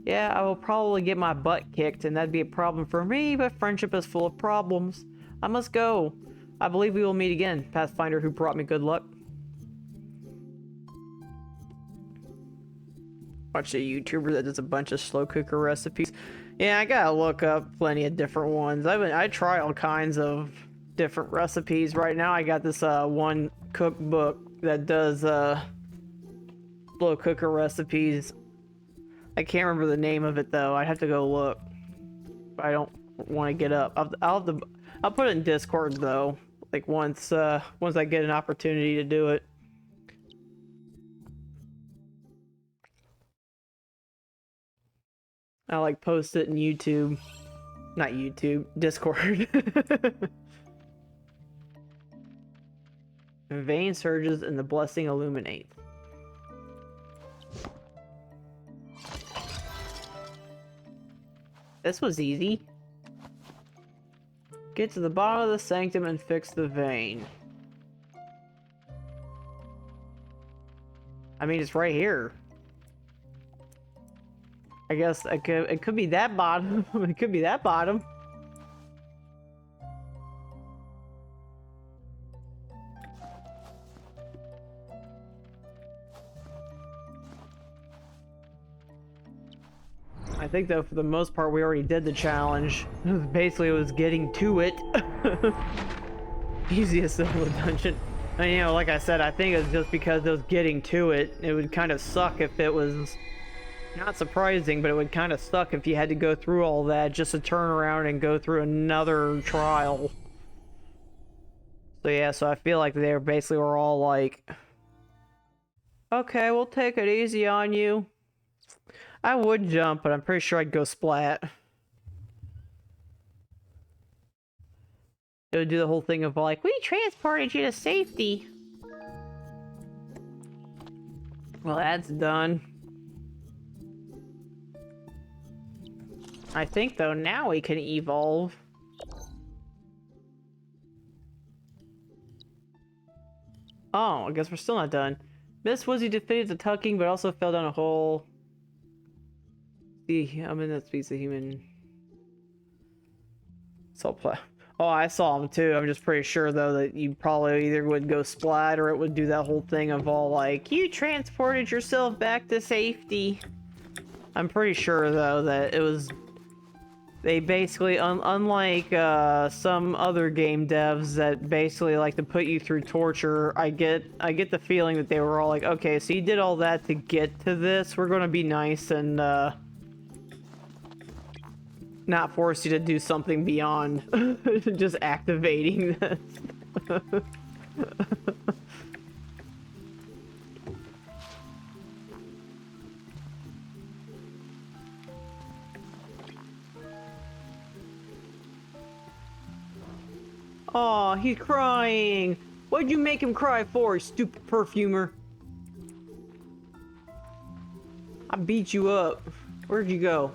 Yeah, I will probably get my butt kicked, and that'd be a problem for me, but friendship is full of problems. I must go. I believe we will meet again, Pathfinder who brought me good luck. Watch a YouTuber that does a bunch of slow cooker recipes. Yeah, I gotta look up plenty of different ones. I try all kinds of different recipes. Right now I got this one cookbook that does slow cooker recipes. I can't remember the name of it though. I'd have to go look. I don't want to get up. I'll put it in Discord though. Like once I get an opportunity to do it. I like post it in YouTube. Not YouTube, Discord. Vein surges and the blessing illuminates. This was easy. Get to the bottom of the sanctum and fix the vein. I mean, it's right here. I guess it could be that bottom. It could be that bottom. I think though for the most part we already did the challenge. Basically it was getting to it. Easiest of the dungeon. And you know, like I said, I think it's just because it was getting to it. It would kind of suck if it was... Not surprising, but it would kind of suck if you had to go through all that just to turn around and go through another trial. So yeah, so I feel like they basically were all like, okay, we'll take it easy on you. I would jump, but I'm pretty sure I'd go splat. It would do the whole thing of like, we transported you to safety. Well, that's done. I think, though, now we can evolve. Oh, I guess we're still not done. Miss Woozy defeated the Tucking, but also fell down a hole. See, I'm in that species of human. Oh, I saw him too. I'm just pretty sure, though, that you probably either would go splat or it would do that whole thing of all like, you transported yourself back to safety. I'm pretty sure, though, that it was... They basically, unlike some other game devs that basically like to put you through torture, I get the feeling that they were all like, okay, so you did all that to get to this. We're gonna be nice and not force you to do something beyond just activating this. Aw, he's crying! What'd you make him cry for, stupid perfumer? I beat you up. Where'd you go?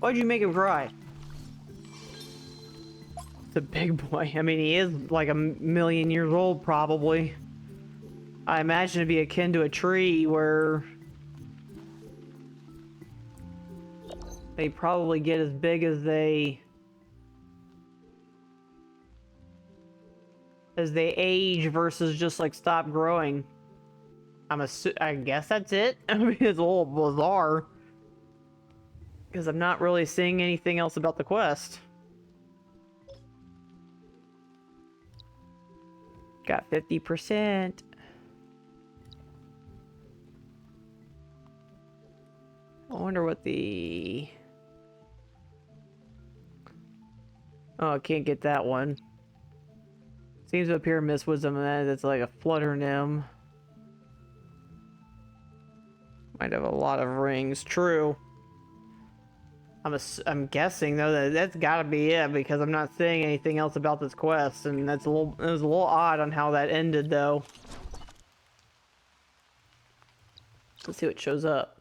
Why'd you make him cry? It's a big boy. I mean, he is like a million years old, probably. I imagine it'd be akin to a tree where they probably get as big as they age versus just like stop growing. I guess that's it. I mean, it's a little bizarre because I'm not really seeing anything else about the quest. Got 50%. I wonder what the... Oh, I can't get that one. Seems to appear Miss Wisdom, and that's like a flutter nymph. Might have a lot of rings. True. I'm guessing though that that's got to be it because I'm not seeing anything else about this quest, and it was a little odd on how that ended though. Let's see what shows up.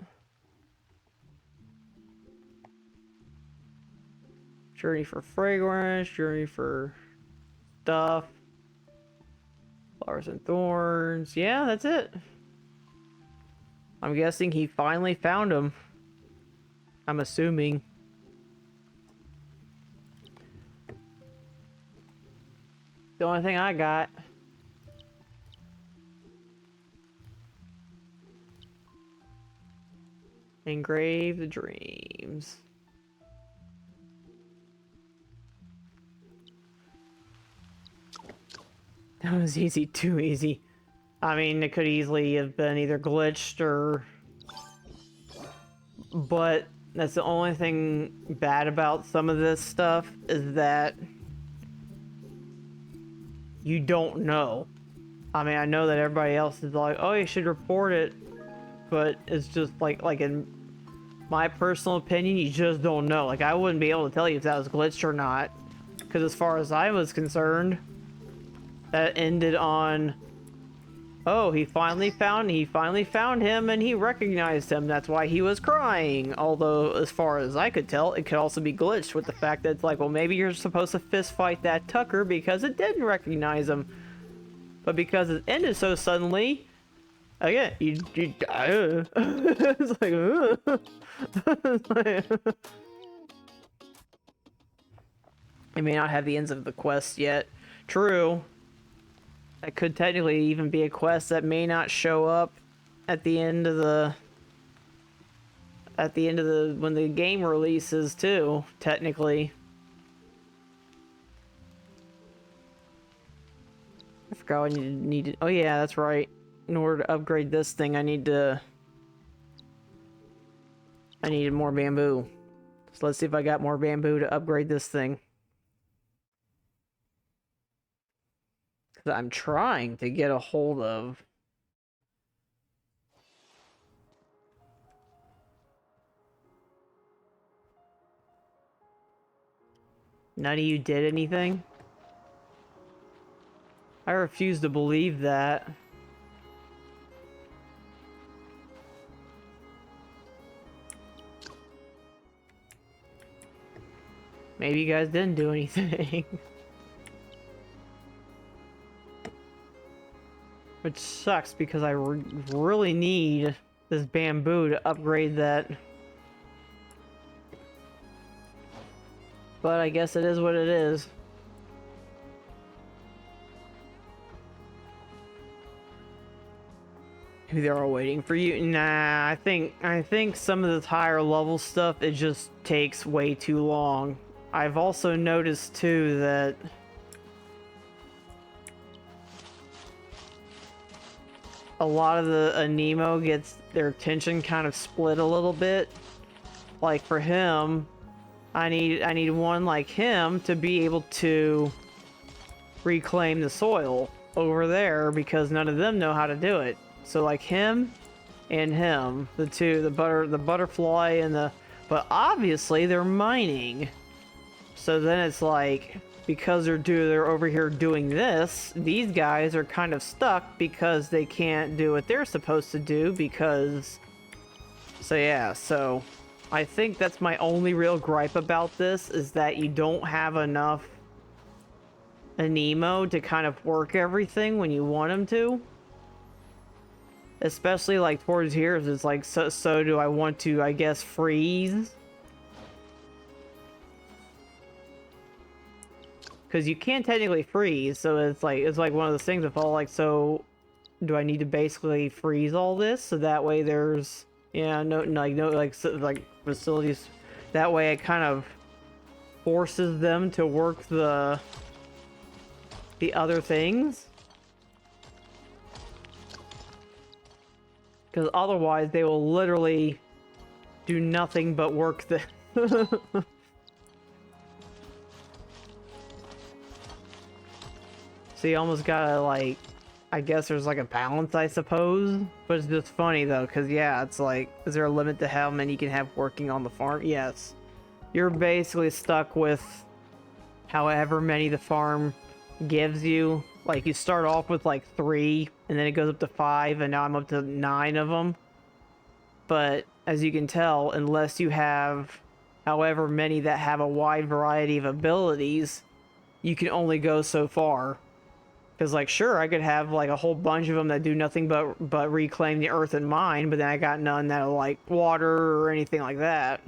Journey for fragrance, journey for stuff, flowers and thorns. Yeah, that's it. I'm guessing he finally found him. I'm assuming. The only thing I got. Engrave the dreams. That was easy, too easy. I mean, it could easily have been either glitched or... But that's the only thing bad about some of this stuff is that you don't know. I mean, I know that everybody else is like, oh, you should report it. But it's just like in my personal opinion, you just don't know. Like, I wouldn't be able to tell you if that was glitched or not. Because as far as I was concerned, that ended on, oh, he finally found him and he recognized him. That's why he was crying. Although, as far as I could tell, it could also be glitched with the fact that it's like, well, maybe you're supposed to fist fight that Tucker because it didn't recognize him. But because it ended so suddenly, again, it's like, I may not have the ends of the quest yet. True. That could technically even be a quest that may not show up at the end of the when the game releases too, technically. I forgot what I needed. Oh yeah, that's right. In order to upgrade this thing, I needed more bamboo. So let's see if I got more bamboo to upgrade this thing. I'm trying to get a hold of. None of you did anything? I refuse to believe that. Maybe you guys didn't do anything. Which sucks because I really need this bamboo to upgrade that. But I guess it is what it is. Maybe they're all waiting for you. Nah, I think some of the higher level stuff, it just takes way too long. I've also noticed too that a lot of the Aniimo gets their attention kind of split a little bit. Like for him, I need one like him to be able to reclaim the soil over there because none of them know how to do it. So like him and him, the two, the butterfly and the, but obviously they're mining. So then it's like, because they're over here doing this, these guys are kind of stuck because they can't do what they're supposed to do because... So yeah, so I think that's my only real gripe about this, is that you don't have enough Aniimo to kind of work everything when you want them to. Especially like towards here, it's like, so do I want to, I guess, freeze? Because you can technically freeze, so it's like one of those things with all like, so do I need to basically freeze all this so that way there's, yeah, no like facilities, that way it kind of forces them to work the other things, because otherwise they will literally do nothing but work the so you almost gotta, like, I guess there's like a balance, I suppose, but it's just funny though, because yeah, it's like, is there a limit to how many you can have working on the farm? Yes. You're basically stuck with however many the farm gives you. Like, you start off with like 3, and then it goes up to 5, and now I'm up to 9 of them. But as you can tell, unless you have however many that have a wide variety of abilities, you can only go so far. Because, like, sure, I could have like a whole bunch of them that do nothing but reclaim the earth and mine, but then I got none that are like water or anything like that.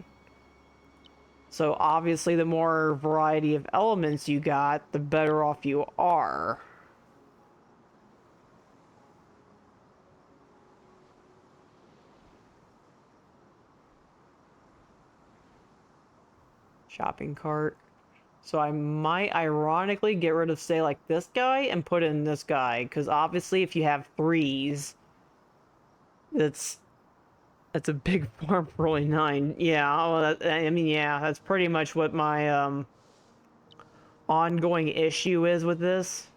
So obviously the more variety of elements you got, the better off you are. Shopping cart. So I might ironically get rid of, say, like this guy and put in this guy, because obviously if you have 3s, that's a big farm for only 9. Yeah, well, I mean, yeah, that's pretty much what my ongoing issue is with this.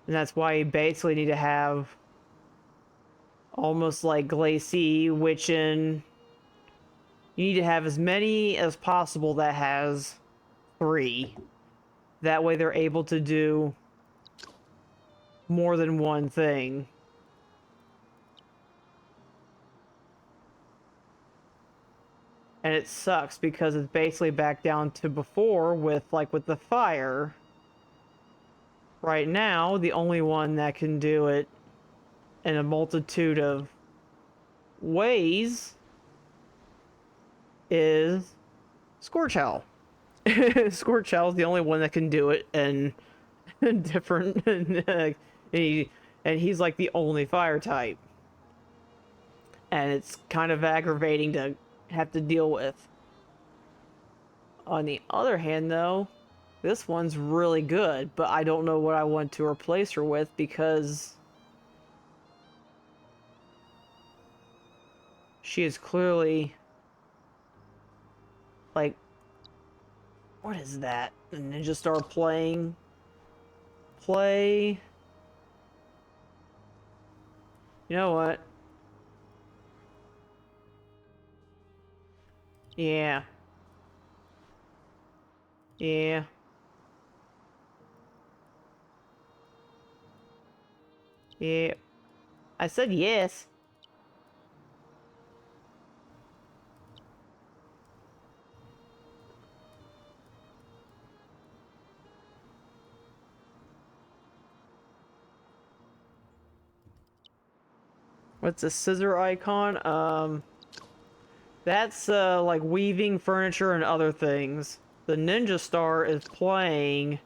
And that's why you basically need to have almost like Glacie, Witchin. You need to have as many as possible that has 3. That way they're able to do more than one thing. And it sucks because it's basically back down to before with the fire. Right now, the only one that can do it in a multitude of ways is Scorchowl. Scorchowl is the only one that can do it in different and he's like the only fire type. And it's kind of aggravating to have to deal with. On the other hand, though, this one's really good, but I don't know what I want to replace her with because she is clearly like, what is that? The Ninja Star playing. Play. You know what? Yeah. Yeah. Yeah. I said yes. What's a scissor icon? That's like weaving furniture and other things. The Ninja Star is playing,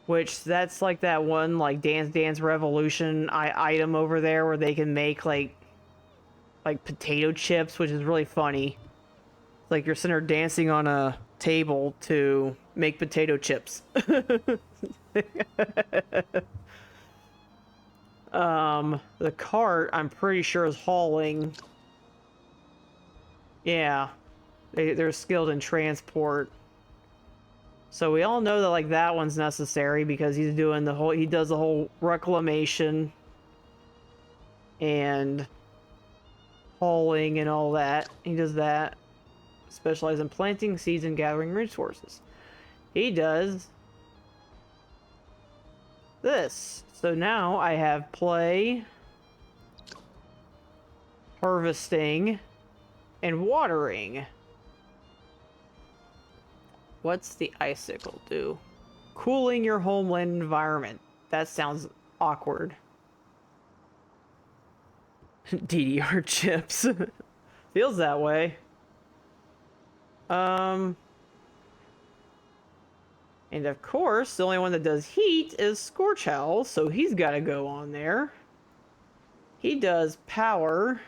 which that's like that one like Dance Dance Revolution item over there where they can make like potato chips, which is really funny. It's like you're sitting there dancing on a table to make potato chips. The cart I'm pretty sure is hauling. Yeah, they're skilled in transport. So we all know that like that one's necessary because he does the whole reclamation and hauling and all that. He does that. Specializes in planting seeds and gathering resources. He does this. So now I have play, harvesting, and watering. What's the icicle do? Cooling your homeland environment. That sounds awkward. DDR chips. Feels that way. And of course, the only one that does heat is Scorch Owl, so he's got to go on there. He does power.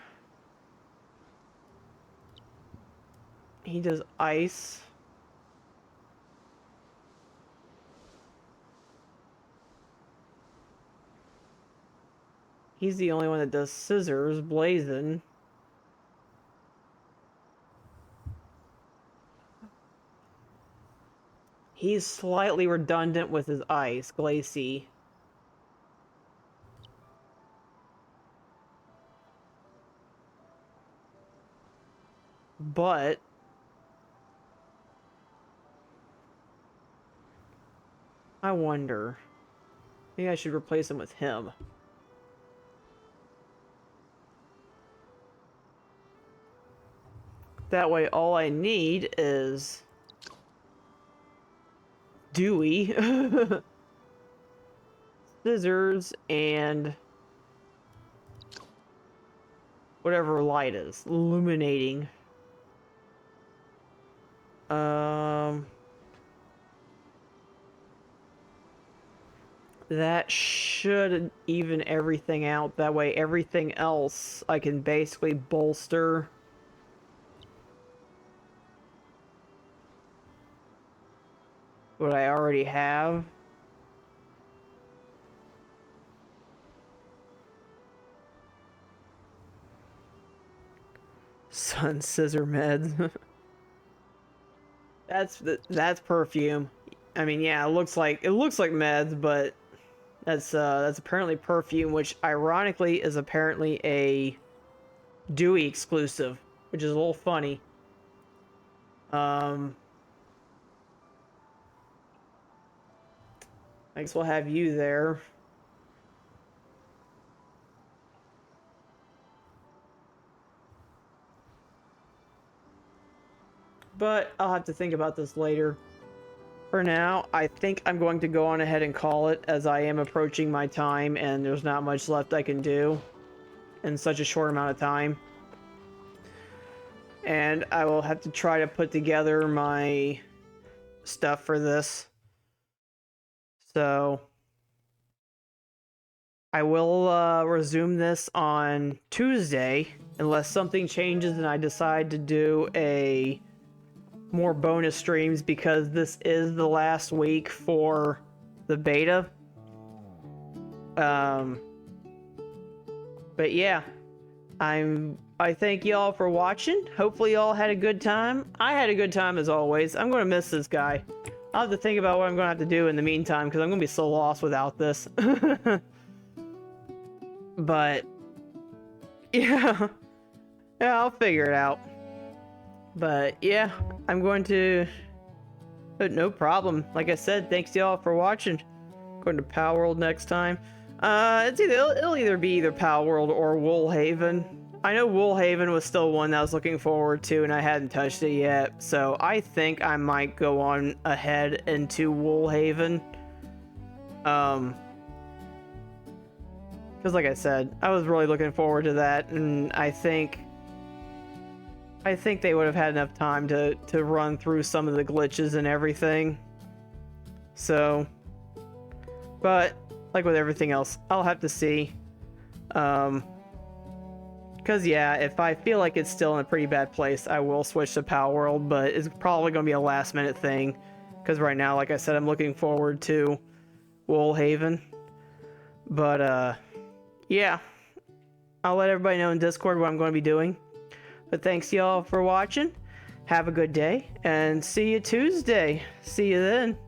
He does ice. He's the only one that does scissors, blazing. He's slightly redundant with his ice, glacy. But I wonder. Maybe I should replace him with him. That way all I need is Dewey, scissors, and whatever light is. Illuminating. That should even everything out. That way everything else I can basically bolster. What I already have. Sun scissor meds. That's perfume. I mean, yeah, it looks like meds, but that's apparently perfume, which ironically is apparently a Dewey exclusive, which is a little funny. I guess we'll have you there. But I'll have to think about this later. For now, I think I'm going to go on ahead and call it, as I am approaching my time and there's not much left I can do in such a short amount of time. And I will have to try to put together my stuff for this. So I will resume this on Tuesday, unless something changes and I decide to do a more bonus streams, because this is the last week for the beta. But yeah, I thank y'all for watching. Hopefully y'all had a good time. I had a good time as always. I'm gonna miss this guy. I'll have to think about what I'm gonna have to do in the meantime, because I'm gonna be so lost without this. But yeah, I'll figure it out. But yeah, I'm going to... No problem. Like I said, thanks y'all for watching. Going to Power World next time. It'll either be either Power World or Woolhaven. I know Woolhaven was still one that I was looking forward to, and I hadn't touched it yet. So I think I might go on ahead into Woolhaven. Because like I said, I was really looking forward to that, and I think they would have had enough time to run through some of the glitches and everything. So, but like with everything else, I'll have to see. Because yeah, if I feel like it's still in a pretty bad place, I will switch to Power World, but it's probably going to be a last minute thing. Because right now, like I said, I'm looking forward to Woolhaven. But yeah, I'll let everybody know in Discord what I'm going to be doing. But thanks y'all for watching. Have a good day, and see you Tuesday. See you then.